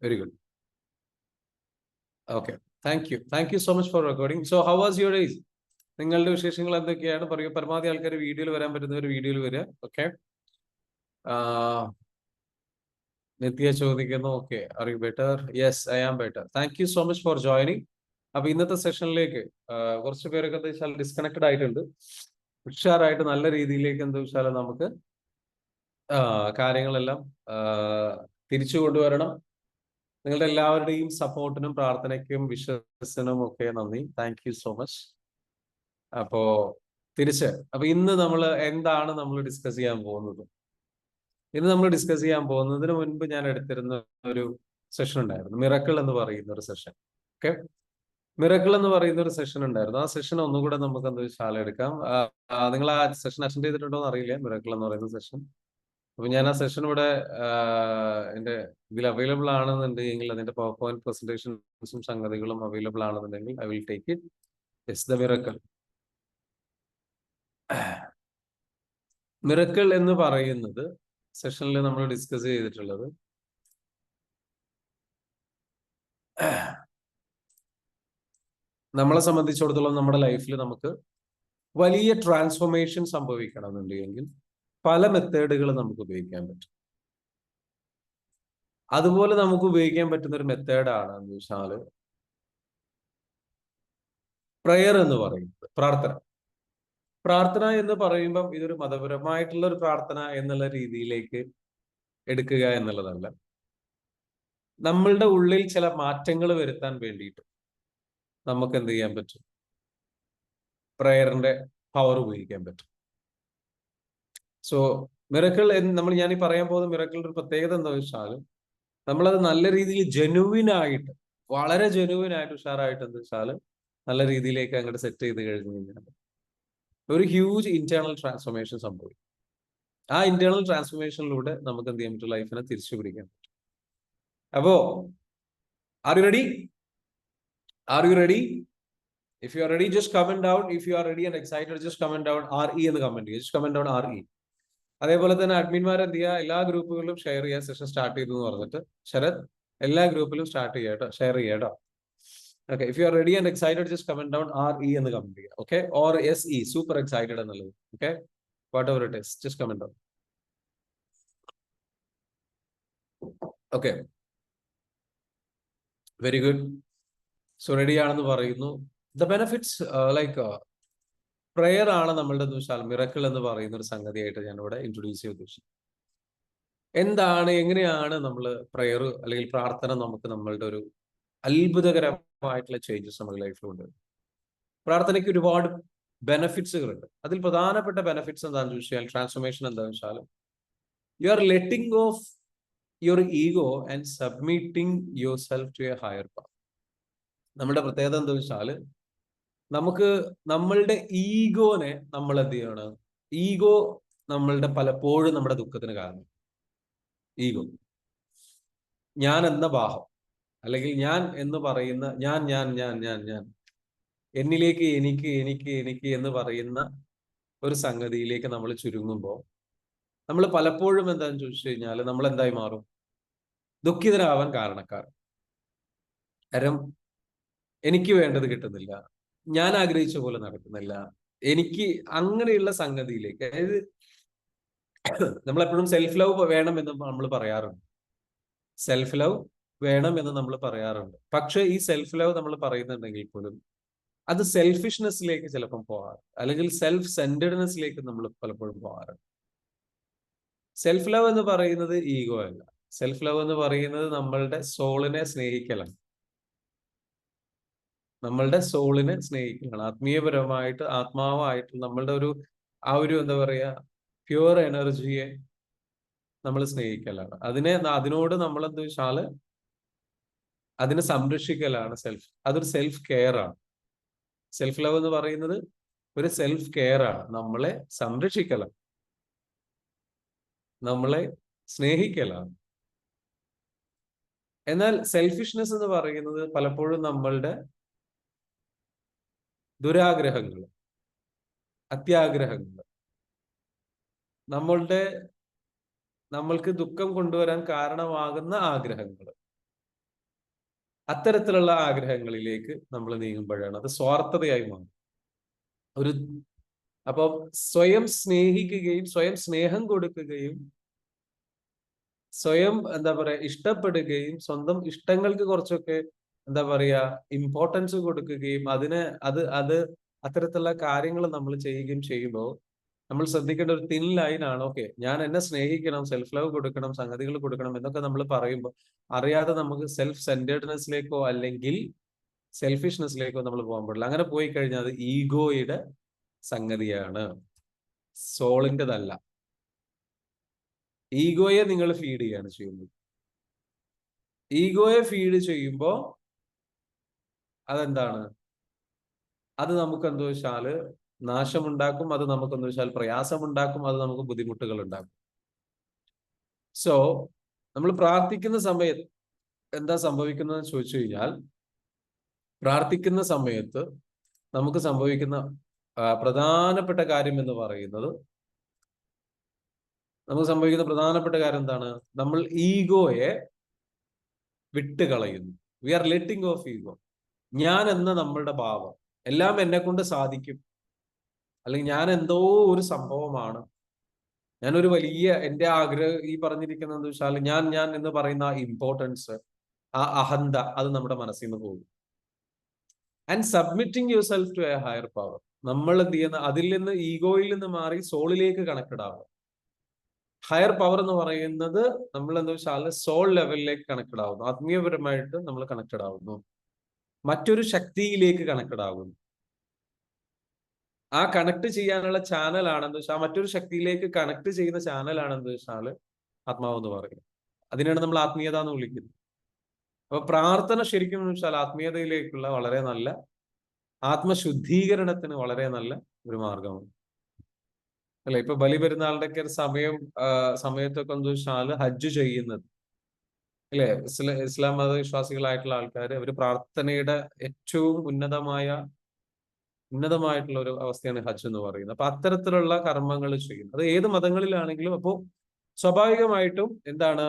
Very good. Okay. Thank you. Thank you so much for recording. So how was your days? നിങ്ങളുടെ വിശേഷങ്ങൾ എന്തൊക്കെയാണ് പറയൂ. പരമാവധി ആൾക്കാർ വീഡിയോയിൽ വരാൻ പറ്റുന്നവർ വീഡിയോയിൽ വരിക. ഓക്കെ. നിത്യ ചോദിക്കുന്നു, okay, are you better? Yes, I am better. Thank you so much for joining. അപ്പൊ ഇന്നത്തെ സെഷനിലേക്ക് കുറച്ച് പേരൊക്കെ എന്താ വെച്ചാൽ ഡിസ്കണക്റ്റഡ് ആയിട്ടുണ്ട്. ഉഷാറായിട്ട് നല്ല രീതിയിലേക്ക് എന്താ വെച്ചാൽ നമുക്ക് കാര്യങ്ങളെല്ലാം തിരിച്ചു കൊണ്ടുവരണം. നിങ്ങളുടെ എല്ലാവരുടെയും സപ്പോർട്ടിനും പ്രാർത്ഥനയ്ക്കും വിശ്വസനും ഒക്കെ നന്ദി. Thank you so much. അപ്പോ അപ്പൊ ഇന്ന് നമ്മൾ എന്താണ് നമ്മൾ ഡിസ്കസ് ചെയ്യാൻ പോകുന്നത്? ഇന്ന് നമ്മൾ ഡിസ്കസ് ചെയ്യാൻ പോകുന്നതിന് മുൻപ് ഞാൻ എടുത്തിരുന്ന ഒരു സെഷൻ ഉണ്ടായിരുന്നു, മിറക്കിൾ എന്ന് പറയുന്ന ഒരു സെഷൻ. ഓക്കെ, മിറക്കിൾ എന്ന് പറയുന്ന ഒരു സെഷൻ ഉണ്ടായിരുന്നു. ആ സെഷൻ ഒന്നുകൂടെ നമുക്ക് എന്താ വെച്ചാൽ എടുക്കാം. നിങ്ങൾ ആ സെഷൻ അറ്റൻഡ് ചെയ്തിട്ടുണ്ടോ എന്ന് അറിയില്ല, മിറക്കിൾ എന്ന് പറയുന്ന സെഷൻ. അപ്പൊ ഞാൻ ആ സെഷൻ ഇവിടെ എന്റെ ഇതിൽ അവൈലബിൾ ആണെന്നുണ്ടെങ്കിൽ അതിന്റെ പവർ പോയിന്റ് പ്രസന്റേഷൻസും സംഗതികളും അവൈലബിൾ ആണെന്നുണ്ടെങ്കിൽ I will take it. It's the miracle. Miracle എന്ന് പറയുന്നത് സെഷനിൽ നമ്മൾ ഡിസ്കസ് ചെയ്തിട്ടുള്ളത് നമ്മളെ സംബന്ധിച്ചിടത്തോളം നമ്മുടെ ലൈഫിൽ നമുക്ക് വലിയ ട്രാൻസ്ഫോർമേഷൻ സംഭവിക്കണമെന്നുണ്ടെങ്കിൽ പല മെത്തേഡുകൾ നമുക്ക് ഉപയോഗിക്കാൻ പറ്റും. അതുപോലെ നമുക്ക് ഉപയോഗിക്കാൻ പറ്റുന്ന ഒരു മെത്തേഡാണ് എന്ന് വെച്ചാല് പ്രയർ എന്ന് പറയുന്നത്, പ്രാർത്ഥന. പ്രാർത്ഥന എന്ന് പറയുമ്പം ഇതൊരു മതപരമായിട്ടുള്ള ഒരു പ്രാർത്ഥന എന്നുള്ള രീതിയിലേക്ക് എടുക്കുക എന്നുള്ളതല്ല. നമ്മളുടെ ഉള്ളിൽ ചില മാറ്റങ്ങൾ വരുത്താൻ വേണ്ടിയിട്ട് നമുക്ക് എന്ത് ചെയ്യാൻ പറ്റും? പ്രയറിന്റെ പവർ ഉപയോഗിക്കാൻ പറ്റും. സോ മിറക്കിൾ ഞാൻ ഈ പറയാൻ പോകുന്ന മിറക്കിളിന്റെ ഒരു പ്രത്യേകത എന്താ വെച്ചാൽ നമ്മളത് നല്ല രീതിയിൽ ജെനുവിൻ ആയിട്ട്, വളരെ ജെനുവിൻ ആയിട്ട്, ഉഷാറായിട്ട് എന്താ വെച്ചാൽ നല്ല രീതിയിലേക്ക് അങ്ങോട്ട് സെറ്റ് ചെയ്ത് കഴിഞ്ഞു കഴിഞ്ഞാൽ ഒരു ഹ്യൂജ് ഇന്റേണൽ ട്രാൻസ്ഫോർമേഷൻ സംഭവിക്കും. ആ ഇന്റേണൽ ട്രാൻസ്ഫോർമേഷനിലൂടെ നമുക്ക് എന്ത് ചെയ്യാൻ പറ്റും? ലൈഫിനെ തിരിച്ചു പിടിക്കാൻ പറ്റും. അപ്പോ are you ready? Are you ready? If you are ready, just comment down. If you are ready and excited, just comment down RE എന്ന് കമന്റ് ചെയ്യുക. Just comment down RE. അതേപോലെ തന്നെ അഡ്മിന്മാർ എന്ത് ചെയ്യുക? എല്ലാ ഗ്രൂപ്പുകളിലും ഷെയർ ചെയ്യുക. സെഷൻ സ്റ്റാർട്ട് ചെയ്തു എന്ന് പറഞ്ഞിട്ട് ശരത് എല്ലാ ഗ്രൂപ്പിലും സ്റ്റാർട്ട് ചെയ്യാട്ടോ, ഷെയർ ചെയ്യാട്ടോ. Okay, if you are ready and excited, just comment down RE എന്ന് കമന്റ് ചെയ്യുക. Okay, or SE, super excited എന്നുള്ളത്. Okay, whatever it is, just comment down. Okay, very good. So ready ആണെന്ന് പറയുന്നു. The benefits prayer ആണ് നമ്മളുടെ miracle എന്ന് പറയുന്ന ഒരു സംഗതിയായിട്ട് ഞാൻ ഇവിടെ ഇൻട്രൊഡ്യൂസ് ചെയ്ത് ഉദ്ദേശിച്ചു. എന്താണ്, എങ്ങനെയാണ് നമ്മൾ പ്രയർ അല്ലെങ്കിൽ പ്രാർത്ഥന നമുക്ക് നമ്മളുടെ ഒരു അത്ഭുതകരമായിട്ടുള്ള ചേഞ്ചസ് നമ്മുടെ ലൈഫിലുണ്ട്. പ്രാർത്ഥനയ്ക്ക് ഒരുപാട് ബെനഫിറ്റ്സുകളുണ്ട്. അതിൽ പ്രധാനപ്പെട്ട ബെനഫിറ്റ്സ് എന്താണെന്ന് ചോദിച്ചാൽ, ട്രാൻസ്ഫോർമേഷൻ എന്താണെന്ന് വെച്ചാൽ you are letting of your ego and submitting your self to a higher power. നമ്മുടെ പ്രത്യേകത എന്താ വെച്ചാൽ നമുക്ക് നമ്മളുടെ ഈഗോനെ നമ്മൾ എന്ത് ചെയ്യണം? ഈഗോ നമ്മളുടെ പലപ്പോഴും നമ്മുടെ ദുഃഖത്തിന് കാരണം. ഈഗോ, ഞാൻ എന്ന ഭാവം, അല്ലെങ്കിൽ ഞാൻ എന്ന് പറയുന്ന ഞാൻ ഞാൻ ഞാൻ ഞാൻ ഞാൻ എന്നിലേക്ക് എനിക്ക് എനിക്ക് എനിക്ക് എന്ന് പറയുന്ന ഒരു സംഗതിയിലേക്ക് നമ്മൾ ചുരുങ്ങുമ്പോൾ നമ്മൾ പലപ്പോഴും എന്താണെന്ന് ചോദിച്ചു കഴിഞ്ഞാൽ നമ്മൾ എന്തായി മാറും? ദുഃഖിതരാവാൻ കാരണക്കാരൻ. കാരണം എനിക്ക് വേണ്ടത് കിട്ടുന്നില്ല, ഞാൻ ആഗ്രഹിച്ച പോലെ നടക്കുന്നില്ല, എനിക്ക് അങ്ങനെയുള്ള സംഗതിയിലേക്ക്. അതായത് നമ്മളെപ്പോഴും സെൽഫ് ലവ് വേണമെന്ന് നമ്മൾ പറയാറുണ്ട്. സെൽഫ് ലവ് വേണമെന്ന് നമ്മൾ പറയാറുണ്ട്. പക്ഷെ ഈ സെൽഫ് ലവ് നമ്മൾ പറയുന്നുണ്ടെങ്കിൽ പോലും അത് സെൽഫിഷ്നെസ്സിലേക്ക് ചിലപ്പം പോകാറ്, അല്ലെങ്കിൽ സെൽഫ് സെന്റർഡ്നെസ്സിലേക്ക് നമ്മൾ പലപ്പോഴും പോകാറുണ്ട്. സെൽഫ് ലവ് എന്ന് പറയുന്നത് ഈഗോ അല്ല. സെൽഫ് ലവ് എന്ന് പറയുന്നത് നമ്മളുടെ സോളിനെ സ്നേഹിക്കലാണ്. നമ്മളുടെ സോളിനെ സ്നേഹിക്കലാണ്. ആത്മീയപരമായിട്ട്, ആത്മാവായിട്ട് നമ്മളുടെ ഒരു എന്താ പറയാ, പ്യുവർ എനർജിയെ നമ്മൾ സ്നേഹിക്കലാണ്. അതിനോട് നമ്മൾ എന്താ വെച്ചാല് അതിനെ സംരക്ഷിക്കലാണ് സെൽഫ്. അതൊരു സെൽഫ് കെയർ ആണ്. സെൽഫ് ലവ് എന്ന് പറയുന്നത് ഒരു സെൽഫ് കെയർ ആണ്. നമ്മളെ സംരക്ഷിക്കലാണ്, നമ്മളെ സ്നേഹിക്കലാണ്. എന്നാൽ സെൽഫിഷ്നെസ് എന്ന് പറയുന്നത് പലപ്പോഴും നമ്മളുടെ ദുരാഗ്രഹങ്ങൾ, അത്യാഗ്രഹങ്ങൾ, നമ്മൾക്ക് ദുഃഖം കൊണ്ടുവരാൻ കാരണമാകുന്ന ആഗ്രഹങ്ങൾ, അത്തരത്തിലുള്ള ആഗ്രഹങ്ങളിലേക്ക് നമ്മൾ നീങ്ങുമ്പോഴാണ് അത് സ്വാർത്ഥതയായി മാറും. ഒരു അപ്പം സ്വയം സ്നേഹിക്കുകയും സ്വയം സ്നേഹം കൊടുക്കുകയും സ്വയം എന്താ പറയാ ഇഷ്ടപ്പെടുകയും സ്വന്തം ഇഷ്ടങ്ങൾക്ക് കുറച്ചൊക്കെ എന്താ പറയാ ഇമ്പോർട്ടൻസ് കൊടുക്കുകയും അത് അത്തരത്തിലുള്ള കാര്യങ്ങൾ നമ്മൾ ചെയ്യുകയും ചെയ്യുമ്പോൾ നമ്മൾ ശ്രദ്ധിക്കേണ്ട ഒരു തിൻ ലൈൻ ആണ്. ഓക്കെ, ഞാൻ എന്നെ സ്നേഹിക്കണം, സെൽഫ് ലവ് കൊടുക്കണം, സംഗതികൾ കൊടുക്കണം എന്നൊക്കെ നമ്മൾ പറയുമ്പോൾ അറിയാതെ നമുക്ക് സെൽഫ് സെന്റേർഡ്നെസ്സിലേക്കോ അല്ലെങ്കിൽ സെൽഫിഷ്നെസ്സിലേക്കോ നമ്മൾ പോകാൻ പാടില്ല. അങ്ങനെ പോയി കഴിഞ്ഞാൽ അത് ഈഗോയുടെ സംഗതിയാണ്, സോളിൻ്റെതല്ല. ഈഗോയെ നിങ്ങൾ ഫീഡ് ചെയ്യാണ് ചെയ്യുന്നത്. ഈഗോയെ ഫീഡ് ചെയ്യുമ്പോൾ അതെന്താണ്? അത് നമുക്ക് എന്താ വെച്ചാല് നാശമുണ്ടാക്കും, അത് നമുക്ക് എന്താ വെച്ചാൽ പ്രയാസമുണ്ടാക്കും, അത് നമുക്ക് ബുദ്ധിമുട്ടുകൾ ഉണ്ടാക്കും. സോ നമ്മൾ പ്രാർത്ഥിക്കുന്ന സമയത്ത് എന്താ സംഭവിക്കുന്നതെന്ന് ചോദിച്ചു കഴിഞ്ഞാൽ, പ്രാർത്ഥിക്കുന്ന സമയത്ത് നമുക്ക് സംഭവിക്കുന്ന പ്രധാനപ്പെട്ട കാര്യം എന്ന് പറയുന്നത്, നമുക്ക് സംഭവിക്കുന്ന പ്രധാനപ്പെട്ട കാര്യം എന്താണ്? നമ്മൾ ഈഗോയെ വിട്ടുകളയുന്നു. We are letting off ego. ഞാൻ എന്ന നമ്മളുടെ ഭാവം, എല്ലാം എന്നെ കൊണ്ട് സാധിക്കും, അല്ലെങ്കിൽ ഞാൻ എന്തോ ഒരു സംഭവമാണ്, ഞാനൊരു വലിയ എന്റെ ആഗ്രഹം ഈ പറഞ്ഞിരിക്കുന്നത് എന്താ വെച്ചാൽ ഞാൻ എന്ന് പറയുന്ന ഇമ്പോർട്ടൻസ്, ആ അഹന്ത, അത് നമ്മുടെ മനസ്സിൽ നിന്ന് പോകും. And submitting your self to a higher power. നമ്മൾ എന്ത് ചെയ്യുന്ന അതിൽ നിന്ന് ഈഗോയിൽ നിന്ന് മാറി സോളിലേക്ക് കണക്റ്റഡ് ആവുക. ഹയർ പവർ എന്ന് പറയുന്നത് നമ്മൾ എന്താ വെച്ചാൽ സോൾ ലെവലിലേക്ക് കണക്റ്റഡ് ആവുന്നു, ആത്മീയപരമായിട്ട് നമ്മൾ കണക്റ്റഡ് ആവുന്നു, മറ്റൊരു ശക്തിയിലേക്ക് കണക്റ്റഡ് ആകുന്നു. ആ കണക്ട് ചെയ്യാനുള്ള ചാനൽ ആണെന്ന് വെച്ചാൽ, മറ്റൊരു ശക്തിയിലേക്ക് കണക്ട് ചെയ്യുന്ന ചാനൽ ആണെന്ന് വെച്ചാൽ ആത്മാവ് എന്ന് പറയുന്നത്. അതിനാണ് നമ്മൾ ആത്മീയത എന്ന് വിളിക്കുന്നത്. അപ്പൊ പ്രാർത്ഥന ശരിക്കും എന്ന് വെച്ചാൽ ആത്മീയതയിലേക്കുള്ള വളരെ നല്ല ആത്മശുദ്ധീകരണത്തിന് വളരെ നല്ല ഒരു മാർഗമാണ്. അല്ലെ, ഇപ്പൊ ബലിപെരുന്നാളിന്റെ ഒക്കെ സമയത്തൊക്കെ എന്താ വെച്ചാൽ ഹജ്ജ് ചെയ്യുന്നത് അല്ലെ, ഇസ്ലാം മതവിശ്വാസികളായിട്ടുള്ള ആൾക്കാർ അവർ പ്രാർത്ഥനയുടെ ഏറ്റവും ഉന്നതമായിട്ടുള്ള ഒരു അവസ്ഥയാണ് ഹജ്ജ് എന്ന് പറയുന്നത്. അപ്പൊ അത്തരത്തിലുള്ള കർമ്മങ്ങൾ ചെയ്യും, അത് ഏത് മതങ്ങളിലാണെങ്കിലും. അപ്പോ സ്വാഭാവികമായിട്ടും എന്താണ്,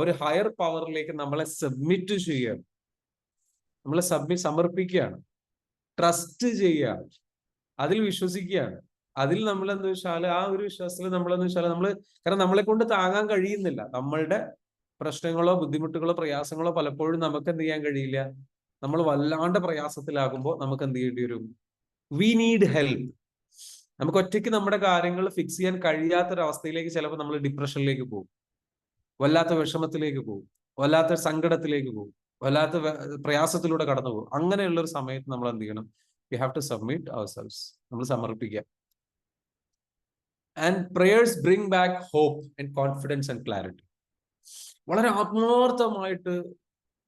ഒരു ഹയർ പവറിലേക്ക് നമ്മളെ സബ്മിറ്റ് ചെയ്യാണ്, നമ്മളെ സമർപ്പിക്കുകയാണ്, ട്രസ്റ്റ് ചെയ്യുകയാണ്, അതിൽ വിശ്വസിക്കുകയാണ്. അതിൽ നമ്മൾ എന്താ വെച്ചാൽ ആ ഒരു വിശ്വാസത്തിൽ നമ്മളെന്ന് വെച്ചാൽ കാരണം നമ്മളെ കൊണ്ട് താങ്ങാൻ കഴിയുന്നില്ല, നമ്മളുടെ പ്രശ്നങ്ങളോ ബുദ്ധിമുട്ടുകളോ പ്രയാസങ്ങളോ പലപ്പോഴും നമുക്ക് എന്ത് ചെയ്യാൻ കഴിയില്ല. നമ്മൾ വല്ലാണ്ട് പ്രയാസത്തിലാകുമ്പോൾ നമുക്ക് എന്ത് ചെയ്യേണ്ടി വരും? We need help. നമുക്ക് ഒറ്റയ്ക്ക് നമ്മുടെ കാര്യങ്ങൾ ഫിക്സ് ചെയ്യാൻ കഴിയാത്തൊരവസ്ഥയിലേക്ക് ചിലപ്പോൾ നമ്മൾ ഡിപ്രഷനിലേക്ക് പോകും, വല്ലാത്ത വിഷമത്തിലേക്ക് പോകും, വല്ലാത്ത സങ്കടത്തിലേക്ക് പോകും, വല്ലാത്ത പ്രയാസത്തിലൂടെ കടന്നു പോകും. അങ്ങനെയുള്ള ഒരു സമയത്ത് നമ്മൾ എന്ത് ചെയ്യണം? We have to submit ourselves. നമ്മൾ സമർപ്പിക്കുക. And prayers bring back hope and confidence and clarity. വളരെ ആത്മാർത്ഥമായിട്ട്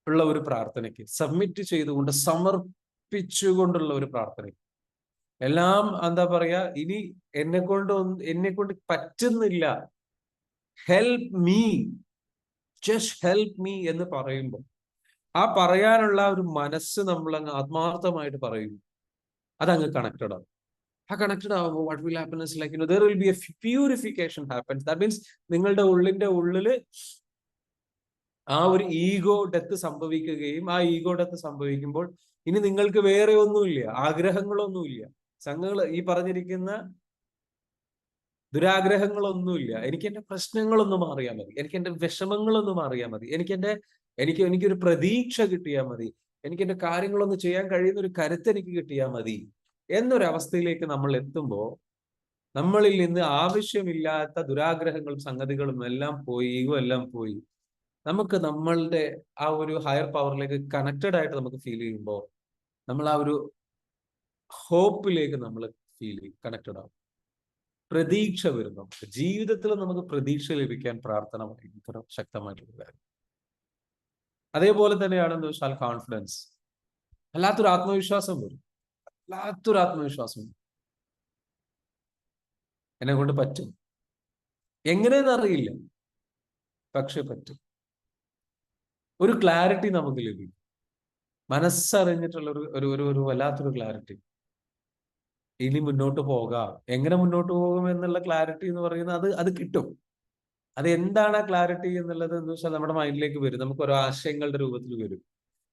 ഉള്ള ഒരു പ്രാർത്ഥനയ്ക്ക്, സബ്മിറ്റ് ചെയ്തുകൊണ്ട് സമർപ്പിച്ചുകൊണ്ടുള്ള ഒരു പ്രാർത്ഥനയ്ക്ക്, എല്ലാം എന്താ പറയാ, ഇനി എന്നെ കൊണ്ട് പറ്റുന്നില്ല, help me, just help me എന്ന് പറയുമ്പോൾ ആ പറയാനുള്ള ഒരു മനസ്സ് നമ്മൾ അങ്ങ് ആത്മാർത്ഥമായിട്ട് പറയും, അതങ്ങ് കണക്റ്റഡ് ആവും. ആ കണക്റ്റഡ് ആവുമ്പോൾ what will happen is like there will be a purification happens. That means നിങ്ങളുടെ ഉള്ളില് ആ ഒരു ഈഗോ ഡെത്ത് സംഭവിക്കുകയും, ആ ഈഗോ ഡെത്ത് സംഭവിക്കുമ്പോൾ ഇനി നിങ്ങൾക്ക് വേറെ ഒന്നുമില്ല, ആഗ്രഹങ്ങളൊന്നുമില്ല, ഈ പറഞ്ഞിരിക്കുന്ന ദുരാഗ്രഹങ്ങളൊന്നുമില്ല. എനിക്ക് എന്റെ പ്രശ്നങ്ങളൊന്ന് മാറിയാൽ മതി, എനിക്ക് എന്റെ വിഷമങ്ങളൊന്ന് മാറിയാൽ മതി, എനിക്കൊരു പ്രതീക്ഷ കിട്ടിയാൽ മതി, എനിക്ക് എന്റെ കാര്യങ്ങളൊന്ന് ചെയ്യാൻ കഴിയുന്ന ഒരു കരുത്ത് എനിക്ക് കിട്ടിയാൽ മതി എന്നൊരവസ്ഥയിലേക്ക് നമ്മൾ എത്തുമ്പോൾ നമ്മളിൽ നിന്ന് ആവശ്യമില്ലാത്ത ദുരാഗ്രഹങ്ങളും സംഗതികളും എല്ലാം പോയി, ഈഗോ എല്ലാം പോയി, നമുക്ക് നമ്മളുടെ ആ ഒരു ഹയർ പവറിലേക്ക് കണക്റ്റഡ് ആയിട്ട് നമുക്ക് ഫീൽ ചെയ്യുമ്പോൾ നമ്മൾ ആ ഒരു ഹോപ്പിലേക്ക് നമ്മൾ കണക്റ്റഡ് ആവും, പ്രതീക്ഷ വരുന്നു. ജീവിതത്തിൽ നമുക്ക് പ്രതീക്ഷ ലഭിക്കാൻ പ്രാർത്ഥന ഭയങ്കര ശക്തമായിട്ടുള്ള കാര്യം. അതേപോലെ തന്നെയാണെന്ന് വെച്ചാൽ കോൺഫിഡൻസ്, വല്ലാത്തൊരു ആത്മവിശ്വാസം വരും, എന്നെ കൊണ്ട് പറ്റും, എങ്ങനെയെന്ന് അറിയില്ല, പക്ഷെ പറ്റും. ഒരു ക്ലാരിറ്റി നമുക്ക് ലഭിക്കും, മനസ്സറിഞ്ഞിട്ടുള്ള ഒരു വല്ലാത്തൊരു ക്ലാരിറ്റി. ഇനി മുന്നോട്ട് പോകാം, എങ്ങനെ മുന്നോട്ട് പോകും എന്നുള്ള ക്ലാരിറ്റി എന്ന് പറയുന്നത് അത് കിട്ടും. അത് എന്താണ് ആ ക്ലാരിറ്റി എന്നുള്ളത് എന്ന് വെച്ചാൽ നമ്മുടെ മൈൻഡിലേക്ക് വരും, നമുക്ക് ഓരോ ആശയങ്ങളുടെ രൂപത്തിൽ വരും.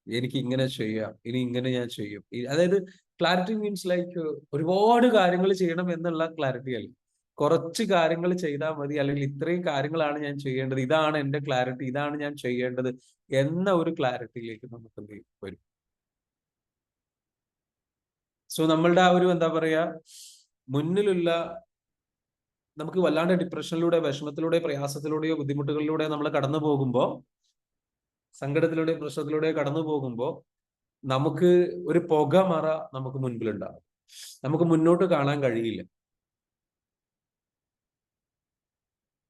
എനിക്ക് ഇങ്ങനെ ചെയ്യാം, ഇനി ഇങ്ങനെ ഞാൻ ചെയ്യും. അതായത് ക്ലാരിറ്റി മീൻസ് ലൈക്ക് ഒരുപാട് കാര്യങ്ങൾ ചെയ്യണം എന്നുള്ള ക്ലാരിറ്റി അല്ല. കുറച്ച് കാര്യങ്ങൾ ചെയ്താൽ മതി, അല്ലെങ്കിൽ ഇത്രയും കാര്യങ്ങളാണ് ഞാൻ ചെയ്യേണ്ടത്, ഇതാണ് എന്റെ ക്ലാരിറ്റി, ഇതാണ് ഞാൻ ചെയ്യേണ്ടത് എന്ന ഒരു ക്ലാരിറ്റിയിലേക്ക് നമുക്ക് എന്ത് ചെയ്യും വരും. സോ നമ്മളുടെ ആ ഒരു എന്താ പറയാ മുന്നിലുള്ള നമുക്ക് വല്ലാണ്ട് ഡിപ്രഷനിലൂടെ, വിഷമത്തിലൂടെ, പ്രയാസത്തിലൂടെയോ ബുദ്ധിമുട്ടുകളിലൂടെ നമ്മൾ കടന്നു പോകുമ്പോൾ, സങ്കടത്തിലൂടെയോ പ്രശ്നത്തിലൂടെയോ കടന്നു പോകുമ്പോൾ നമുക്ക് ഒരു പുകമറ നമുക്ക് മുൻപിലുണ്ടാകും. നമുക്ക് മുന്നോട്ട് കാണാൻ കഴിയില്ല.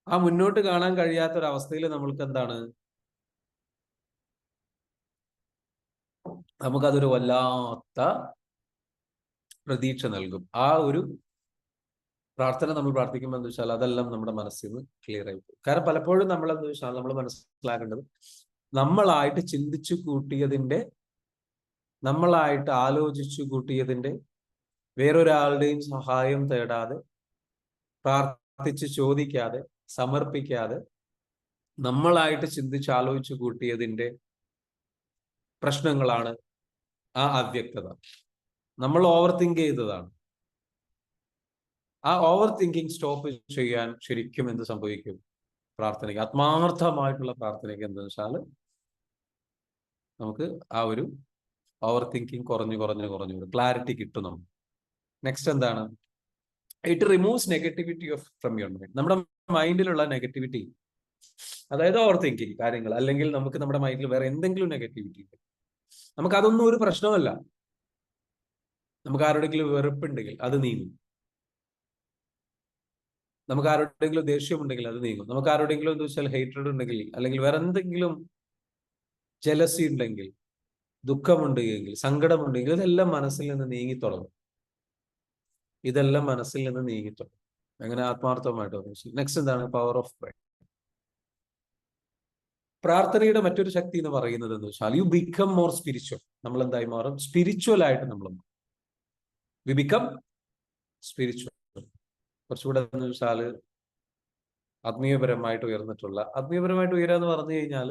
ആ മുന്നോട്ട് കാണാൻ കഴിയാത്ത ഒരു അവസ്ഥയിൽ നമ്മൾക്ക് എന്താണ്, നമുക്കതൊരു വല്ലാത്ത പ്രതീക്ഷ നൽകും. ആ ഒരു പ്രാർത്ഥന നമ്മൾ പ്രാർത്ഥിക്കുമ്പോൾ എന്താ വെച്ചാൽ അതെല്ലാം നമ്മുടെ മനസ്സിൽ നിന്ന് ക്ലിയർ ആയി പോകും. കാരണം പലപ്പോഴും നമ്മൾ എന്താ വെച്ചാൽ നമ്മൾ മനസ്സിലാക്കേണ്ടത്, നമ്മളായിട്ട് ചിന്തിച്ചു കൂട്ടിയതിന്റെ, നമ്മളായിട്ട് ആലോചിച്ചു കൂട്ടിയതിന്റെ, വേറൊരാളുടെയും സഹായം തേടാതെ, പ്രാർത്ഥിച്ച് ചോദിക്കാതെ, സമർപ്പിക്കാതെ, നമ്മളായിട്ട് ചിന്തിച്ച് ആലോചിച്ചു കൂട്ടിയതിന്റെ പ്രശ്നങ്ങളാണ് ആ അവ്യക്തത. നമ്മൾ ഓവർ തിങ്ക് ചെയ്തതാണ്. ആ ഓവർ തിങ്കിങ് സ്റ്റോപ്പ് ചെയ്യാൻ ശരിക്കും എന്ത് സംഭവിക്കും? പ്രാർത്ഥനയ്ക്ക്, ആത്മാർത്ഥമായിട്ടുള്ള പ്രാർത്ഥനയ്ക്ക് എന്താ വെച്ചാൽ നമുക്ക് ആ ഒരു ഓവർ തിങ്കിങ് കുറഞ്ഞു കുറഞ്ഞു കുറഞ്ഞു വരും, ക്ലാരിറ്റി കിട്ടും നമുക്ക്. നെക്സ്റ്റ് എന്താണ്? It removes negativity from your mind. നമ്മുടെ മൈൻഡിലുള്ള നെഗറ്റിവിറ്റി, അതായത് ഓവർ തിങ്കിങ് കാര്യങ്ങൾ, അല്ലെങ്കിൽ നമുക്ക് നമ്മുടെ മൈൻഡിൽ വേറെ എന്തെങ്കിലും നെഗറ്റിവിറ്റി, നമുക്ക് അതൊന്നും ഒരു പ്രശ്നമല്ല. നമുക്ക് ആരോടെങ്കിലും വെറുപ്പുണ്ടെങ്കിൽ അത് നീങ്ങും. നമുക്ക് ആരോടെങ്കിലും ദേഷ്യമുണ്ടെങ്കിൽ അത് നീങ്ങും. നമുക്ക് ആരോടെങ്കിലും എന്താ വെച്ചാൽ ഹേറ്റഡ് ഉണ്ടെങ്കിൽ, അല്ലെങ്കിൽ വേറെ എന്തെങ്കിലും ജലസി ഉണ്ടെങ്കിൽ, ദുഃഖമുണ്ടെങ്കിൽ, സങ്കടമുണ്ടെങ്കിൽ, ഇതെല്ലാം മനസ്സിൽ നിന്ന് നീങ്ങി തുടങ്ങും. ഇതെല്ലാം മനസ്സിൽ നിന്ന് നീങ്ങി തുടങ്ങും. അങ്ങനെ ആത്മാർത്ഥമായിട്ട്. നെക്സ്റ്റ് എന്താണ്? Power of prayer. പ്രാർത്ഥനയുടെ മറ്റൊരു ശക്തി എന്ന് പറയുന്നത് എന്ന് വെച്ചാൽ യു ബിക്കം മോർ സ്പിരിച്വൽ. നമ്മൾ എന്തായി മാറും? സ്പിരിച്വൽ ആയിട്ട് നമ്മൾ വി ബിക്കം സ്പിരിച്വൽ. കുറച്ചുകൂടെ എന്ന് വെച്ചാൽ ആത്മീയപരമായിട്ട് ഉയർന്നിട്ടുള്ള, ആത്മീയപരമായിട്ട് ഉയരുക എന്ന് പറഞ്ഞു കഴിഞ്ഞാൽ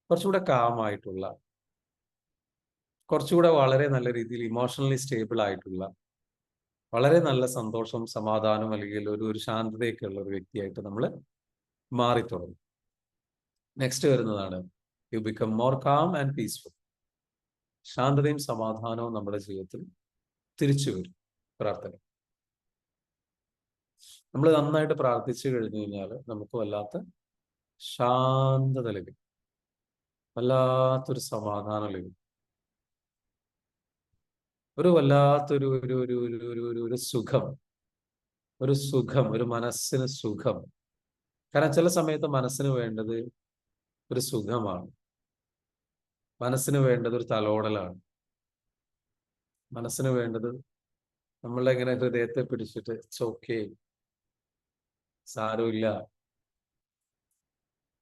കുറച്ചുകൂടെ കാമായിട്ടുള്ള, കുറച്ചുകൂടെ വളരെ നല്ല രീതിയിൽ ഇമോഷണലി സ്റ്റേബിൾ ആയിട്ടുള്ള, വളരെ നല്ല സന്തോഷം, സമാധാനം, അല്ലെങ്കിൽ ഒരു ശാന്തതയൊക്കെ ഉള്ള ഒരു വ്യക്തിയായിട്ട് നമ്മൾ മാറി തുടങ്ങും. നെക്സ്റ്റ് വരുന്നതാണ് you become more calm and peaceful. ശാന്തതയും സമാധാനവും നമ്മുടെ ജീവിതത്തിൽ തിരിച്ചു വരും പ്രാർത്ഥന. നമ്മൾ നന്നായിട്ട് പ്രാർത്ഥിച്ചു കഴിഞ്ഞു കഴിഞ്ഞാൽ നമുക്ക് വല്ലാത്ത ശാന്തത ലഭിക്കും, വല്ലാത്തൊരു സമാധാനം ലഭിക്കും, ഒരു വല്ലാത്തൊരു ഒരു ഒരു ഒരു ഒരു ഒരു ഒരു സുഖം, ഒരു മനസ്സിന് സുഖം. കാരണം ചില സമയത്ത് മനസ്സിന് വേണ്ടത് ഒരു സുഖമാണ്, മനസ്സിന് വേണ്ടത് ഒരു തലോടലാണ്, മനസ്സിന് വേണ്ടത് നമ്മളെങ്ങനെ ഹൃദയത്തെ പിടിച്ചിട്ട് ഇറ്റ്സ് ഓക്കെ, സാരമില്ല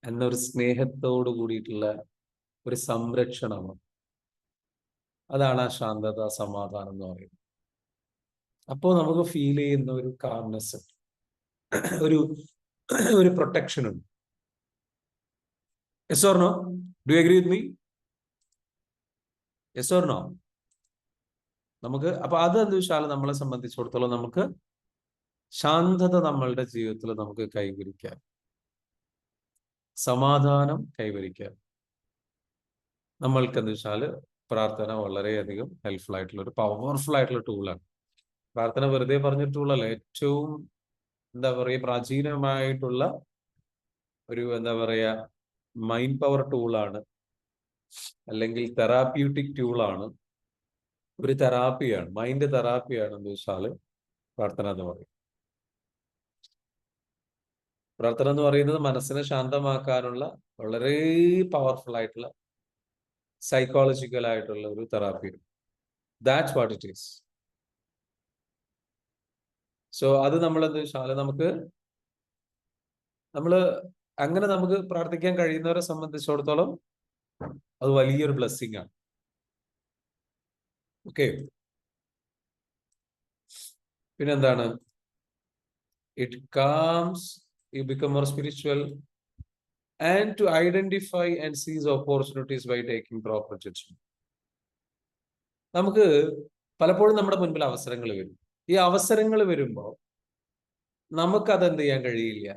എന്നൊരു സ്നേഹത്തോട് കൂടിയിട്ടുള്ള ഒരു സംരക്ഷണമാണ്. അതാണ് ആ ശാന്തത, സമാധാനം എന്ന് പറയുന്നത്. അപ്പോൾ നമുക്ക് ഫീൽ ചെയ്യുന്ന ഒരു കാംനെസ്, ഒരു ഒരു പ്രൊട്ടക്ഷൻ ഉണ്ട്. Yes or no? Do you agree with me? Yes or no? നമുക്ക് അപ്പൊ അത് എന്താ വെച്ചാൽ നമ്മളെ സംബന്ധിച്ചിടത്തോളം നമുക്ക് ശാന്തത നമ്മളുടെ ജീവിതത്തിൽ നമുക്ക് കൈവരിക്കാം, സമാധാനം കൈവരിക്കാം. നമ്മൾക്ക് എന്താ വെച്ചാൽ പ്രാർത്ഥന വളരെയധികം ഹെൽപ്ഫുൾ ആയിട്ടുള്ള ഒരു പവർഫുൾ ആയിട്ടുള്ള ടൂളാണ്. പ്രാർത്ഥന വെറുതെ പറഞ്ഞ ടൂളല്ല, ഏറ്റവും എന്താ പറയുക പ്രാചീനമായിട്ടുള്ള ഒരു എന്താ പറയാ മൈൻഡ് പവർ ടൂളാണ്, അല്ലെങ്കിൽ തെറാപ്യൂട്ടിക് ടൂളാണ്, ഒരു തെറാപ്പിയാണ്, മൈൻഡ് തെറാപ്പിയാണ് എന്ന് വെച്ചാൽ പ്രാർത്ഥന എന്ന് പറയും. പ്രാർത്ഥന എന്ന് പറയുന്നത് മനസ്സിനെ ശാന്തമാക്കാനുള്ള വളരെ പവർഫുൾ ആയിട്ടുള്ള സൈക്കോളജിക്കൽ ആയിട്ടുള്ള ഒരു therapy. That's what it is. So അത് നമ്മൾ എന്താ വെച്ചാൽ നമ്മള് അങ്ങനെ നമുക്ക് പ്രാർത്ഥിക്കാൻ കഴിയുന്നവരെ സംബന്ധിച്ചിടത്തോളം അത് വലിയൊരു ബ്ലെസ്സിങ് ആണ്. ഓക്കെ, പിന്നെന്താണ്? It comes, you become more spiritual, and to identify and seize opportunities by taking proper judgment. നമുക്ക് പലപ്പോഴും നമ്മുടെ മുൻപിൽ അവസരങ്ങൾ വരും. ഈ അവസരങ്ങൾ വരുമ്പോൾ നമുക്കത് എന്ത് ചെയ്യാൻ കഴിയില്ല.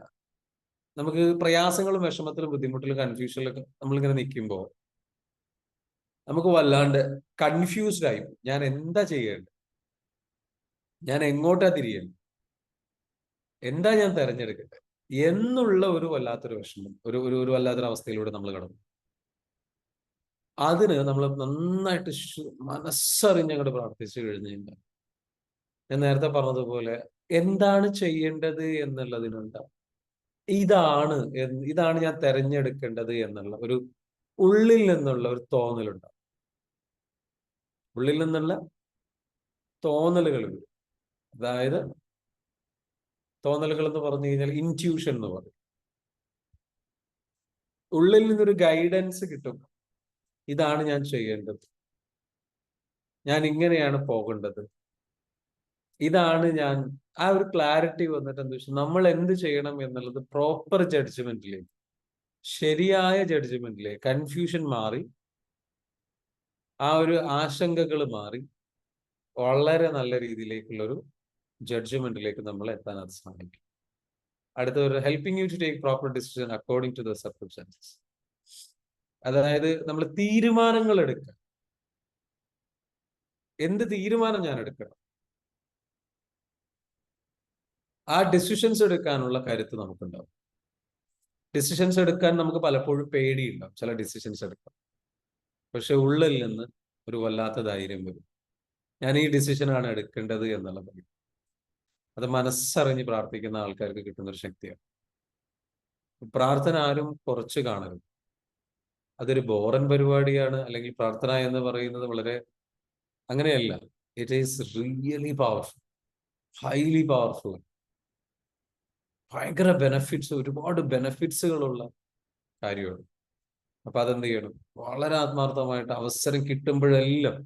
നമുക്ക് പ്രയാസങ്ങളും വിഷമത്തിലും ബുദ്ധിമുട്ടിലും കൺഫ്യൂഷനിലൊക്കെ നമ്മളിങ്ങനെ നിൽക്കുമ്പോൾ നമുക്ക് വല്ലാണ്ട് കൺഫ്യൂസ്ഡ് ആയി. ഞാൻ എന്താ ചെയ്യേണ്ടത്, ഞാൻ എങ്ങോട്ടാ തിരിയേണ്ടത്, എന്താ ഞാൻ തെരഞ്ഞെടുക്കേണ്ടത് എന്നുള്ള ഒരു വല്ലാത്തൊരു വിഷമം, ഒരു വല്ലാത്തൊരു അവസ്ഥയിലൂടെ നമ്മൾ കടന്നു. അതിന് നമ്മൾ നന്നായിട്ട് മനസ്സറിഞ്ഞ് അങ്ങോട്ട് പ്രാർത്ഥിച്ചു കഴിഞ്ഞു കഴിഞ്ഞാൽ, ഞാൻ നേരത്തെ പറഞ്ഞതുപോലെ എന്താണ് ചെയ്യേണ്ടത് എന്നുള്ളതിനുണ്ട്, ഇതാണ് ഞാൻ തെരഞ്ഞെടുക്കേണ്ടത് എന്നുള്ള ഒരു ഉള്ളിൽ നിന്നുള്ള ഒരു തോന്നലുണ്ടാവും. ഉള്ളിൽ നിന്നുള്ള തോന്നലുകൾ വരും. അതായത് തോന്നലുകൾ എന്ന് പറഞ്ഞു കഴിഞ്ഞാൽ ഇൻറ്റ്യൂഷൻ എന്ന് പറയും. ഉള്ളിൽ നിന്നൊരു ഗൈഡൻസ് കിട്ടും. ഇതാണ് ഞാൻ ചെയ്യേണ്ടത്, ഞാൻ ഇങ്ങനെയാണ് പോകേണ്ടത്, ഇതാണ് ഞാൻ. ആ ഒരു ക്ലാരിറ്റി വന്നിട്ട് എന്താ വെച്ചാൽ നമ്മൾ എന്ത് ചെയ്യണം എന്നുള്ളത് പ്രോപ്പർ ജഡ്ജ്മെന്റിലേക്ക്, ശരിയായ ജഡ്ജ്മെന്റിലേക്ക്, കൺഫ്യൂഷൻ മാറി, ആ ഒരു ആശങ്കകൾ മാറി വളരെ നല്ല രീതിയിലേക്കുള്ളൊരു ജഡ്ജ്മെന്റിലേക്ക് നമ്മൾ എത്താൻ അത് സാധിക്കും. അടുത്തൊരു helping you to take proper decision according to the circumstances. അതായത് നമ്മൾ തീരുമാനങ്ങൾ എടുക്കുക. എന്ത് തീരുമാനം ഞാൻ എടുക്കണം, ആ ഡിസിഷൻസ് എടുക്കാനുള്ള കരുത്ത് നമുക്കുണ്ടാവും. ഡിസിഷൻസ് എടുക്കാൻ നമുക്ക് പലപ്പോഴും പേടിയുണ്ടാവും ചില ഡിസിഷൻസ് എടുക്കാം. പക്ഷെ ഉള്ളിൽ നിന്ന് ഒരു വല്ലാത്ത ധൈര്യം വരും. ഞാൻ ഈ ഡിസിഷനാണ് എടുക്കേണ്ടത് എന്നുള്ള കാര്യം. അത് മനസ്സറിഞ്ഞ് പ്രാർത്ഥിക്കുന്ന ആൾക്കാർക്ക് കിട്ടുന്ന ഒരു ശക്തിയാണ്. പ്രാർത്ഥന ആരും കുറച്ച് കാണരുത്. അതൊരു ബോറൻ പരിപാടിയാണ്, അല്ലെങ്കിൽ പ്രാർത്ഥന എന്ന് പറയുന്നത് വളരെ അങ്ങനെയല്ല. It is really powerful, highly powerful. ഭയങ്കര ബെനഫിറ്റ്സ്, ഒരുപാട് ബെനഫിറ്റ്സുകളുള്ള കാര്യമാണ്. അപ്പൊ അതെന്ത് ചെയ്യണം, വളരെ ആത്മാർത്ഥമായിട്ട് അവസരം കിട്ടുമ്പോഴെല്ലാം,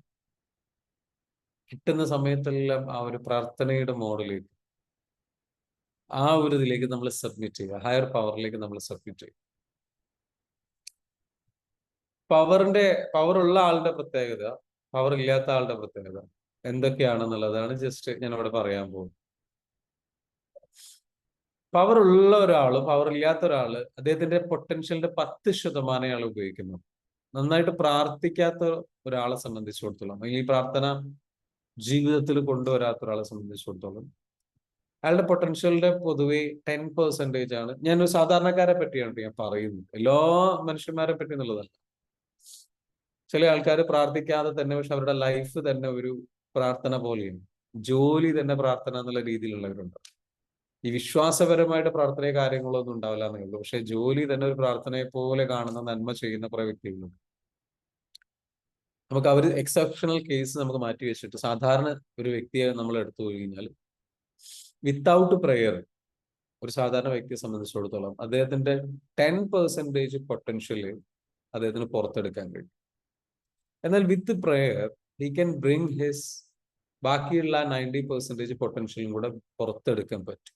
കിട്ടുന്ന സമയത്തെല്ലാം ആ ഒരു പ്രാർത്ഥനയുടെ മോഡിലേക്ക്, ആ ഒരു ഇതിലേക്ക് നമ്മൾ സബ്മിറ്റ് ചെയ്യുക. ഹയർ പവറിലേക്ക് നമ്മൾ സബ്മിറ്റ് ചെയ്യുക. പവറുള്ള ആളുടെ പ്രത്യേകത, പവർ ഇല്ലാത്ത ആളുടെ പ്രത്യേകത എന്തൊക്കെയാണെന്നുള്ളതാണ് ജസ്റ്റ് ഞാൻ ഇവിടെ പറയാൻ പോകുന്നത്. പവർ ഉള്ള ഒരാളും പവർ ഇല്ലാത്ത ഒരാള് അദ്ദേഹത്തിന്റെ പൊട്ടൻഷ്യലിന്റെ 10% അയാൾ ഉപയോഗിക്കുന്നു. നന്നായിട്ട് പ്രാർത്ഥിക്കാത്ത ഒരാളെ സംബന്ധിച്ചിടത്തോളം, അല്ലെങ്കിൽ ഈ പ്രാർത്ഥന ജീവിതത്തിൽ കൊണ്ടുവരാത്ത ഒരാളെ സംബന്ധിച്ചിടത്തോളം, അയാളുടെ പൊട്ടൻഷ്യലിന്റെ പൊതുവെ 10% ആണ്. ഞാനൊരു സാധാരണക്കാരെ പറ്റിയാണ് ഞാൻ പറയുന്നത്, എല്ലാ മനുഷ്യന്മാരെ പറ്റി എന്നുള്ളതല്ല. ചില ആൾക്കാർ പ്രാർത്ഥിക്കാതെ തന്നെ, പക്ഷെ അവരുടെ ലൈഫ് തന്നെ ഒരു പ്രാർത്ഥന പോലെയാണ്. ജോലി തന്നെ പ്രാർത്ഥന എന്നുള്ള രീതിയിലുള്ളവരുണ്ട്. ഈ വിശ്വാസപരമായിട്ട് പ്രാർത്ഥനയോ കാര്യങ്ങളോ ഒന്നും ഉണ്ടാവില്ല എന്നേ ഉള്ളൂ, പക്ഷെ ജോലി തന്നെ ഒരു പ്രാർത്ഥനയെ പോലെ കാണുന്ന, നന്മ ചെയ്യുന്ന കുറെ വ്യക്തികളുണ്ട്. നമുക്ക് അവർ എക്സെപ്ഷണൽ കേസ് നമുക്ക് മാറ്റി വെച്ചിട്ട് സാധാരണ ഒരു വ്യക്തിയെ നമ്മൾ എടുത്തു കഴിഞ്ഞാൽ, വിത്തൗട്ട് പ്രെയർ ഒരു സാധാരണ വ്യക്തിയെ സംബന്ധിച്ചിടത്തോളം അദ്ദേഹത്തിന്റെ 10% പൊട്ടൻഷ്യല് അദ്ദേഹത്തിന് പുറത്തെടുക്കാൻ കഴിയും. എന്നാൽ വിത്ത് prayer he can bring his ബാക്കിയുള്ള 90% പൊട്ടൻഷ്യലും കൂടെ പുറത്തെടുക്കാൻ പറ്റും.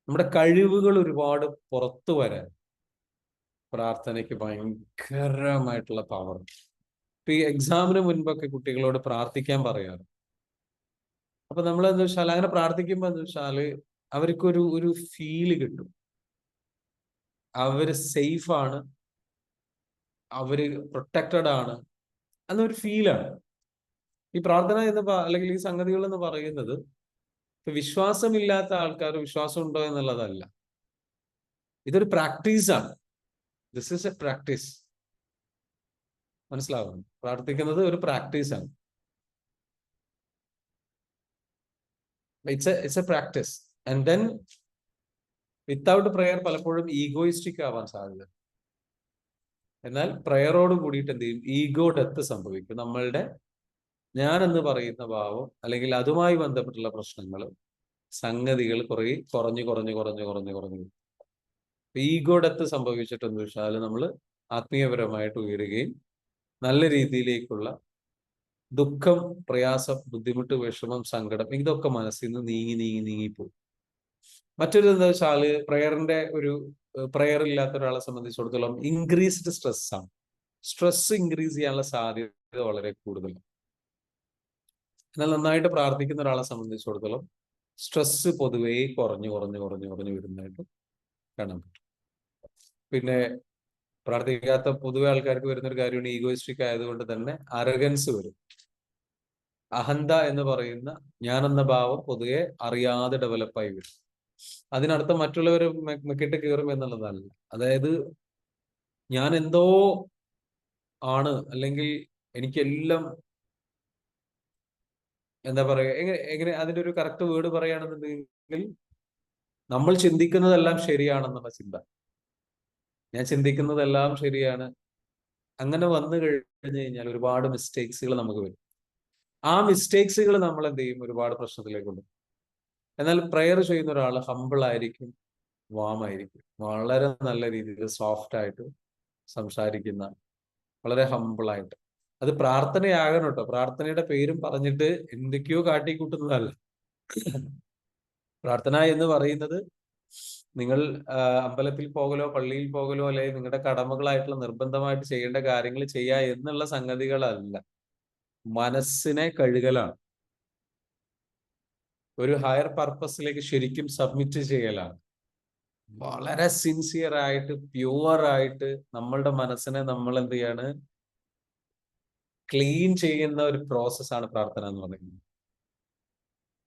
നമ്മുടെ കഴിവുകൾ ഒരുപാട് പുറത്തു വരാൻ പ്രാർത്ഥനയ്ക്ക് ഭയങ്കരമായിട്ടുള്ള പവർ. ഇപ്പൊ ഈ എക്സാമിന് മുൻപൊക്കെ കുട്ടികളോട് പ്രാർത്ഥിക്കാൻ പറയാറ്. അപ്പൊ നമ്മൾ എന്താ വെച്ചാൽ അങ്ങനെ പ്രാർത്ഥിക്കുമ്പോ എന്താ വെച്ചാല് അവർക്കൊരു ഫീല് കിട്ടും. അവര് സേഫ് ആണ്, അവര് പ്രൊട്ടക്റ്റഡ് ആണ് എന്നൊരു ഫീലാണ്. ഈ പ്രാർത്ഥന അല്ലെങ്കിൽ ഈ സംഗതികൾ എന്ന് പറയുന്നത് ഇപ്പൊ വിശ്വാസമില്ലാത്ത ആൾക്കാർ വിശ്വാസം ഉണ്ടോ എന്നുള്ളതല്ല. ഇതൊരു പ്രാക്ടീസാണ്. This is a practice. മനസ്സിലാവുന്നു? പ്രാർത്ഥിക്കുന്നത് ഒരു പ്രാക്ടീസാണ്. It's a practice. And then without prayer പലപ്പോഴും ഈഗോയിസ്റ്റിക് ആവാൻ സാധ്യത. എന്നാൽ പ്രയറോട് കൂടിയിട്ട് എന്ത് ചെയ്യും, ഈഗോ ഡെത്ത് സംഭവിക്കും. നമ്മളുടെ ഞാൻ എന്ന് പറയുന്ന ഭാവം, അല്ലെങ്കിൽ അതുമായി ബന്ധപ്പെട്ടുള്ള പ്രശ്നങ്ങൾ, സംഗതികൾ കുറഞ്ഞു. ഈഗോ ഡെത്ത് സംഭവിച്ചിട്ടെന്ന് വെച്ചാൽ നമ്മൾ ആത്മീയപരമായിട്ട് ഉയരുകയും നല്ല രീതിയിലേക്കുള്ള ദുഃഖം, പ്രയാസം, ബുദ്ധിമുട്ട്, വിഷമം, സങ്കടം ഇതൊക്കെ മനസ്സിൽ നിന്ന് നീങ്ങിപ്പോകും. മറ്റൊരു എന്താ വെച്ചാല് പ്രയറിന്റെ ഒരു പ്രയർ ഇല്ലാത്ത ഒരാളെ സംബന്ധിച്ചിടത്തോളം ഇൻക്രീസ്ഡ് സ്ട്രെസ് ആണ്. സ്ട്രെസ് ഇൻക്രീസ് ചെയ്യാനുള്ള സാധ്യത വളരെ കൂടുതലാണ്. എന്നാൽ നന്നായിട്ട് പ്രാർത്ഥിക്കുന്ന ഒരാളെ സംബന്ധിച്ചിടത്തോളം സ്ട്രെസ് പൊതുവേ കുറഞ്ഞു കുറഞ്ഞു കുറഞ്ഞു കുറഞ്ഞു വരുന്നതായിട്ട് കാണാൻ പറ്റും. പിന്നെ പ്രാർത്ഥിക്കാത്ത പൊതുവെ ആൾക്കാർക്ക് വരുന്നൊരു കാര്യമാണ് ഈഗോയിസ്റ്റിക് ആയതുകൊണ്ട് തന്നെ അരഗൻസ് വരും. അഹന്ത എന്ന് പറയുന്ന ഞാൻ എന്ന ഭാവം പൊതുവെ അറിയാതെ ഡെവലപ്പായി വരും. അതിനർത്ഥം മറ്റുള്ളവർ മെക്കിട്ട് കയറും എന്നുള്ളതല്ല. അതായത് ഞാൻ എന്തോ ആണ്, അല്ലെങ്കിൽ എനിക്കെല്ലാം എന്താ പറയുക, എങ്ങനെ അതിന്റെ ഒരു കറക്റ്റ് വേർഡ് പറയുകയാണെന്നുണ്ടെങ്കിൽ നമ്മൾ ചിന്തിക്കുന്നതെല്ലാം ശരിയാണെന്നുള്ള ചിന്ത. ഞാൻ ചിന്തിക്കുന്നതെല്ലാം ശരിയാണ്. അങ്ങനെ വന്നു കഴിഞ്ഞു കഴിഞ്ഞാൽ ഒരുപാട് മിസ്റ്റേക്സുകൾ നമുക്ക് വരും. ആ മിസ്റ്റേക്സുകൾ നമ്മൾ എന്ത് ചെയ്യും, ഒരുപാട് പ്രശ്നത്തിലേക്ക് കൊണ്ടുപോകും. എന്നാൽ പ്രയർ ചെയ്യുന്ന ഒരാൾ ഹമ്പിൾ ആയിരിക്കും, വാമായിരിക്കും, വളരെ നല്ല രീതിയിൽ സോഫ്റ്റ് ആയിട്ട് സംസാരിക്കുന്ന, വളരെ ഹമ്പിളായിട്ട്. അത് പ്രാർത്ഥനയാകണം കേട്ടോ. പ്രാർത്ഥനയുടെ പേരും പറഞ്ഞിട്ട് എന്തൊക്കെയോ കാട്ടിക്കൂട്ടുന്നതല്ല. പ്രാർത്ഥന എന്ന് പറയുന്നത് നിങ്ങൾ അമ്പലത്തിൽ പോകലോ പള്ളിയിൽ പോകലോ അല്ലെങ്കിൽ നിങ്ങളുടെ കടമകളായിട്ടുള്ള നിർബന്ധമായിട്ട് ചെയ്യേണ്ട കാര്യങ്ങൾ ചെയ്യുക എന്നുള്ള സംഗതികളല്ല. മനസ്സിനെ കഴുകലാണ്. ഒരു ഹയർ പർപ്പസിലേക്ക് ശരിക്കും സബ്മിറ്റ് ചെയ്യലാണ്. വളരെ സിൻസിയർ ആയിട്ട് പ്യുവർ ആയിട്ട് നമ്മളുടെ മനസ്സിനെ നമ്മൾ എന്ത് ചെയ്യാണ്, ക്ലീൻ ചെയ്യുന്ന ഒരു പ്രോസസ്സാണ് പ്രാർത്ഥന എന്ന് പറയുന്നത്.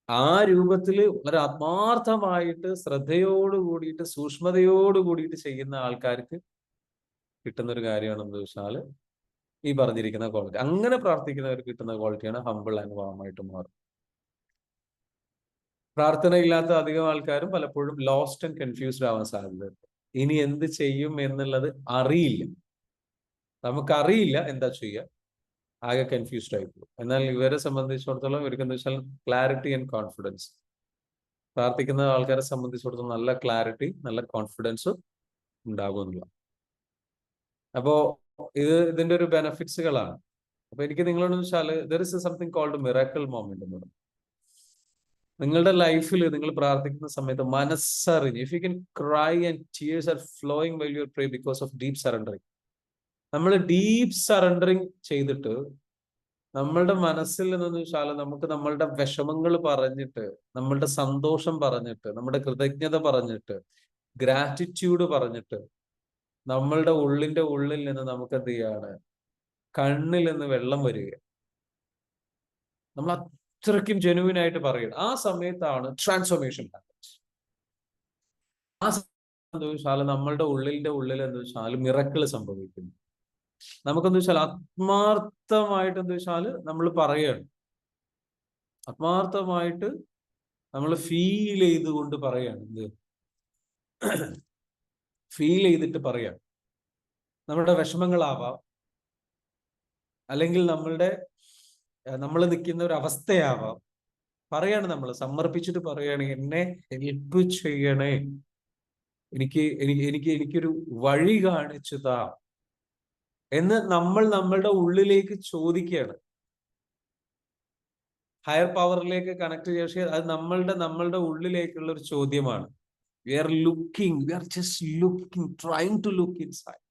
ആ രൂപത്തിൽ വളരെ ആത്മാർത്ഥമായിട്ട് ശ്രദ്ധയോട് കൂടിയിട്ട് സൂക്ഷ്മതയോട് കൂടിയിട്ട് ചെയ്യുന്ന ആൾക്കാർക്ക് കിട്ടുന്ന ഒരു കാര്യമാണെന്ന് വെച്ചാൽ ഈ പറഞ്ഞിരിക്കുന്ന ക്വാളിറ്റി. അങ്ങനെ പ്രാർത്ഥിക്കുന്നവർക്ക് കിട്ടുന്ന ക്വാളിറ്റിയാണ് ഹമ്പിൾ ആൻഡ് വാമായിട്ട് മാറും. പ്രാർത്ഥനയില്ലാത്ത അധികം ആൾക്കാരും പലപ്പോഴും ലോസ്റ്റ് ആൻഡ് കൺഫ്യൂസ്ഡ് ആവാൻ സാധ്യതയുണ്ട്. ഇനി എന്ത് ചെയ്യും എന്നുള്ളത് അറിയില്ല. നമുക്കറിയില്ല എന്താ ചെയ്യുക, ആകെ കൺഫ്യൂസ്ഡ് ആയിപ്പോകും. എന്നാൽ ഇവരെ സംബന്ധിച്ചിടത്തോളം ഇവർക്ക് എന്താ വെച്ചാൽ ക്ലാരിറ്റി ആൻഡ് കോൺഫിഡൻസ്. പ്രാർത്ഥിക്കുന്ന ആൾക്കാരെ സംബന്ധിച്ചിടത്തോളം നല്ല ക്ലാരിറ്റി, നല്ല കോൺഫിഡൻസ് ഉണ്ടാകുമെന്നുള്ള. അപ്പോ ഇതിന്റെ ഒരു ബെനഫിറ്റ്സുകളാണ്. അപ്പൊ എനിക്ക് നിങ്ങളോട് വെച്ചാൽ there is something called miracle moment എന്ന് പറയും. നിങ്ങളുടെ ലൈഫിൽ നിങ്ങൾ പ്രാർത്ഥിക്കുന്ന സമയത്ത് മനസ്സറിഞ്ഞ്, if you can cry and tears are flowing while you pray because of deep surrendering. നമ്മൾ ഡീപ് സറണ്ടറിങ് ചെയ്തിട്ട് നമ്മളുടെ മനസ്സിൽ നിന്നെന്ന് വെച്ചാൽ നമുക്ക് നമ്മളുടെ വിഷമങ്ങൾ പറഞ്ഞിട്ട്, നമ്മളുടെ സന്തോഷം പറഞ്ഞിട്ട്, നമ്മുടെ കൃതജ്ഞത പറഞ്ഞിട്ട്, ഗ്രാറ്റിറ്റ്യൂഡ് പറഞ്ഞിട്ട്, നമ്മളുടെ ഉള്ളിൽ നിന്ന് നമുക്ക് എന്ത് ചെയ്യാണ്, കണ്ണിൽ നിന്ന് വെള്ളം വരിക. നമ്മൾ അത്രയ്ക്കും ജെനുവിൻ ആയിട്ട് പറയണം. ആ സമയത്താണ് ട്രാൻസ്ഫോർമേഷൻ ഹാപ്പൻസ്. ആ വെച്ചാൽ നമ്മളുടെ ഉള്ളിൽ എന്താ വെച്ചാൽ മിറക്കിൾ സംഭവിക്കുന്നു. നമുക്കെന്താ വെച്ചാൽ ആത്മാർത്ഥമായിട്ട് എന്താ വെച്ചാൽ നമ്മൾ പറയാണ്, ആത്മാർത്ഥമായിട്ട് നമ്മൾ ഫീൽ ചെയ്തുകൊണ്ട് പറയാണ്. എന്ത് ഫീൽ ചെയ്തിട്ട് പറയാം. നമ്മുടെ വിഷമങ്ങളാവാം, അല്ലെങ്കിൽ നമ്മൾ നിൽക്കുന്ന ഒരു അവസ്ഥയാവാം. പറയാണ്, നമ്മൾ സമർപ്പിച്ചിട്ട് പറയാണ്, എന്നെ ഹെൽപ്പ് ചെയ്യണേ, എനിക്കൊരു വഴി കാണിച്ചു താ എന്ന് നമ്മൾ നമ്മളുടെ ഉള്ളിലേക്ക് ചോദിക്കുകയാണ്. ഹയർ പവറിലേക്ക് കണക്ട് ചെയ്യാൻ അത് നമ്മളുടെ ഉള്ളിലേക്കുള്ള ഒരു ചോദ്യമാണ്. We are just looking, trying to look inside.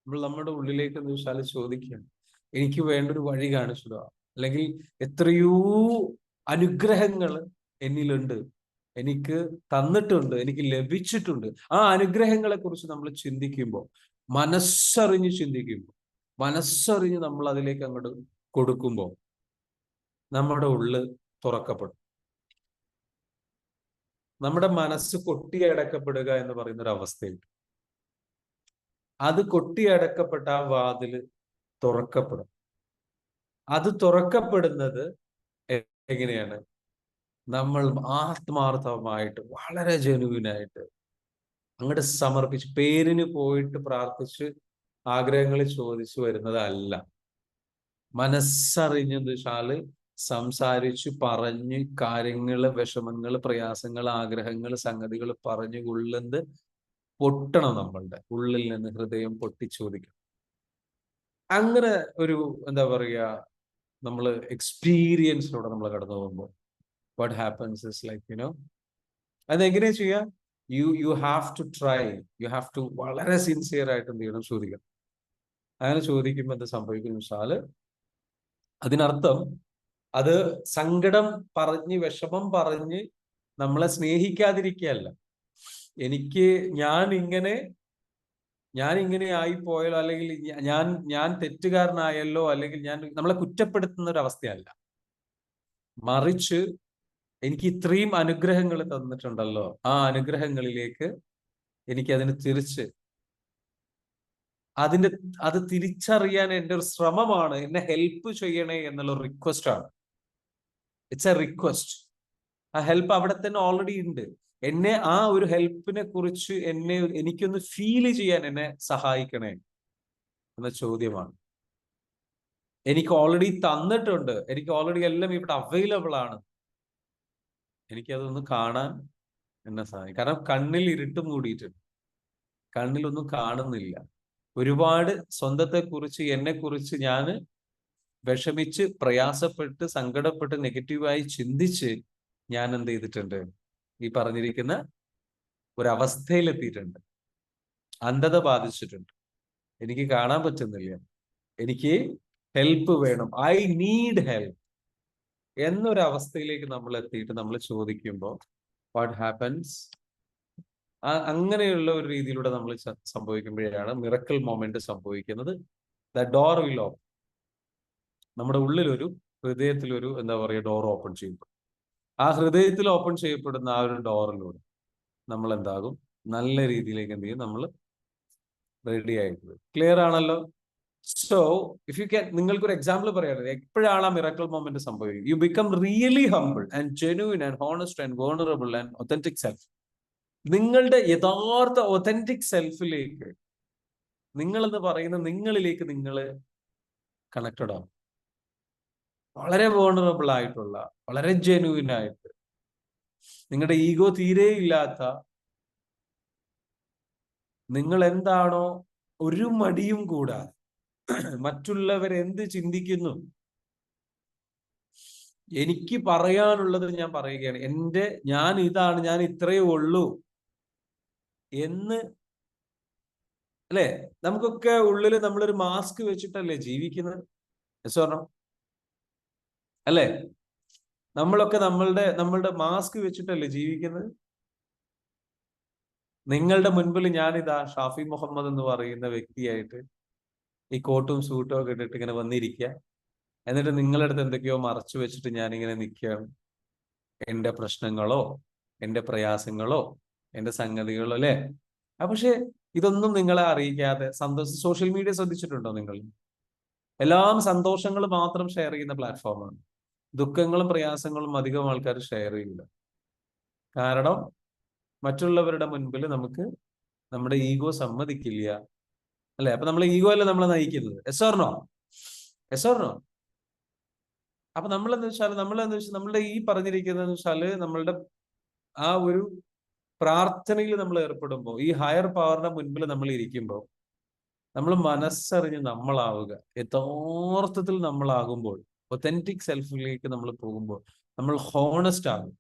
നമ്മൾ നമ്മുടെ ഉള്ളിലേക്ക് എന്ന് വെച്ചാൽ ചോദിക്കുകയാണ്, എനിക്ക് വേണ്ടൊരു വഴി കാണിച്ചു താ. അല്ലെങ്കിൽ എത്രയോ അനുഗ്രഹങ്ങൾ എന്നിലുണ്ട്, എനിക്ക് തന്നിട്ടുണ്ട്, എനിക്ക് ലഭിച്ചിട്ടുണ്ട്. ആ അനുഗ്രഹങ്ങളെ കുറിച്ച് നമ്മൾ ചിന്തിക്കുമ്പോൾ, മനസ്സറിഞ്ഞ് നമ്മൾ അതിലേക്ക് അങ്ങോട്ട് കൊടുക്കുമ്പോൾ നമ്മുടെ ഉള്ള് തുറക്കപ്പെടും. നമ്മുടെ മനസ്സ് കൊട്ടിയടക്കപ്പെടുക എന്ന് പറയുന്ന ഒരു അവസ്ഥയുണ്ട്. അത് കൊട്ടിയടക്കപ്പെട്ട ആ വാതില് തുറക്കപ്പെടും. അത് തുറക്കപ്പെടുന്നത് എങ്ങനെയാണ്? നമ്മൾ ആത്മാർത്ഥമായിട്ട് വളരെ ജെനുവിനായിട്ട് അങ്ങോട്ട് സമർപ്പിച്ച്, പേരിന് പോയിട്ട് പ്രാർത്ഥിച്ച് ആഗ്രഹങ്ങൾ ചോദിച്ചു വരുന്നതല്ല. മനസ്സറിഞ്ഞെന്ന് വെച്ചാല് സംസാരിച്ചു പറഞ്ഞ് കാര്യങ്ങള്, വിഷമങ്ങൾ, പ്രയാസങ്ങൾ, ആഗ്രഹങ്ങൾ, സംഗതികൾ പറഞ്ഞു ഉള്ളിൽ പൊട്ടണം. നമ്മളുടെ ഉള്ളിൽ നിന്ന് ഹൃദയം പൊട്ടിച്ചോദിക്കണം. അങ്ങനെ ഒരു എന്താ പറയുക, നമ്മൾ എക്സ്പീരിയൻസിലൂടെ നമ്മൾ കടന്നു പോകുമ്പോൾ വാട്ട് ഹാപ്പൻസ് ഇസ് ലൈക്ക് അതെങ്ങനെയാ ചെയ്യാ? You have to try, you have to വളരെ സിൻസിയർ ആയിട്ട് എന്ത് ചെയ്യണം, ചോദിക്കണം. അങ്ങനെ ചോദിക്കുമ്പോൾ എന്ത് സംഭവിക്കുന്ന വെച്ചാല് അതിനർത്ഥം അത് സങ്കടം പറഞ്ഞ് വിഷമം പറഞ്ഞ് നമ്മളെ സ്നേഹിക്കാതിരിക്കുകയല്ല. എനിക്ക് ഞാൻ ഇങ്ങനെ ആയിപ്പോയാലോ, അല്ലെങ്കിൽ ഞാൻ തെറ്റുകാരനായല്ലോ, അല്ലെങ്കിൽ നമ്മളെ കുറ്റപ്പെടുത്തുന്ന ഒരു അവസ്ഥയല്ല. മറിച്ച് എനിക്ക് ഇത്രയും അനുഗ്രഹങ്ങൾ തന്നിട്ടുണ്ടല്ലോ, ആ അനുഗ്രഹങ്ങളിലേക്ക് എനിക്കതിന് തിരിച്ച് അത് തിരിച്ചറിയാൻ എൻ്റെ ഒരു ശ്രമമാണ്, എന്നെ ഹെൽപ്പ് ചെയ്യണേ എന്നുള്ള റിക്വസ്റ്റ് ആണ്. It's A request. ആ ഹെൽപ്പ് അവിടെ തന്നെ ഓൾറെഡി ഉണ്ട്. എന്നെ ആ ഒരു ഹെൽപ്പിനെ കുറിച്ച് എനിക്കൊന്ന് ഫീൽ ചെയ്യാൻ എന്നെ സഹായിക്കണേ എന്ന ചോദ്യമാണ്. എനിക്ക് ഓൾറെഡി തന്നിട്ടുണ്ട്, എനിക്ക് ഓൾറെഡി എല്ലാം ഇവിടെ അവൈലബിൾ ആണ്. എനിക്കതൊന്ന് കാണാൻ എന്നെ സഹായിക്കും. കാരണം കണ്ണിൽ ഇരുട്ട് മൂടിയിട്ടുണ്ട്, കണ്ണിലൊന്നും കാണുന്നില്ല. ഒരുപാട് സ്വന്തത്തെക്കുറിച്ച്, എന്നെക്കുറിച്ച് ഞാൻ വിഷമിച്ച്, പ്രയാസപ്പെട്ട്, സങ്കടപ്പെട്ട്, നെഗറ്റീവായി ചിന്തിച്ച് ഞാൻ എന്ത് ചെയ്തിട്ടുണ്ട്, ഈ പറഞ്ഞിരിക്കുന്ന ഒരവസ്ഥയിലെത്തിയിട്ടുണ്ട്. അന്ധത ബാധിച്ചിട്ടുണ്ട്, എനിക്ക് കാണാൻ പറ്റുന്നില്ല, എനിക്ക് ഹെൽപ്പ് വേണം, ഐ നീഡ് ഹെൽപ്പ് എന്നൊരവസ്ഥയിലേക്ക് നമ്മൾ എത്തിയിട്ട് നമ്മൾ ചോദിക്കുമ്പോൾ വാട്ട് ഹാപ്പൻസ്? അങ്ങനെയുള്ള ഒരു രീതിയിലൂടെ നമ്മൾ സംഭവിക്കുമ്പോഴാണ് മിറക്കിൾ മൊമെന്റ് സംഭവിക്കുന്നത്. The door will open. നമ്മുടെ ഉള്ളിലൊരു, ഹൃദയത്തിലൊരു എന്താ പറയുക, ഡോർ ഓപ്പൺ ചെയ്യപ്പെടും. ആ ഹൃദയത്തിൽ ഓപ്പൺ ചെയ്യപ്പെടുന്ന ആ ഒരു ഡോറിലൂടെ നമ്മൾ എന്താകും, നല്ല രീതിയിലേക്ക് എന്ത് ചെയ്യും, നമ്മൾ റെഡി ആയിട്ട്. ക്ലിയർ ആണല്ലോ? സോ ഇഫ് യു ക്യാൻ, നിങ്ങൾക്കൊരു എക്സാമ്പിൾ പറയാറുണ്ട് എപ്പോഴാണ് ആ മിറക്കിൾ മൊമെന്റ് സംഭവിക്കുക. You become really humble and genuine and honest and vulnerable and authentic self. നിങ്ങളുടെ യഥാർത്ഥ ഒതന്റിക് സെൽഫിലേക്ക്, നിങ്ങൾ എന്ന് പറയുന്ന നിങ്ങളിലേക്ക് നിങ്ങൾ കണക്റ്റഡ് ആവും. വളരെ വൾണറബിൾ ആയിട്ടുള്ള, വളരെ ജെന്യൂൻ ആയിട്ട്, നിങ്ങളുടെ ഈഗോ തീരെ ഇല്ലാത്ത, നിങ്ങൾ എന്താണോ ഒരു മടിയും കൂടാതെ മറ്റുള്ളവരെന്ത് ചിന്തിക്കുന്നു, എനിക്ക് പറയാനുള്ളത് ഞാൻ പറയുകയാണ്, ഞാൻ ഇതാണ്, ഞാൻ ഇത്രയേ ഉള്ളൂ എന്ന്. അല്ലെ, നമുക്കൊക്കെ ഉള്ളിൽ നമ്മളൊരു മാസ്ക് വെച്ചിട്ടല്ലേ ജീവിക്കുന്നത്? പറഞ്ഞോ അല്ലെ? നമ്മളൊക്കെ നമ്മളുടെ മാസ്ക് വെച്ചിട്ടല്ലേ ജീവിക്കുന്നത്? നിങ്ങളുടെ മുൻപിൽ ഞാനിതാ ഷാഫി മുഹമ്മദ് എന്ന് പറയുന്ന വ്യക്തിയായിട്ട് ഈ കോട്ടും സൂട്ടും ഒക്കെ ഇട്ടിട്ട് ഇങ്ങനെ വന്നിരിക്കുക. എന്നിട്ട് നിങ്ങളുടെ അടുത്ത് എന്തൊക്കെയോ മറച്ചു വെച്ചിട്ട് ഞാനിങ്ങനെ നിൽക്കുകയാണ്. എന്റെ പ്രശ്നങ്ങളോ, എന്റെ പ്രയാസങ്ങളോ, എന്റെ സംഗതികളോ, അല്ലെ? പക്ഷെ ഇതൊന്നും നിങ്ങളെ അറിയിക്കാതെ സോഷ്യൽ മീഡിയ ശ്രദ്ധിച്ചിട്ടുണ്ടോ നിങ്ങൾ? എല്ലാം സന്തോഷങ്ങൾ മാത്രം ഷെയർ ചെയ്യുന്ന പ്ലാറ്റ്ഫോമാണ്. ദുഃഖങ്ങളും പ്രയാസങ്ങളും അധികം ആൾക്കാർ ഷെയർ ചെയ്യില്ല. കാരണം മറ്റുള്ളവരുടെ മുൻപിൽ നമുക്ക് നമ്മുടെ ഈഗോ സമ്മതിക്കില്ല, അല്ലെ? അപ്പൊ നമ്മളെ ഈഗോ അല്ലേ നമ്മളെ നയിക്കുന്നത്. Yes or no? Yes or no? അപ്പൊ നമ്മളെന്ന് വെച്ചാൽ നമ്മളുടെ ഈ പറഞ്ഞിരിക്കുന്നതെന്ന് വെച്ചാല് നമ്മളുടെ ആ ഒരു പ്രാർത്ഥനയിൽ നമ്മൾ ഏർപ്പെടുമ്പോൾ, ഈ ഹയർ പവറിന്റെ മുൻപിൽ നമ്മൾ ഇരിക്കുമ്പോൾ, നമ്മൾ മനസ്സറിഞ്ഞ് നമ്മളാവുക, യഥാർത്ഥത്തിൽ നമ്മളാകുമ്പോൾ, ഒതന്റിക് സെൽഫിലേക്ക് നമ്മൾ പോകുമ്പോൾ, നമ്മൾ ഹോണസ്റ്റ് ആകും,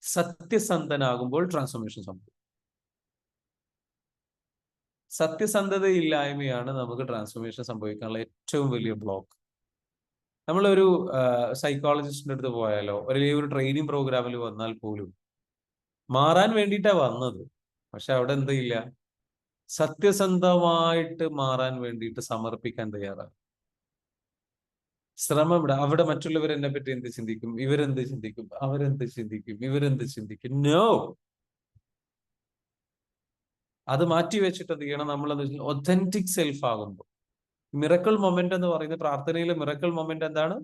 സത്യസന്ധനാകുമ്പോൾ ട്രാൻസ്ഫോർമേഷൻ സംഭവിക്കും. സത്യസന്ധതയില്ലായ്മയാണ് നമുക്ക് ട്രാൻസ്ഫോർമേഷൻ സംഭവിക്കാനുള്ള ഏറ്റവും വലിയ ബ്ലോക്ക്. നമ്മളൊരു സൈക്കോളജിസ്റ്റിന്റെ അടുത്ത് പോയാലോ, അല്ലെങ്കിൽ ഒരു ട്രെയിനിങ് പ്രോഗ്രാമിൽ വന്നാൽ പോലും മാറാൻ വേണ്ടിയിട്ടാ വന്നത്, പക്ഷെ അവിടെ എന്തില്ല, സത്യസന്ധമായിട്ട് മാറാൻ വേണ്ടിയിട്ട് സമർപ്പിക്കാൻ തയ്യാറാണ്. ശ്രമം അവിടെ മറ്റുള്ളവർ എന്നെ പറ്റി എന്ത് ചിന്തിക്കും, ഇവരെന്ത് ചിന്തിക്കും, അവരെന്ത് ചിന്തിക്കും, ഇവരെന്ത് ചിന്തിക്കും? നോ. അത് മാറ്റി വെച്ചിട്ട് എന്ത് ചെയ്യണം, നമ്മൾ ഒതന്റിക് സെൽഫ് ആകുമ്പോൾ. മിറക്കിൾ മൊമെന്റ് എന്ന് പറയുന്ന പ്രാർത്ഥനയിലെ മിറക്കിൾ മൊമെന്റ് എന്താണ്?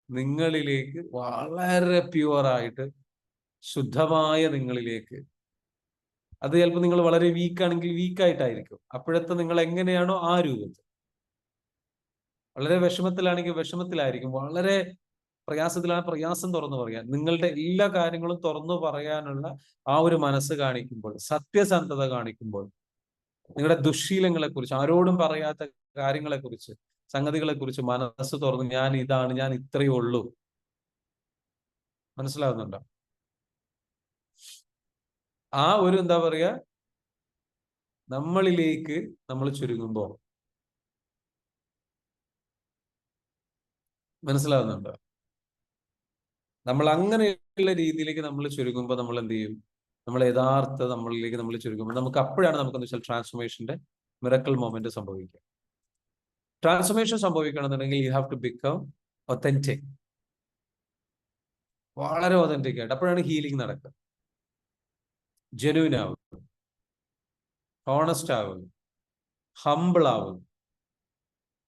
നിങ്ങളിലേക്ക് വളരെ പ്യുവറായിട്ട്, ശുദ്ധമായ നിങ്ങളിലേക്ക്, അത് ചിലപ്പോൾ നിങ്ങൾ വളരെ വീക്കാണെങ്കിൽ വീക്കായിട്ടായിരിക്കും, അപ്പോഴത്തെ നിങ്ങൾ എങ്ങനെയാണോ ആ രൂപത്തിൽ. വളരെ വിഷമത്തിലാണെങ്കിൽ വിഷമത്തിലായിരിക്കും, വളരെ പ്രയാസത്തിലാണ് പ്രയാസം തുറന്നു പറയാൻ, നിങ്ങളുടെ എല്ലാ കാര്യങ്ങളും തുറന്നു പറയാനുള്ള ആ ഒരു മനസ്സ് കാണിക്കുമ്പോൾ, സത്യസന്ധത കാണിക്കുമ്പോൾ, നിങ്ങളുടെ ദുശ്ശീലങ്ങളെ കുറിച്ച്, ആരോടും പറയാത്ത കാര്യങ്ങളെ കുറിച്ച്, സംഗതികളെ കുറിച്ച് മനസ്സ് തുറന്ന് ഞാൻ ഇതാണ്, ഞാൻ ഇത്രയേ ഉള്ളൂ, മനസ്സിലാവുന്നുണ്ടോ? ആ ഒരു എന്താ പറയാ, നമ്മളിലേക്ക് നമ്മൾ ചുരുങ്ങുമ്പോ, മനസ്സിലാവുന്നുണ്ടോ? നമ്മൾ അങ്ങനെയുള്ള രീതിയിലേക്ക് നമ്മൾ ചുരുങ്ങുമ്പോൾ നമ്മൾ എന്ത് ചെയ്യും? നമ്മൾ യഥാർത്ഥ നമ്മളിലേക്ക് നമ്മൾ ചുരുങ്ങുമ്പോൾ നമുക്ക് അപ്പോഴാണ് നമുക്ക് എന്താ വെച്ചാൽ ട്രാൻസ്ഫോർമേഷന്റെ മിറക്കിൾ മൊമെന്റ് സംഭവിക്കുക. ട്രാൻസ്ഫോർമേഷൻ സംഭവിക്കണമെന്നുണ്ടെങ്കിൽ you have to become authentic, വളരെ ഒതന്റിക് ആയിട്ട്. അപ്പോഴാണ് ഹീലിംഗ് നടക്കുക. ജെന്യൂൻ ആവുക, ഹോണസ്റ്റ് ആവുക, ഹംബിൾ ആവുക,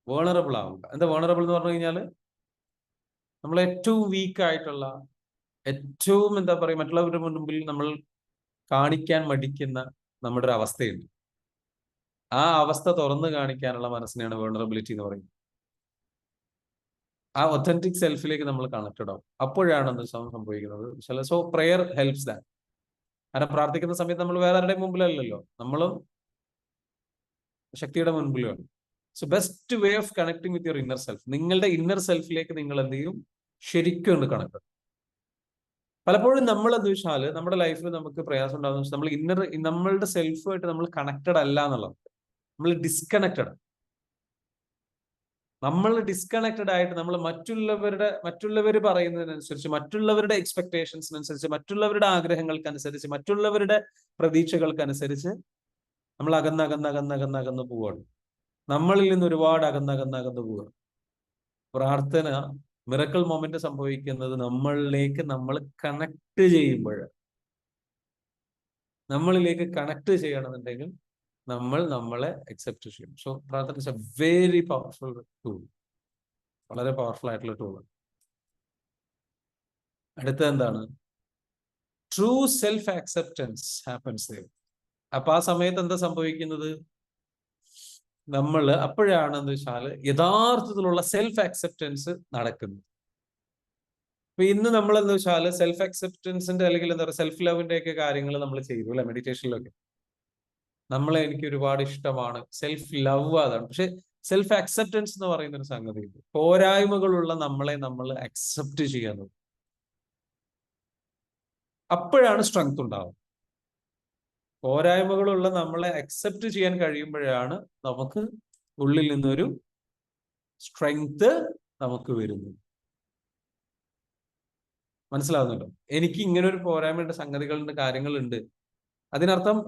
വേണറബിൾ ആവുക. എന്താ വേണറബിൾ എന്ന് പറഞ്ഞു കഴിഞ്ഞാൽ നമ്മൾ ഏറ്റവും വീക്ക് ആയിട്ടുള്ള, ഏറ്റവും എന്താ പറയുക, മറ്റുള്ളവരുടെ മുൻപിൽ നമ്മൾ കാണിക്കാൻ മടിക്കുന്ന നമ്മുടെ ഒരു അവസ്ഥയുണ്ട്. ആ അവസ്ഥ തുറന്നു കാണിക്കാനുള്ള മനസ്സിനെയാണ് വേണറബിലിറ്റി എന്ന് പറയുന്നത്. ആ ഒത്തന്റിക് സെൽഫിലേക്ക് നമ്മൾ കണക്റ്റഡ് ആവും. അപ്പോഴാണ് എന്ത് സംഭവിക്കുന്നത്. So prayer helps that. കാരണം പ്രാർത്ഥിക്കുന്ന സമയത്ത് നമ്മൾ വേറെ ആരുടെയും മുമ്പിലല്ലല്ലോ, നമ്മളും ശക്തിയുടെ മുൻപിലുമാണ്. So best way of connecting with your inner self, നിങ്ങളുടെ ഇന്നർ സെൽഫിലേക്ക് നിങ്ങൾ എന്ത് ചെയ്യും? ശരിക്കും ഒന്ന് കണക്ട്. പലപ്പോഴും നമ്മൾ എന്താ വെച്ചാൽ നമ്മുടെ ലൈഫിൽ നമുക്ക് പ്രയാസം ഉണ്ടാകുന്ന വെച്ചാൽ നമ്മൾ നമ്മളുടെ സെൽഫുമായിട്ട് നമ്മൾ കണക്റ്റഡ് അല്ല എന്നുള്ളത്. നമ്മൾ ഡിസ്കണക്റ്റഡ്. നമ്മൾ ഡിസ്കണക്റ്റഡ് ആയിട്ട് നമ്മൾ മറ്റുള്ളവർ പറയുന്നതിനനുസരിച്ച്, മറ്റുള്ളവരുടെ എക്സ്പെക്ടേഷൻസിനനുസരിച്ച്, മറ്റുള്ളവരുടെ ആഗ്രഹങ്ങൾക്കനുസരിച്ച്, മറ്റുള്ളവരുടെ പ്രതീക്ഷകൾക്കനുസരിച്ച് നമ്മൾ അകന്നകന്ന് പോവുകയാണ്. നമ്മളിൽ നിന്ന് ഒരുപാട് അകന്നകന്ന് പോവുകയാണ്. പ്രാർത്ഥന, മിറക്കിൾ മൊമെന്റ് സംഭവിക്കുന്നത് നമ്മളിലേക്ക് നമ്മൾ കണക്ട് ചെയ്യുമ്പോൾ. നമ്മളിലേക്ക് കണക്ട് ചെയ്യണമെന്നുണ്ടെങ്കിൽ നമ്മൾ നമ്മളെ അക്സെപ്റ്റ് ചെയ്യും. സോ പ്രാർത്ഥന is A very powerful tool, വളരെ പവർഫുൾ ആയിട്ടുള്ള ടൂളാണ്. അടുത്ത എന്താണ്? True self acceptance happens. അപ്പൊ ആ സമയത്ത് എന്താ സംഭവിക്കുന്നത്? നമ്മൾ അപ്പോഴാണെന്ന് വെച്ചാൽ യഥാർത്ഥത്തിലുള്ള സെൽഫ് ആക്സെപ്റ്റൻസ് നടക്കുന്നത്. അപ്പൊ ഇന്ന് നമ്മൾ എന്താ വെച്ചാൽ സെൽഫ് ആക്സെപ്റ്റൻസിന്റെ അല്ലെങ്കിൽ എന്താ പറയുക സെൽഫ് ലവിന്റെ ഒക്കെ കാര്യങ്ങൾ നമ്മൾ ചെയ്തു അല്ലെ, മെഡിറ്റേഷനിലൊക്കെ. നമ്മളെ എനിക്ക് ഒരുപാട് ഇഷ്ടമാണ്, സെൽഫ് ലവ് അതാണ്. പക്ഷെ സെൽഫ് ആക്സെപ്റ്റൻസ് എന്ന് പറയുന്ന ഒരു സംഗതി, പോരായ്മകളുള്ള നമ്മളെ നമ്മൾ അക്സെപ്റ്റ് ചെയ്യാൻ, അപ്പോഴാണ് സ്ട്രെങ്ത് ഉണ്ടാവുക. പോരായ്മകളുള്ള നമ്മളെ അക്സെപ്റ്റ് ചെയ്യാൻ കഴിയുമ്പോഴാണ് നമുക്ക് ഉള്ളിൽ നിന്നൊരു സ്ട്രെങ്ത് നമുക്ക് വരുന്നു. മനസ്സിലാവുന്നുണ്ടോ? എനിക്ക് ഇങ്ങനെ ഒരു പോരായ്മയുടെ സംഗതികളുണ്ട്, കാര്യങ്ങളുണ്ട്. അതിനർത്ഥം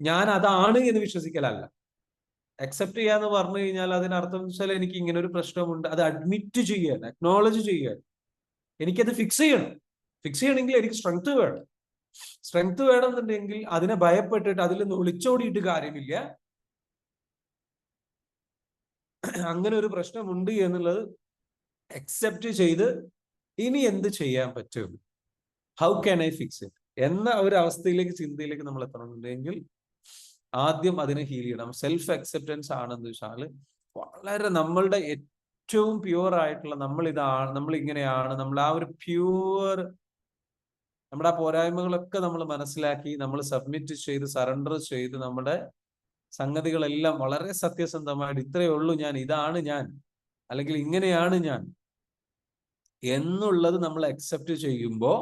ഞാൻ അതാണ് എന്ന് വിശ്വസിക്കലല്ല. അക്സെപ്റ്റ് ചെയ്യാന്ന് പറഞ്ഞു കഴിഞ്ഞാൽ അതിനർത്ഥം വെച്ചാൽ എനിക്ക് ഇങ്ങനെ ഒരു പ്രശ്നമുണ്ട്, അത് അഡ്മിറ്റ് ചെയ്യാൻ, അക്നോളജ് ചെയ്യാൻ, എനിക്കത് ഫിക്സ് ചെയ്യണം. ഫിക്സ് ചെയ്യണമെങ്കിൽ എനിക്ക് സ്ട്രെങ്ത് വേണം. സ്ട്രെങ്ത് വേണമെന്നുണ്ടെങ്കിൽ അതിനെ ഭയപ്പെട്ടിട്ട് അതിൽ നിന്ന് ഒളിച്ചോടിയിട്ട് കാര്യമില്ല. അങ്ങനെ ഒരു പ്രശ്നമുണ്ട് എന്നുള്ളത് അക്സെപ്റ്റ് ചെയ്ത് ഇനി എന്ത് ചെയ്യാൻ പറ്റും, how can I fix it എന്ന ഒരു അവസ്ഥയിലേക്ക്, ചിന്തയിലേക്ക് നമ്മൾ എത്തണമെന്നുണ്ടെങ്കിൽ ആദ്യം അതിനെ ഹീൽ ചെയ്യണം. സെൽഫ് അക്സെപ്റ്റൻസ് ആണെന്ന് വെച്ചാൽ വളരെ നമ്മളുടെ ഏറ്റവും പ്യുവർ ആയിട്ടുള്ള നമ്മൾ ഇങ്ങനെയാണ്, നമ്മൾ ആ ഒരു പ്യുവർ, നമ്മുടെ ആ പോരായ്മകളൊക്കെ നമ്മൾ മനസ്സിലാക്കി, നമ്മൾ സബ്മിറ്റ് ചെയ്ത് സറണ്ടർ ചെയ്ത് നമ്മുടെ സംഗതികളെല്ലാം വളരെ സത്യസന്ധമായിട്ട് ഇത്രയേ ഉള്ളൂ ഞാൻ, ഇതാണ് ഞാൻ, അല്ലെങ്കിൽ ഇങ്ങനെയാണ് ഞാൻ എന്നുള്ളത് നമ്മൾ അക്സെപ്റ്റ് ചെയ്യുമ്പോൾ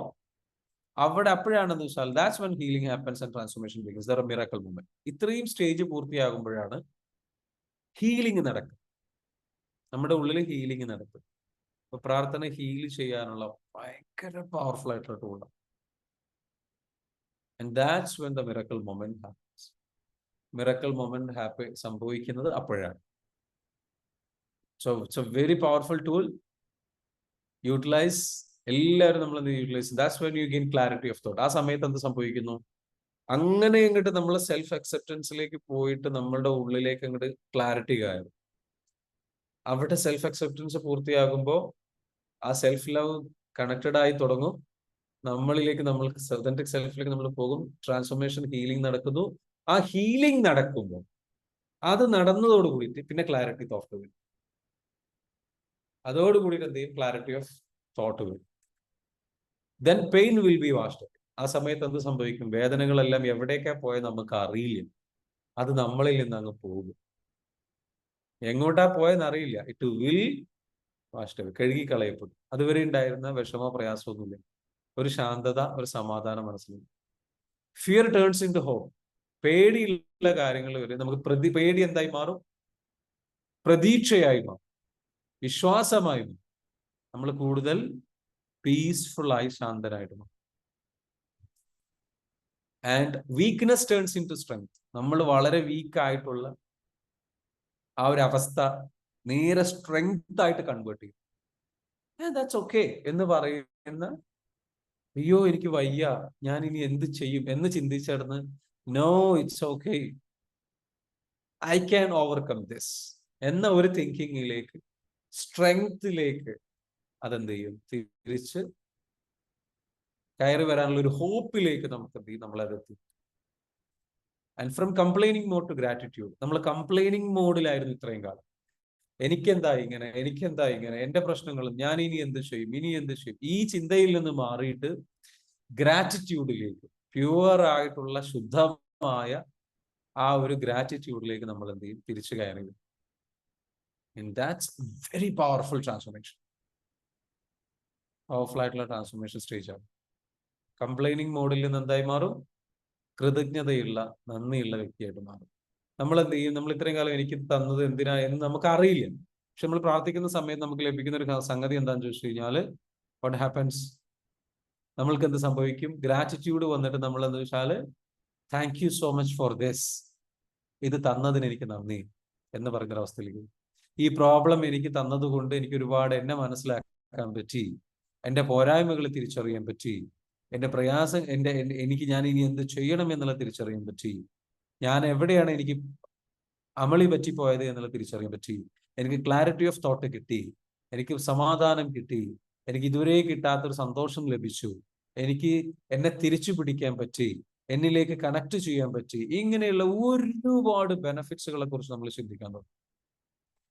അവിടെ അപ്പോഴാണെന്ന് വെച്ചാൽ that's when healing happens and transformation begins. There are miracle moment. ഇത്രയും സ്റ്റേജ് പൂർത്തിയാകുമ്പോഴാണ് ഹീലിംഗ് നടക്കുക. നമ്മുടെ ഉള്ളിൽ ഹീലിംഗ് നടക്കും. അപ്പൊ പ്രാർത്ഥന ഹീൽ ചെയ്യാനുള്ള ഭയങ്കര പവർഫുൾ ആയിട്ടുള്ള ടൂളാണ്. And that's when the miracle moment happens. Miracle moment സംഭവിക്കുന്നത് അപ്പോഴാണ്. So it's a very powerful tool. Utilise, എല്ലാവരും നമ്മൾ എന്ത് utilise. That's when you gain clarity of thought. ആ സമയത്ത് എന്ത് സംഭവിക്കുന്നു? അങ്ങനെ അങ്ങോട്ട് നമ്മൾ സെൽഫ് അക്സെപ്റ്റൻസിലേക്ക് പോയിട്ട് നമ്മളുടെ ഉള്ളിലേക്ക് അങ്ങോട്ട് ക്ലാരിറ്റി കയറും. അവിടെ സെൽഫ് അക്സെപ്റ്റൻസ് പൂർത്തിയാകുമ്പോൾ ആ സെൽഫ് ലവ് കണക്റ്റഡ് ആയി തുടങ്ങും. നമ്മളിലേക്ക്, നമ്മൾക്ക് ഒതന്റിക് സെൽഫിലേക്ക് നമ്മൾ പോകും. ട്രാൻസ്ഫോർമേഷൻ, ഹീലിംഗ് നടക്കുന്നു. ആ ഹീലിംഗ് നടക്കുമ്പോൾ, അത് നടന്നതോടുകൂടിയിട്ട് പിന്നെ ക്ലാരിറ്റി തോട്ട് വരും. അതോടുകൂടിയിട്ട് എന്ത് ചെയ്യും? ക്ലാരിറ്റി ഓഫ് തോട്ട് വരും. Then pain will be washed. ആ സമയത്ത് എന്ത് സംഭവിക്കും? വേദനകളെല്ലാം എവിടേക്കാ പോയത് നമുക്ക് അറിയില്ല. അത് നമ്മളിൽ നിന്ന് അങ്ങ് പോകും. എങ്ങോട്ടാ പോയെന്ന് അറിയില്ല. ഇറ്റ് വിൽ വാഷ്ഡ്, കഴുകിക്കളയപ്പെടും. അതുവരെ ഉണ്ടായിരുന്ന വിഷമോ പ്രയാസമൊന്നുമില്ല. ഒരു ശാന്തത, ഒരു സമാധാനം മനസ്സിലുണ്ട്. Fear turns into hope. പേടിയുള്ള കാര്യങ്ങൾ വരും. നമുക്ക് പേടി എന്തായി മാറും? പ്രതീക്ഷയായി മാറും, വിശ്വാസമായി മാറും. നമ്മൾ കൂടുതൽ പീസ്ഫുൾ ആയി, ശാന്തരായിട്ട് മാറും. And weakness turns into strength. നമ്മൾ വളരെ വീക്ക് ആയിട്ടുള്ള ആ ഒരു അവസ്ഥ നേരെ സ്ട്രെങ്ത് ആയിട്ട് കൺവേർട്ട് ചെയ്യും. ദാറ്റ്സ് ഓക്കെ എന്ന് പറയുന്ന, അയ്യോ എനിക്ക് വയ്യ, ഞാൻ ഇനി എന്ത് ചെയ്യും എന്ന് ചിന്തിച്ചിടന്ന്, no it's okay, I can overcome this എന്ന ഒരു തിങ്കിങ്ങിലേക്ക്, സ്ട്രെങ്ത്തിലേക്ക് അതെന്ത് ചെയ്യും? തിരിച്ച് കയറി വരാനുള്ള ഒരു ഹോപ്പിലേക്ക് നമുക്ക് എന്ത് ചെയ്യും? നമ്മളതെത്തി. And from complaining mode to gratitude. നമ്മൾ കംപ്ലൈനിങ് മോഡിലായിരുന്നു ഇത്രയും കാലം. എനിക്കെന്താ ഇങ്ങനെ, എന്റെ പ്രശ്നങ്ങളും, ഞാൻ ഇനി എന്ത് ചെയ്യും, ഈ ചിന്തയിൽ നിന്ന് മാറിയിട്ട് ഗ്രാറ്റിറ്റ്യൂഡിലേക്ക്, പ്യുവർ ആയിട്ടുള്ള ശുദ്ധമായ ആ ഒരു ഗ്രാറ്റിറ്റ്യൂഡിലേക്ക് നമ്മൾ എന്ത് ചെയ്യും? തിരിച്ചു കയറി വരും. And that's very powerful transformation. Powerful ആയിട്ടുള്ള ട്രാൻസ്ഫോർമേഷൻ സ്റ്റേജ് ആണ്. കംപ്ലൈനിങ് മോഡിൽ നിന്ന് എന്തായി മാറും? കൃതജ്ഞതയുള്ള, നന്ദിയുള്ള വ്യക്തിയായിട്ട് മാറും. നമ്മൾ എന്ത് ചെയ്യും? നമ്മൾ ഇത്രയും കാലം എനിക്ക് തന്നത് എന്തിനാ എന്ന് നമുക്ക് അറിയില്ല. പക്ഷെ നമ്മൾ പ്രാർത്ഥിക്കുന്ന സമയത്ത് നമുക്ക് ലഭിക്കുന്ന ഒരു സംഗതി എന്താണെന്ന് ചോദിച്ചു കഴിഞ്ഞാൽ, വാട്ട് ഹാപ്പൻസ്? നമ്മൾക്ക് എന്ത് സംഭവിക്കും? ഗ്രാറ്റിറ്റ്യൂഡ് വന്നിട്ട് നമ്മൾ എന്താ വെച്ചാൽ, thank you so much for this, ഇത് തന്നതിന് എനിക്ക് നന്ദി എന്ന് പറയുന്നൊരവസ്ഥയിലേക്ക്. ഈ പ്രോബ്ലം എനിക്ക് തന്നതുകൊണ്ട് എനിക്ക് ഒരുപാട് എന്നെ മനസ്സിലാക്കാൻ പറ്റി, എൻ്റെ പോരായ്മകൾ തിരിച്ചറിയാൻ പറ്റി, എൻ്റെ പ്രയാസം, ഞാൻ ഇനി എന്ത് ചെയ്യണം എന്നുള്ളത് തിരിച്ചറിയാൻ പറ്റി, ഞാൻ എവിടെയാണ് എനിക്ക് അമളി പറ്റിപ്പോയത് എന്നുള്ളത് തിരിച്ചറിയാൻ പറ്റി, എനിക്ക് ക്ലാരിറ്റി ഓഫ് തോട്ട് കിട്ടി, എനിക്ക് സമാധാനം കിട്ടി, എനിക്ക് ഇതുവരെ കിട്ടാത്തൊരു സന്തോഷം ലഭിച്ചു, എനിക്ക് എന്നെ തിരിച്ചു പിടിക്കാൻ പറ്റി, എന്നിലേക്ക് കണക്ട് ചെയ്യാൻ പറ്റി. ഇങ്ങനെയുള്ള ഒരുപാട് ബെനഫിറ്റ്സുകളെ കുറിച്ച് നമ്മൾ ചിന്തിക്കാൻ തുടങ്ങും.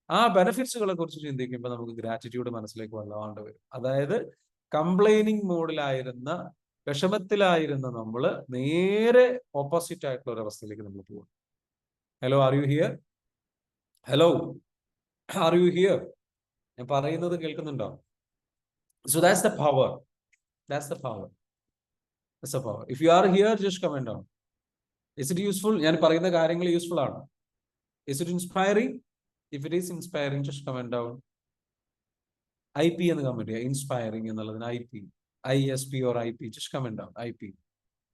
ആ ബെനഫിറ്റ്സുകളെ കുറിച്ച് ചിന്തിക്കുമ്പോൾ നമുക്ക് ഗ്രാറ്റിറ്റ്യൂഡ് മനസ്സിലേക്ക് വല്ലാണ്ട് വരും. അതായത് കംപ്ലൈനിങ് മോഡിലായിരുന്ന, വിഷമത്തിലായിരുന്ന നമ്മൾ നേരെ ഓപ്പോസിറ്റ് ആയിട്ടുള്ള ഒരു അവസ്ഥയിലേക്ക് നമ്മൾ പോകും. Hello, are you here? Hello, are you here? ഞാൻ പറയുന്നത് കേൾക്കുന്നുണ്ടോ? So that's the power. That's the power. That's the power. If you are here, just comment down. Is it useful? ഞാൻ പറയുന്ന കാര്യങ്ങൾ യൂസ്ഫുൾ ആണ്. Is it inspiring? If it is inspiring, just comment down. IP എന്ന് comment ചെയ്യുക. Inspiring എന്നുള്ളതിന് IP, ISP or IP, just comment down. IP,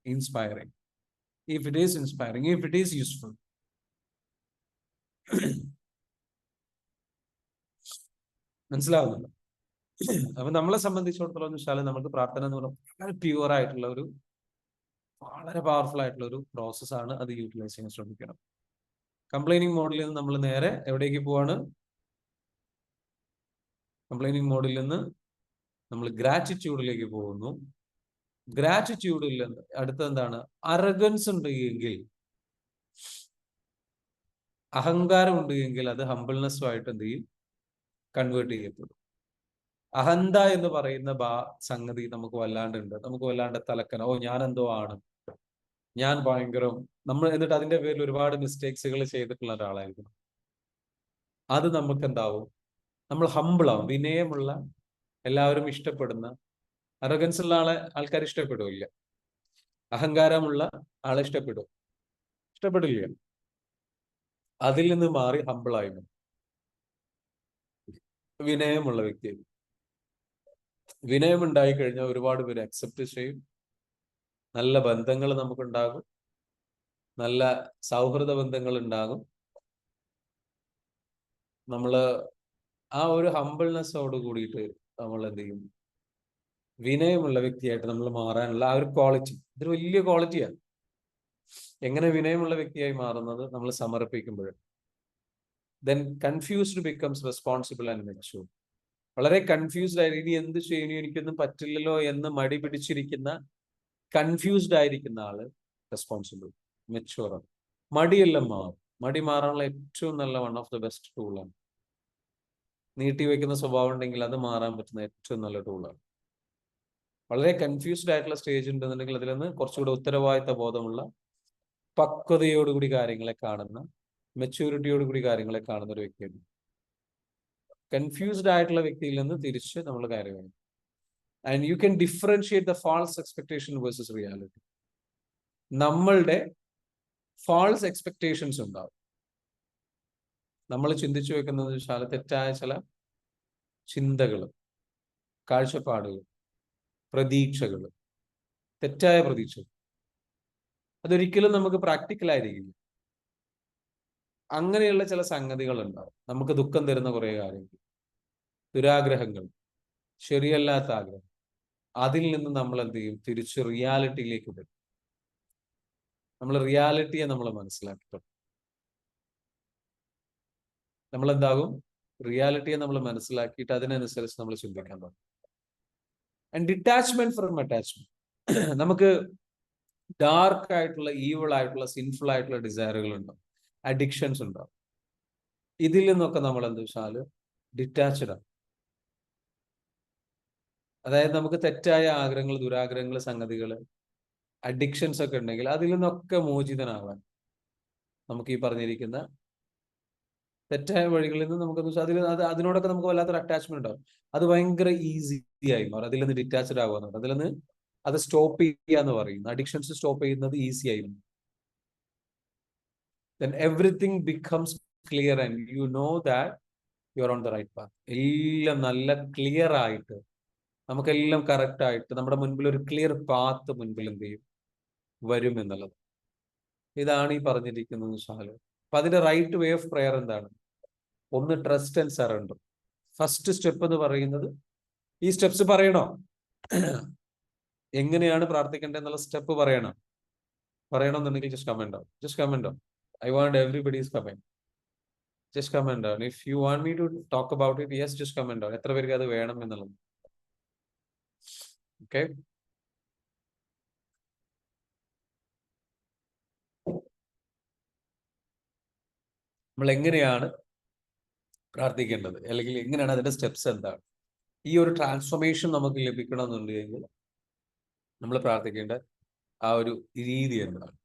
inspiring. If it is inspiring, if it is useful. മനസ്സിലാവുന്നുണ്ടോ? അപ്പൊ നമ്മളെ സംബന്ധിച്ചിടത്തോളം എന്ന് വെച്ചാൽ, നമുക്ക് പ്രാർത്ഥന എന്ന് പറയുന്നത് വളരെ പ്യുവർ ആയിട്ടുള്ള ഒരു, വളരെ പവർഫുൾ ആയിട്ടുള്ള ഒരു പ്രോസസ്സാണ്. അത് യൂട്ടിലൈസ് ചെയ്യാൻ ശ്രമിക്കണം. കംപ്ലൈനിങ് മോഡിൽ നിന്ന് നമ്മൾ നേരെ എവിടേക്ക് പോവാണ്? കംപ്ലൈനിങ് മോഡിൽ നിന്ന് നമ്മൾ ഗ്രാറ്റിറ്റ്യൂഡിലേക്ക് പോകുന്നു. ഗ്രാറ്റിറ്റ്യൂഡിൽ നിന്ന് അടുത്ത എന്താണ്? അറഗൻസ് ഉണ്ട് എങ്കിൽ, അഹങ്കാരം ഉണ്ട് എങ്കിൽ അത് ഹംബിൾനെസ്സുമായിട്ട് എന്ത് ചെയ്യും? കൺവേർട്ട് ചെയ്യപ്പെടും. അഹന്ത എന്ന് പറയുന്ന സംഗതി നമുക്ക് വല്ലാണ്ടുണ്ട്. നമുക്ക് വല്ലാണ്ട് തലക്കന, ഓ ഞാൻ എന്തോ ആണ്, ഞാൻ ഭയങ്കരം, നമ്മൾ എന്നിട്ട് അതിന്റെ പേരിൽ ഒരുപാട് മിസ്റ്റേക്സുകൾ ചെയ്തിട്ടുള്ള ഒരാളായിരിക്കും. അത് നമുക്ക് എന്താവും? നമ്മൾ ഹംബിളാവും, വിനയമുള്ള, എല്ലാവരും ഇഷ്ടപ്പെടുന്ന. അറഗൻസ് ഉള്ള ആൾക്കാർ ഇഷ്ടപ്പെടില്ല. അഹങ്കാരമുള്ള ആളെ ഇഷ്ടപ്പെടില്ല. അതിൽ നിന്ന് മാറി ഹംബിളായി വിനയമുള്ള വ്യക്തി. വിനയം ഉണ്ടായി കഴിഞ്ഞാൽ ഒരുപാട് പേര് അക്സെപ്റ്റ് ചെയ്യും. നല്ല ബന്ധങ്ങൾ നമുക്കുണ്ടാകും, നല്ല സൗഹൃദ ബന്ധങ്ങൾ ഉണ്ടാകും. നമ്മള് ആ ഒരു ഹംബിൾനെസ്സോട് കൂടിയിട്ട് നമ്മൾ എന്ത് ചെയ്യും? വിനയമുള്ള വ്യക്തിയായിട്ട് നമ്മൾ മാറാനുള്ള ആ ഒരു ക്വാളിറ്റി, ഇതൊരു വലിയ ക്വാളിറ്റിയാണ്. എങ്ങനെ വിനയമുള്ള വ്യക്തിയായി മാറുന്നത്? നമ്മൾ സമർപ്പിക്കുമ്പോൾ. Then confused becomes responsible and mature. വളരെ കൺഫ്യൂസ്ഡ് ആയി, ഇനി എന്ത് ചെയ്യുന്നു, എനിക്കൊന്നും പറ്റില്ലല്ലോ എന്ന് മടി പിടിച്ചിരിക്കുന്ന, കൺഫ്യൂസ്ഡ് ആയിരിക്കുന്ന ആള് റെസ്പോൺസിബിൾ, മെച്യൂർ ആണ്. മടിയെല്ലാം മാറും. മടി മാറാനുള്ള ഏറ്റവും നല്ല വൺ ഓഫ് ദ ബെസ്റ്റ് ടൂളാണ്. നീട്ടി വെക്കുന്ന സ്വഭാവം ഉണ്ടെങ്കിൽ അത് മാറാൻ പറ്റുന്ന ഏറ്റവും നല്ല ടൂളാണ്. വളരെ കൺഫ്യൂസ്ഡ് ആയിട്ടുള്ള സ്റ്റേജ് ഉണ്ടെന്നുണ്ടെങ്കിൽ അതിൽ നിന്ന് കുറച്ചുകൂടെ ഉത്തരവാദിത്ത ബോധമുള്ള, പക്വതയോടുകൂടി കാര്യങ്ങളെ കാണുന്ന, മെച്യൂരിറ്റിയോടുകൂടി കാര്യങ്ങളെ കാണുന്ന ഒരു വ്യക്തിയാണ്. കൺഫ്യൂസ്ഡ് ആയിട്ടുള്ള വ്യക്തിയിൽ നിന്ന് തിരിച്ച് നമ്മൾ കാര്യം വേണം. And you can differentiate the false expectation versus reality. നമ്മളുടെ ഫാൾസ് എക്സ്പെക്ടേഷൻസ് ഉണ്ടാവും. നമ്മൾ ചിന്തിച്ചു വെക്കുന്നത് വെച്ചാൽ തെറ്റായ ചില ചിന്തകൾ, കാഴ്ചപ്പാടുകൾ, പ്രതീക്ഷകൾ, തെറ്റായ പ്രതീക്ഷകൾ. അതൊരിക്കലും നമുക്ക് പ്രാക്ടിക്കൽ ആയിരിക്കില്ല. അങ്ങനെയുള്ള ചില സംഗതികൾ ഉണ്ടാവും. നമുക്ക് ദുഃഖം തരുന്ന കുറെ കാര്യങ്ങൾ, ദുരാഗ്രഹങ്ങൾ, ശരിയല്ലാത്ത ആഗ്രഹം. അതിൽ നിന്ന് നമ്മൾ എന്ത് ചെയ്യും? തിരിച്ച് റിയാലിറ്റിയിലേക്ക് വരും. നമ്മൾ റിയാലിറ്റിയെ നമ്മൾ മനസ്സിലാക്കിയിട്ടും നമ്മൾ എന്താകും? റിയാലിറ്റിയെ നമ്മൾ മനസ്സിലാക്കിയിട്ട് അതിനനുസരിച്ച് നമ്മൾ ചിന്തിക്കാൻ തുടങ്ങും. And detachment from attachment. നമുക്ക് ഡാർക്ക് ആയിട്ടുള്ള, ഈവിൾ ആയിട്ടുള്ള, സിൻഫുൾ ആയിട്ടുള്ള ഡിസയറുകൾ ഉണ്ടാവും, അഡിക്ഷൻസ് ഉണ്ടാവും. ഇതിൽ നിന്നൊക്കെ നമ്മൾ എന്താ വെച്ചാൽ ഡിറ്റാച്ച്ഡ് ആണ്. അതായത് നമുക്ക് തെറ്റായ ആഗ്രഹങ്ങൾ, ദുരാഗ്രഹങ്ങൾ, സംഗതികൾ, അഡിക്ഷൻസ് ഒക്കെ ഉണ്ടെങ്കിൽ അതിൽ നിന്നൊക്കെ മോചിതനാവാൻ നമുക്ക് ഈ പറഞ്ഞിരിക്കുന്ന തെറ്റായ വഴികളിൽ നിന്ന് നമുക്ക് അതിനോടൊക്കെ നമുക്ക് വല്ലാത്തൊരു അറ്റാച്ച്മെന്റ് ഉണ്ടാവും. അത് ഭയങ്കര ഈസി ആയി മാറും. അതിൽ നിന്ന് ഡിറ്റാച്ച്ഡ് ആവുക, അതിൽ നിന്ന് അത് സ്റ്റോപ്പ് ചെയ്യുക എന്ന് പറയുന്നു. അഡിക്ഷൻസ് സ്റ്റോപ്പ് ചെയ്യുന്നത് ഈസി ആയിരുന്നു. Then everything becomes clear and you know that you are on the right path. എല്ലാം നല്ല ക്ലിയർ ആയിട്ട്, നമുക്കെല്ലാം കറക്റ്റ് ആയിട്ട് നമ്മുടെ മുൻപിൽ ഒരു ക്ലിയർ പാത്ത് മുൻപിൽ എന്ത് ചെയ്യും? വരും എന്നുള്ളത്. ഇതാണ് ഈ പറഞ്ഞിരിക്കുന്നത് ശാലു. അപ്പൊ അതിന്റെ റൈറ്റ് വേ ഓഫ് പ്രെയർ എന്താണ്? ഒന്ന്, trust and surrender. First step എന്ന് പറയുന്നത്, ഈ സ്റ്റെപ്സ് പറയണോ? എങ്ങനെയാണ് പ്രാർത്ഥിക്കേണ്ടത് എന്നുള്ള സ്റ്റെപ്പ് പറയണമെന്നുണ്ടെങ്കിൽ just comment down. Just comment down. I want everybody's comment. Just comment down. If you want me to talk about it, yes, just comment down. എത്ര പേർക്ക് അത് വേണം എന്നുള്ളത്. Okay? നമ്മൾ എങ്ങനെയാണ് പ്രാർത്ഥിക്കേണ്ടത്, അല്ലെങ്കിൽ എങ്ങനെയാണ് അതിന്റെ സ്റ്റെപ്സ് എന്താണ്? ഈ ഒരു ട്രാൻസ്ഫോർമേഷൻ നമുക്ക് ലഭിക്കണമെന്നുണ്ടെങ്കിൽ നമ്മൾ പ്രാർത്ഥിക്കേണ്ട ആ ഒരു രീതി എന്താണ്?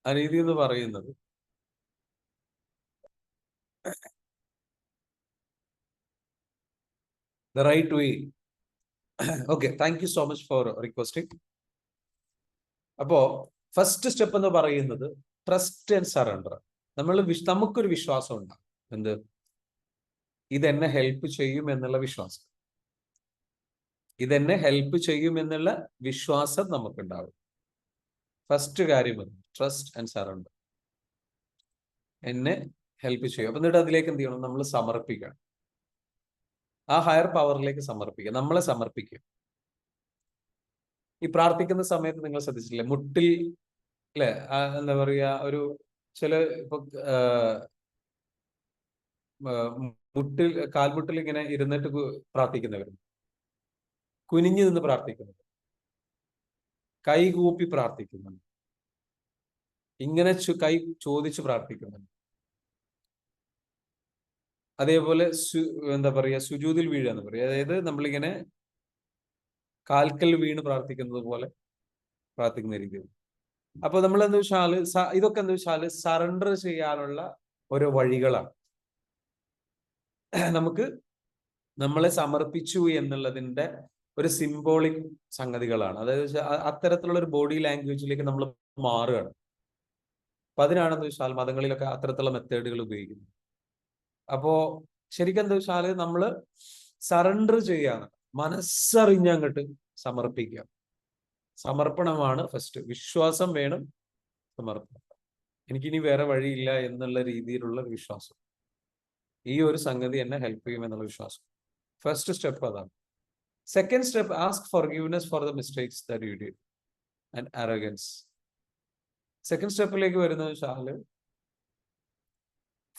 ആ രീതി എന്ന് പറയുന്നത്, the right way. Okay, thank you so much for requesting. അപ്പോ ഫസ്റ്റ് സ്റ്റെപ്പ് എന്ന് പറയുന്നത് ട്രസ്റ്റ് ആൻഡ് സറണ്ടർ. നമുക്കൊരു വിശ്വാസം ഉണ്ടാകും. എന്ത്? ഇതെന്നെ ഹെൽപ്പ് ചെയ്യും എന്നുള്ള വിശ്വാസം. ഇതെന്നെ ഹെൽപ്പ് ചെയ്യും എന്നുള്ള വിശ്വാസം നമുക്കുണ്ടാവും. ഫസ്റ്റ് കാര്യം അത്, ട്രസ്റ്റ് ആൻഡ് സറണ്ടർ. എന്നെ ഹെൽപ്പ് ചെയ്യും. അപ്പൊ എന്നിട്ട് അതിലേക്ക് എന്ത് ചെയ്യണം? നമ്മൾ സമർപ്പിക്കണം. ആ ഹയർ പവറിലേക്ക് സമർപ്പിക്കുക, നമ്മളെ സമർപ്പിക്കുക. ഈ പ്രാർത്ഥിക്കുന്ന സമയത്ത് നിങ്ങൾ ശ്രദ്ധിച്ചില്ലേ, മുട്ടിൽ അല്ലെ, എന്താ പറയാ, ഒരു ചില ഇപ്പൊ മുട്ടിൽ, കാൽമുട്ടിൽ ഇങ്ങനെ ഇരുന്നിട്ട് പ്രാർത്ഥിക്കുന്നവരും, കുനിഞ്ഞു നിന്ന് പ്രാർത്ഥിക്കുന്നവർ, കൈകൂപ്പി പ്രാർത്ഥിക്കുന്നുണ്ട്, ഇങ്ങനെ കൈ ചോദിച്ച് പ്രാർത്ഥിക്കുന്നുണ്ട്. അതേപോലെ എന്താ പറയാ, സുജൂദിൽ വീഴുക എന്ന് പറയുക. അതായത് നമ്മളിങ്ങനെ കാൽക്കൽ വീണ് പ്രാർത്ഥിക്കുന്നത് പോലെ പ്രാർത്ഥിക്കുന്ന രീതിയിൽ. അപ്പൊ നമ്മൾ എന്താ വെച്ചാല്, ഇതൊക്കെ എന്താ വെച്ചാല് സറണ്ടർ ചെയ്യാനുള്ള ഓരോ വഴികളാണ്. നമുക്ക് നമ്മളെ സമർപ്പിച്ചു എന്നുള്ളതിന്റെ ഒരു സിംബോളിക് സംഗതികളാണ്. അതായത് അത്തരത്തിലുള്ള ഒരു ബോഡി ലാംഗ്വേജിലേക്ക് നമ്മൾ മാറുകയാണ്. അപ്പൊ അതിനാണെന്ന് വെച്ചാൽ മതങ്ങളിലൊക്കെ അത്തരത്തിലുള്ള മെത്തേഡുകൾ ഉപയോഗിക്കുന്നത്. അപ്പോ ശരിക്കും എന്താ വെച്ചാല് നമ്മള് സറണ്ടർ ചെയ്യാണ്, മനസ്സറിഞ്ഞങ്ങോട്ട് സമർപ്പിക്കുക. സമർപ്പണമാണ് ഫസ്റ്റ്. വിശ്വാസം വേണം, സമർപ്പണം. എനിക്കിനി വേറെ വഴിയില്ല എന്നുള്ള രീതിയിലുള്ള വിശ്വാസം. ഈ ഒരു സംഗതി എന്നെ ഹെൽപ്പ് ചെയ്യും എന്നുള്ള വിശ്വാസം. ഫസ്റ്റ് സ്റ്റെപ്പ് അതാണ്. Second step, ask forgiveness for the mistakes that you did and arrogance. Second സ്റ്റെപ്പിലേക്ക് വരുന്നത് വെച്ചാല്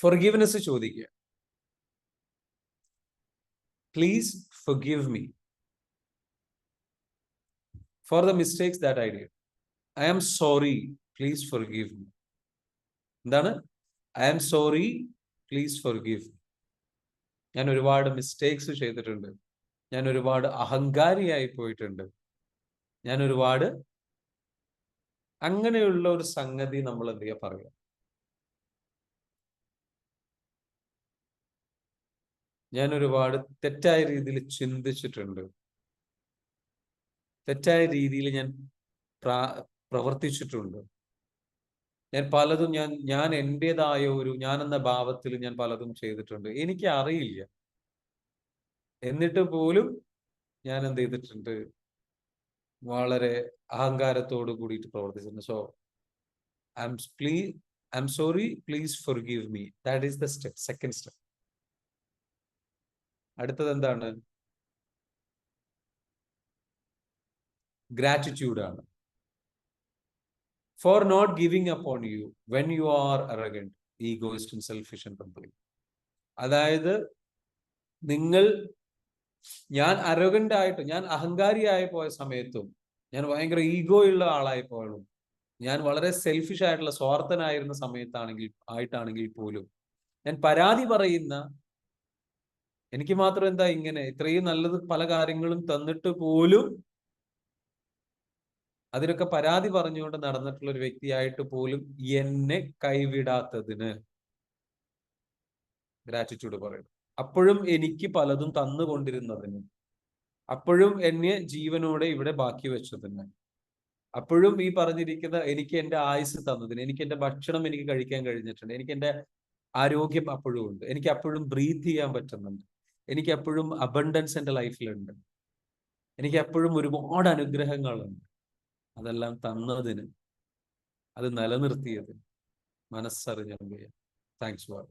ഫോർഗിവ്നെസ് ചോദിക്കുക. Please forgive me for the mistakes that I did. I am sorry. Please forgive me. എന്താണ്? I am sorry. Please forgive me. ഞാൻ ഒരുപാട് mistakes ചെയ്തിട്ടുണ്ട്. ഞാൻ ഒരുപാട് അഹങ്കാരിയായി പോയിട്ടുണ്ട്. ഞാൻ ഒരുപാട് അങ്ങനെയുള്ള ഒരു സംഗതി നമ്മൾ എന്ത് ചെയ്യാ പറയുക. ഞാൻ ഒരുപാട് തെറ്റായ രീതിയിൽ ചിന്തിച്ചിട്ടുണ്ട്. തെറ്റായ രീതിയിൽ ഞാൻ പ്രവർത്തിച്ചിട്ടുണ്ട്. ഞാൻ പലതും ഞാൻ എന്റേതായ ഞാൻ എന്ന ഭാവത്തിൽ ഞാൻ പലതും ചെയ്തിട്ടുണ്ട്. എനിക്ക് അറിയില്ല. എന്നിട്ട് പോലും ഞാൻ എന്ത് ചെയ്തിട്ടുണ്ട്? വളരെ അഹങ്കാരത്തോട് കൂടിയിട്ട് പ്രവർത്തിച്ചിട്ടുണ്ട്. So I am sorry, please forgive me. That is the step, second step. അടുത്തത് എന്താണ്? ഗ്രാറ്റിറ്റ്യൂഡ് ആണ്. For not giving upon you when you are arrogant, egoist and selfish and complete. അതായത് ഞാൻ അരോഗന്റ് ആയിട്ട്, ഞാൻ അഹങ്കാരിയായി പോയ സമയത്തും, ഞാൻ ഭയങ്കര ഈഗോ ഉള്ള ആളായപ്പോഴും, ഞാൻ വളരെ സെൽഫിഷ് ആയിട്ടുള്ള സ്വാർത്ഥനായിരുന്ന ആയിട്ടാണെങ്കിൽ പോലും ഞാൻ പരാതി പറയുന്ന, എനിക്ക് മാത്രം എന്താ ഇങ്ങനെ ഇത്രയും നല്ലത് പല കാര്യങ്ങളും തന്നിട്ട് പോലും അതിനൊക്കെ പരാതി പറഞ്ഞുകൊണ്ട് നടന്നിട്ടുള്ള ഒരു വ്യക്തിയായിട്ട് പോലും എന്നെ കൈവിടാത്തതിന് ഗ്രാറ്റിറ്റ്യൂഡ് പറയുന്നു. അപ്പോഴും എനിക്ക് പലതും തന്നുകൊണ്ടിരുന്നതിന്, അപ്പോഴും എന്നെ ജീവനോടെ ഇവിടെ ബാക്കി വെച്ചതിന്, അപ്പോഴും ഈ പറഞ്ഞിരിക്കുന്ന എനിക്ക് എന്റെ ആയുസ് തന്നതിന്, എനിക്ക് എന്റെ ഭക്ഷണം എനിക്ക് കഴിക്കാൻ കഴിഞ്ഞിട്ടുണ്ട്, എനിക്ക് എന്റെ ആരോഗ്യം അപ്പോഴും ഉണ്ട്, എനിക്ക് അപ്പോഴും ബ്രീത്ത് ചെയ്യാൻ പറ്റുന്നുണ്ട്, എനിക്ക് അപ്പോഴും അബണ്ടൻസ് എന്റെ ലൈഫിലുണ്ട്, എനിക്ക് അപ്പോഴും ഒരുപാട് അനുഗ്രഹങ്ങളുണ്ട്. അതെല്ലാം തന്നതിന്, അത് നിലനിർത്തിയതിന് മനസ്സറിഞ്ഞ താങ്ക്സ് ഫോർ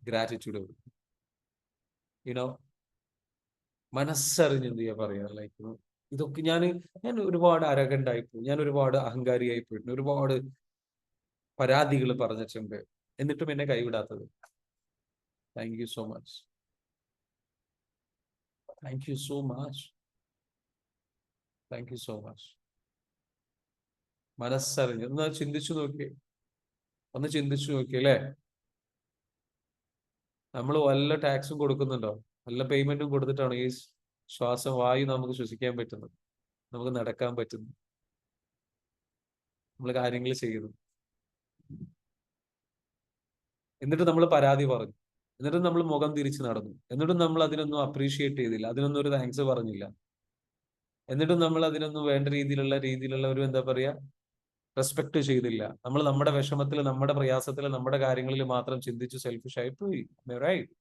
ഗ്രാറ്റിറ്റ്യൂഡ്. യുനോ, മനസ്സറിഞ്ഞ് എന്ത് ചെയ്യാ പറയാ, ലൈക്ക് ഇതൊക്കെ ഞാൻ ഒരുപാട് അരഗണ്ടായിപ്പോയി, ഞാൻ ഒരുപാട് അഹങ്കാരിയായി പോയിട്ടുണ്ട്, ഒരുപാട് പരാതികൾ പറഞ്ഞിട്ടുണ്ട്, എന്നിട്ടും എന്നെ കൈവിടാത്തത്. Thank you so much, thank you so much, thank you so much. മനസ്സറിഞ്ഞ് ഒന്ന് ചിന്തിച്ചു നോക്കി അല്ലേ? നമ്മൾ വല്ല ടാക്സും കൊടുക്കുന്നുണ്ടോ? വല്ല പേയ്മെന്റും കൊടുത്തിട്ടാണ് ഈ ശ്വാസം, വായു നമുക്ക് ശ്വസിക്കാൻ പറ്റുന്നത്, നമുക്ക് നടക്കാൻ പറ്റുന്നു, നമ്മൾ കാര്യങ്ങൾ ചെയ്യുന്നു? എന്നിട്ട് നമ്മൾ പരാതി പറഞ്ഞു, എന്നിട്ടും നമ്മൾ മുഖം തിരിച്ചു നടന്നു, എന്നിട്ടും നമ്മൾ അതിനൊന്നും അപ്രീഷിയേറ്റ് ചെയ്തില്ല, അതിനൊന്നും ഒരു താങ്ക്സ് പറഞ്ഞില്ല, എന്നിട്ടും നമ്മൾ അതിനൊന്നും വേണ്ട രീതിയിലുള്ള ഒരു എന്താ പറയാ റെസ്പെക്ട് ചെയ്തില്ല. നമ്മൾ നമ്മുടെ വിഷമത്തിൽ, നമ്മുടെ പ്രയാസത്തിൽ, നമ്മുടെ കാര്യങ്ങളിൽ മാത്രം ചിന്തിച്ചു സെൽഫിഷ് ആയി പോയി. റൈറ്റ്?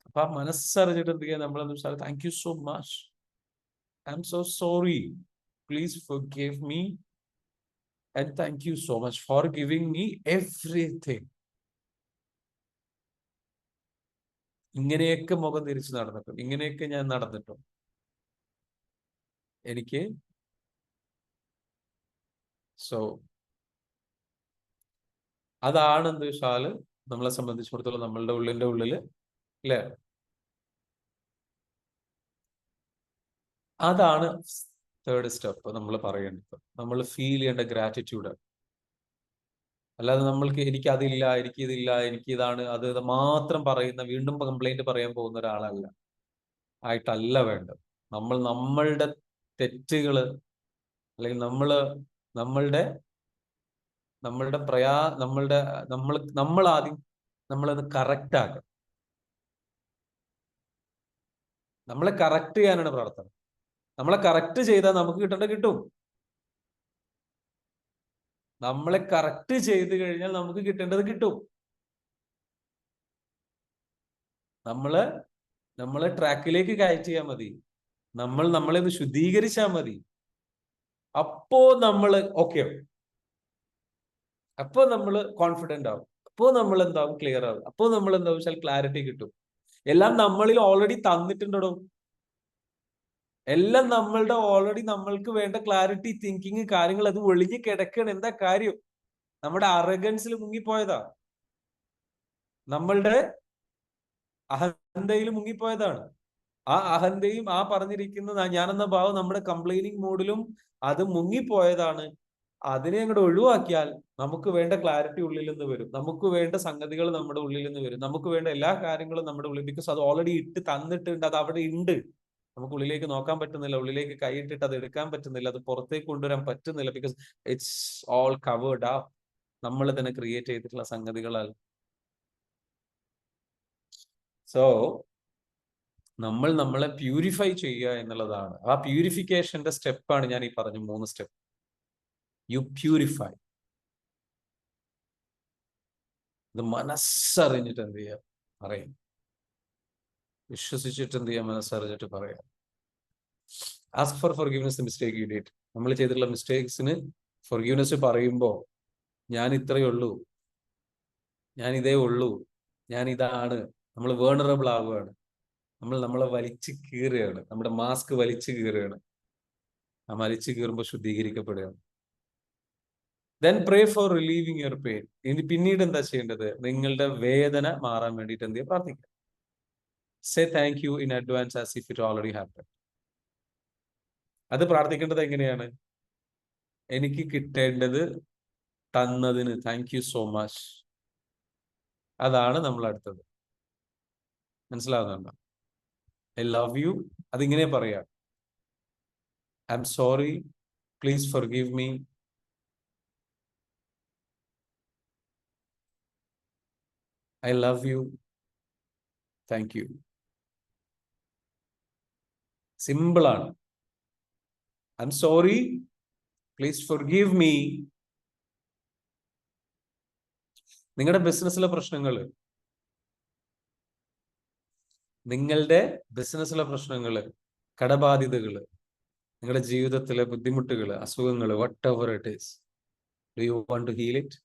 അപ്പൊ ആ മനസ്സറിഞ്ഞിട്ട് എന്ത് ചെയ്യാൻ നമ്മളെന്ന് thank you so much, I M so sorry, please forgive me and thank you so much for giving me everything. ഇങ്ങനെയൊക്കെ മുഖം തിരിച്ചു നടന്നിട്ടും, ഇങ്ങനെയൊക്കെ ഞാൻ നടന്നിട്ടും എനിക്ക് അതാണ് എന്ത് വെച്ചാല് നമ്മളെ സംബന്ധിച്ചിടത്തോളം നമ്മളുടെ ഉള്ളില് അല്ലെ, അതാണ് തേർഡ് സ്റ്റെപ്പ് നമ്മൾ പറയേണ്ടത്. നമ്മൾ ഫീൽ ചെയ്യേണ്ട ഗ്രാറ്റിറ്റ്യൂഡ്. അല്ലാതെ നമ്മൾക്ക് എനിക്കതില്ല, എനിക്കിതില്ല, എനിക്കിതാണ് അത് മാത്രം പറയുന്ന, വീണ്ടും കംപ്ലൈന്റ് പറയാൻ പോകുന്ന ആയിട്ടല്ല വേണ്ടത്. നമ്മളുടെ തെറ്റുകള്, അല്ലെങ്കിൽ നമ്മളുടെ നമ്മളുടെ നമ്മൾ ആദ്യം നമ്മളത് കറക്റ്റ് ആക്കുക. നമ്മളെ കറക്റ്റ് ചെയ്യാനാണ് പ്രാർത്ഥന. നമ്മളെ കറക്റ്റ് ചെയ്താൽ നമുക്ക് കിട്ടേണ്ടത് കിട്ടും. നമ്മളെ കറക്റ്റ് ചെയ്ത് കഴിഞ്ഞാൽ നമുക്ക് കിട്ടേണ്ടത് കിട്ടും. നമ്മളെ ട്രാക്കിലേക്ക് കയറ്റിയാൽ മതി. നമ്മളെ ശുദ്ധീകരിച്ചാൽ മതി. അപ്പോ നമ്മൾ ഓക്കെ ആവും. അപ്പോ നമ്മൾ കോൺഫിഡന്റ് ആവും. അപ്പോ നമ്മൾ എന്താവും? ക്ലിയർ ആവും. അപ്പോ നമ്മൾ എന്താ വെച്ചാൽ ക്ലാരിറ്റി കിട്ടും. എല്ലാം നമ്മളിൽ ഓൾറെഡി തന്നിട്ടുണ്ടോ? എല്ലാം ഓൾറെഡി നമ്മൾക്ക് വേണ്ട ക്ലാരിറ്റി, തിങ്കിങ്, കാര്യങ്ങൾ അത് ഒളിഞ്ഞു കിടക്കണം. എന്താ കാര്യം? നമ്മുടെ അറഗൻസിൽ മുങ്ങിപ്പോയതാ, നമ്മളുടെ അഹന്തയിൽ മുങ്ങിപ്പോയതാണ്. ആ അഹന്തയും ആ പറഞ്ഞിരിക്കുന്ന ഞാനെന്ന ഭാവം നമ്മുടെ കംപ്ലൈനിങ് മോഡിലും അത് മുങ്ങിപ്പോയതാണ്. അതിനെ അങ്ങോട്ട് ഒഴിവാക്കിയാൽ നമുക്ക് വേണ്ട ക്ലാരിറ്റി ഉള്ളിൽ നിന്ന് വരും, നമുക്ക് വേണ്ട സംഗതികൾ നമ്മുടെ ഉള്ളിൽ നിന്ന് വരും, നമുക്ക് വേണ്ട എല്ലാ കാര്യങ്ങളും നമ്മുടെ ഉള്ളിൽ, ബിക്കോസ് അത് ഓൾറെഡി ഇട്ട് തന്നിട്ടുണ്ട്, അത് അവിടെ ഉണ്ട്. നമുക്ക് ഉള്ളിലേക്ക് നോക്കാൻ പറ്റുന്നില്ല, ഉള്ളിലേക്ക് കൈയിട്ടിട്ട് അത് എടുക്കാൻ പറ്റുന്നില്ല, അത് പുറത്തേക്ക് കൊണ്ടുവരാൻ പറ്റുന്നില്ല, because it's all covered up. നമ്മൾ തന്നെ ക്രിയേറ്റ് ചെയ്തിട്ടുള്ള സംഗതികളാൽ. സോ നമ്മൾ നമ്മളെ പ്യൂരിഫൈ ചെയ്യുക എന്നുള്ളതാണ്. ആ പ്യൂരിഫിക്കേഷന്റെ സ്റ്റെപ്പാണ് ഞാൻ ഈ പറഞ്ഞ 3 സ്റ്റെപ്പ്. U purify. ഇത് മനസ്സറിഞ്ഞിട്ട് എന്ത് ചെയ്യുക? പറയാം. വിശ്വസിച്ചിട്ട് എന്ത് ചെയ്യാം? മനസ്സറിഞ്ഞിട്ട് പറയാം. Ask for forgiveness the mistake you did. നമ്മൾ ചെയ്തിട്ടുള്ള മിസ്റ്റേക്സിന് ഫോർഗിവ്നെസ് പറയുമ്പോൾ, ഞാൻ ഇത്രയേ ഉള്ളൂ, ഞാൻ ഇതേ ഉള്ളൂ, ഞാൻ ഇതാണ്. നമ്മൾ വേണറബിൾ ആവുകയാണ്. നമ്മളെ വലിച്ചു കീറുകയാണ്. നമ്മുടെ മാസ്ക് വലിച്ചു കീറുകയാണ്. ആ വലിച്ചു കീറുമ്പോൾ ശുദ്ധീകരിക്കപ്പെടുകയാണ്. Then pray for relieving your pain. ഇനി പിന്നീട് എന്താ ചെയ്യേണ്ടത്? നിങ്ങളുടെ വേദന മാറാൻ വേണ്ടിയിട്ട് എന്ത് ചെയ്യുക? പ്രാർത്ഥിക്കുക. Say thank you in advance as if it already happen. അത് പ്രാർത്ഥിക്കേണ്ടത് എങ്ങനെയാണ്? എനിക്ക് കിട്ടേണ്ടത് തന്നതിന് താങ്ക് യു സോ മച്ച്. അതാണ് നമ്മൾ അടുത്തത്. മനസ്സിലാവുന്നുണ്ടോ? I love you. അതിങ്ങനെ പറയാം. I am sorry, please forgive me. I love you, thank you. സിമ്പിളാണ്. I am sorry, please forgive me. നിങ്ങളുടെ ബിസിനസ്സിലെ പ്രശ്നങ്ങൾ, കടബാധ്യതകള്, നിങ്ങളുടെ ജീവിതത്തിലെ ബുദ്ധിമുട്ടുകൾ, അസുഖങ്ങൾ, whatever it is, do you want to heal it?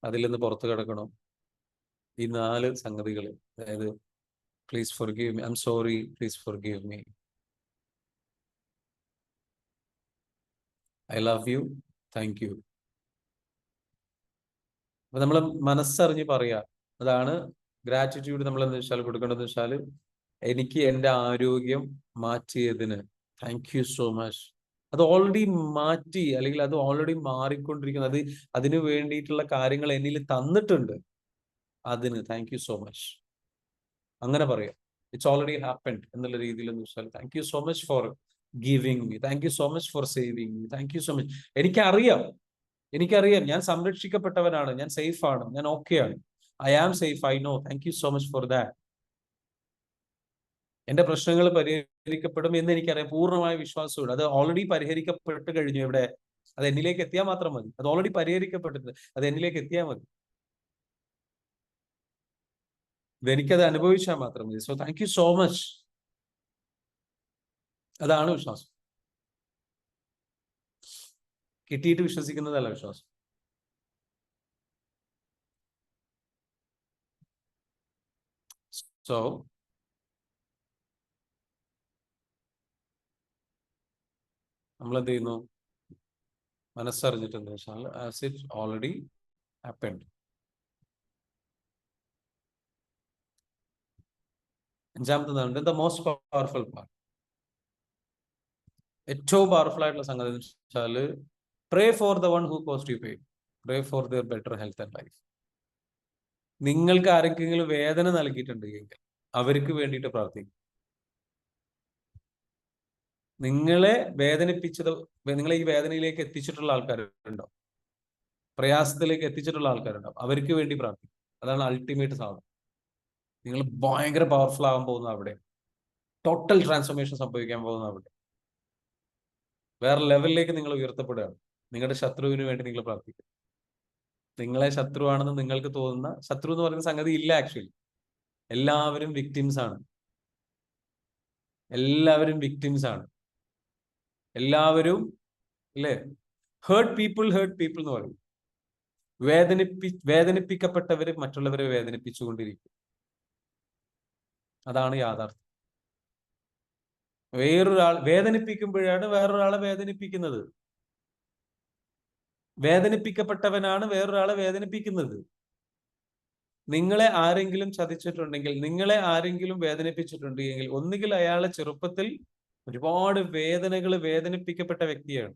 അതിൽ നിന്ന് പുറത്തു കിടക്കണം. ഈ 4 സംഗതികൾ, അതായത് please forgive me, I am sorry, please forgive me, I love you, thank you. അപ്പൊ നമ്മൾ മനസ്സറിഞ്ഞ് പറയാ. അതാണ് ഗ്രാറ്റിറ്റ്യൂഡ്. നമ്മൾ എന്താ വെച്ചാൽ കൊടുക്കേണ്ടതെന്ന് വെച്ചാൽ, എനിക്ക് എൻ്റെ ആരോഗ്യം മാറ്റിയതിന് താങ്ക് യു സോ മച്ച്. അത് ഓൾറെഡി മാറ്റി, അല്ലെങ്കിൽ അത് ഓൾറെഡി മാറിക്കൊണ്ടിരിക്കുന്നത്, അതിന് വേണ്ടിയിട്ടുള്ള കാര്യങ്ങൾ എന്നിൽ തന്നിട്ടുണ്ട്. അതിന് താങ്ക് യു സോ മച്ച്. അങ്ങനെ പറയാം. ഇറ്റ്സ് ഓൾറെഡി ഹാപ്പൻഡ് എന്നുള്ള രീതിയിൽ എന്ന് വെച്ചാൽ, thank you so much for giving me, thank you so much for saving me, thank you so much. എനിക്കറിയാം ഞാൻ സംരക്ഷിക്കപ്പെട്ടവനാണ്, ഞാൻ സേഫ് ആണ്, ഞാൻ ഓക്കെ ആണ്. I am safe, I know. Thank you so much for that. എന്റെ പ്രശ്നങ്ങൾ പരിഹരിക്കപ്പെടും എന്ന് എനിക്കറിയാം. പൂർണ്ണമായ വിശ്വാസമുണ്ട്. അത് ഓൾറെഡി പരിഹരിക്കപ്പെട്ട് കഴിഞ്ഞു. എവിടെ? അത് എന്നിലേക്ക് എത്തിയാൽ മാത്രം മതി. അത് ഓൾറെഡി പരിഹരിക്കപ്പെട്ടിട്ടുണ്ട്. അത് എന്നിലേക്ക് എത്തിയാൽ മതി. എനിക്കത് അനുഭവിച്ചാൽ മാത്രം മതി. So thank you so much. അതാണ് വിശ്വാസം. കിട്ടിയിട്ട് വിശ്വസിക്കുന്നതല്ല വിശ്വാസം. സോ നമ്മൾ എന്ത് ചെയ്യുന്നു? മനസ്സറിഞ്ഞിട്ട് എന്താ വെച്ചാൽ, ആസ് ഇറ്റ് ഓൾറെഡി ഹാപ്പൻഡ്. 5-ാമത്തേതാണ് ദ മോസ്റ്റ് പവർഫുൾ പാർട്ട്. ഏറ്റവും പവർഫുൾ ആയിട്ടുള്ള സംഗതി എന്ന് വെച്ചാൽ, pray for the one who caused you pain, pray for their better health and life. നിങ്ങൾക്ക് ആർക്കെങ്കിലും വേദന നൽകിയിട്ടുണ്ടെങ്കിൽ അവർക്ക് വേണ്ടിയിട്ട് പ്രാർത്ഥിക്കും. നിങ്ങളെ വേദനിപ്പിച്ചത്, നിങ്ങളെ ഈ വേദനയിലേക്ക് എത്തിച്ചിട്ടുള്ള ആൾക്കാരുണ്ടാവും, പ്രയാസത്തിലേക്ക് എത്തിച്ചിട്ടുള്ള ആൾക്കാരുണ്ടാവും. അവർക്ക് വേണ്ടി പ്രാർത്ഥിക്കും. അതാണ് അൾട്ടിമേറ്റ് സാധനം. നിങ്ങൾ ഭയങ്കര പവർഫുൾ ആകാൻ പോകുന്ന അവിടെ, ടോട്ടൽ ട്രാൻസ്ഫോർമേഷൻ സംഭവിക്കാൻ പോകുന്ന അവിടെ, വേറെ ലെവലിലേക്ക് നിങ്ങൾ ഉയർത്തപ്പെടുകയാണ്. നിങ്ങളുടെ ശത്രുവിന് വേണ്ടി നിങ്ങൾ പ്രാർത്ഥിക്കും. നിങ്ങളെ ശത്രുവാണെന്ന് നിങ്ങൾക്ക് തോന്നുന്ന, ശത്രു എന്ന് പറയുന്ന സംഗതി ഇല്ല ആക്ച്വലി. എല്ലാവരും വിക്ടിംസ് ആണ്. എല്ലാവരും വിക്ടിംസ് ആണ്. എല്ലാവരും, അല്ലേ? ഹേർട്ട് പീപ്പിൾ എന്ന് പറയും. വേദനിപ്പിക്കപ്പെട്ടവര് മറ്റുള്ളവരെ വേദനിപ്പിച്ചുകൊണ്ടിരിക്കും. അതാണ് യാഥാർത്ഥ്യം. വേദനിപ്പിക്കുമ്പോഴാണ് വേറൊരാളെ വേദനിപ്പിക്കുന്നത്. വേദനിപ്പിക്കപ്പെട്ടവനാണ് വേറൊരാളെ വേദനിപ്പിക്കുന്നത്. നിങ്ങളെ ആരെങ്കിലും ചതിച്ചിട്ടുണ്ടെങ്കിൽ, നിങ്ങളെ ആരെങ്കിലും വേദനിപ്പിച്ചിട്ടുണ്ടെങ്കിൽ, ഒന്നുകിൽ അയാളെ ചെറുപ്പത്തിൽ ഒരുപാട് വേദനിപ്പിക്കപ്പെട്ട വ്യക്തിയാണ്.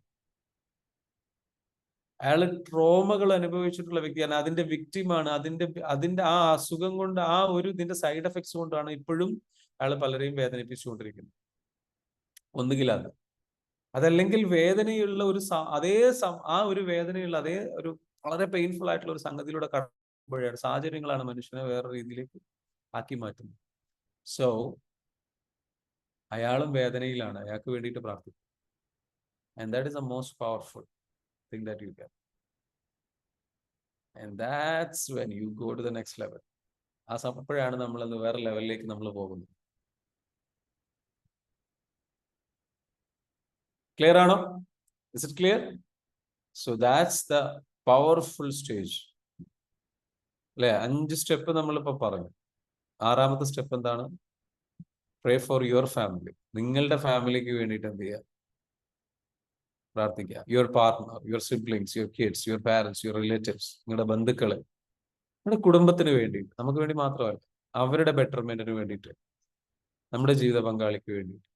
അയാൾ ട്രോമകൾ അനുഭവിച്ചിട്ടുള്ള വ്യക്തിയാണ്. അതിന്റെ വിക്ടിമാണ്. അതിന്റെ ആ അസുഖം കൊണ്ട്, ആ ഒരു ഇതിന്റെ സൈഡ് എഫക്ട്സ് കൊണ്ടാണ് ഇപ്പോഴും അയാൾ പലരെയും വേദനിപ്പിച്ചുകൊണ്ടിരിക്കുന്നത്. ഒന്നുകിൽ അതല്ലെങ്കിൽ വേദനയുള്ള ഒരു ആ ഒരു വേദനയുള്ള അതേ ഒരു വളരെ പെയിൻഫുൾ ആയിട്ടുള്ള ഒരു സംഗതിയിലൂടെ കടക്കുമ്പോഴാണ്, സാഹചര്യങ്ങളാണ് മനുഷ്യനെ വേറെ രീതിയിലേക്ക് ആക്കി മാറ്റുന്നത്. സോ അയാളും വേദനയിലാണ്, അയാൾക്ക് വേണ്ടിയിട്ട് പ്രാർത്ഥിക്കും. And that is the most powerful thing that you can. And that's when you go to the next level. അപ്പോഴാണ് നമ്മൾ വേറെ ലെവലിലേക്ക് നമ്മൾ പോകുന്നത്. ക്ലിയർ ആണോ? Is it clear? So that's the powerful stage അല്ലെ. 5 സ്റ്റെപ്പ് നമ്മളിപ്പോ പറഞ്ഞു. 6ാമത്തെ സ്റ്റെപ്പ് എന്താണ്? Pray for your family. നിങ്ങളുടെ ഫാമിലിക്ക് വേണ്ടിയിട്ട് എന്ത് ചെയ്യുക? പ്രാർത്ഥിക്കുക. Your partner, your siblings, your kids, your parents, your relatives, നിങ്ങളുടെ ബന്ധുക്കള്, നിങ്ങളുടെ കുടുംബത്തിന് വേണ്ടിയിട്ട്, നമുക്ക് വേണ്ടി മാത്രമല്ല, അവരുടെ ബെറ്റർമെന്റിന് വേണ്ടിയിട്ട്, നമ്മുടെ ജീവിത പങ്കാളിക്ക് വേണ്ടിയിട്ട്,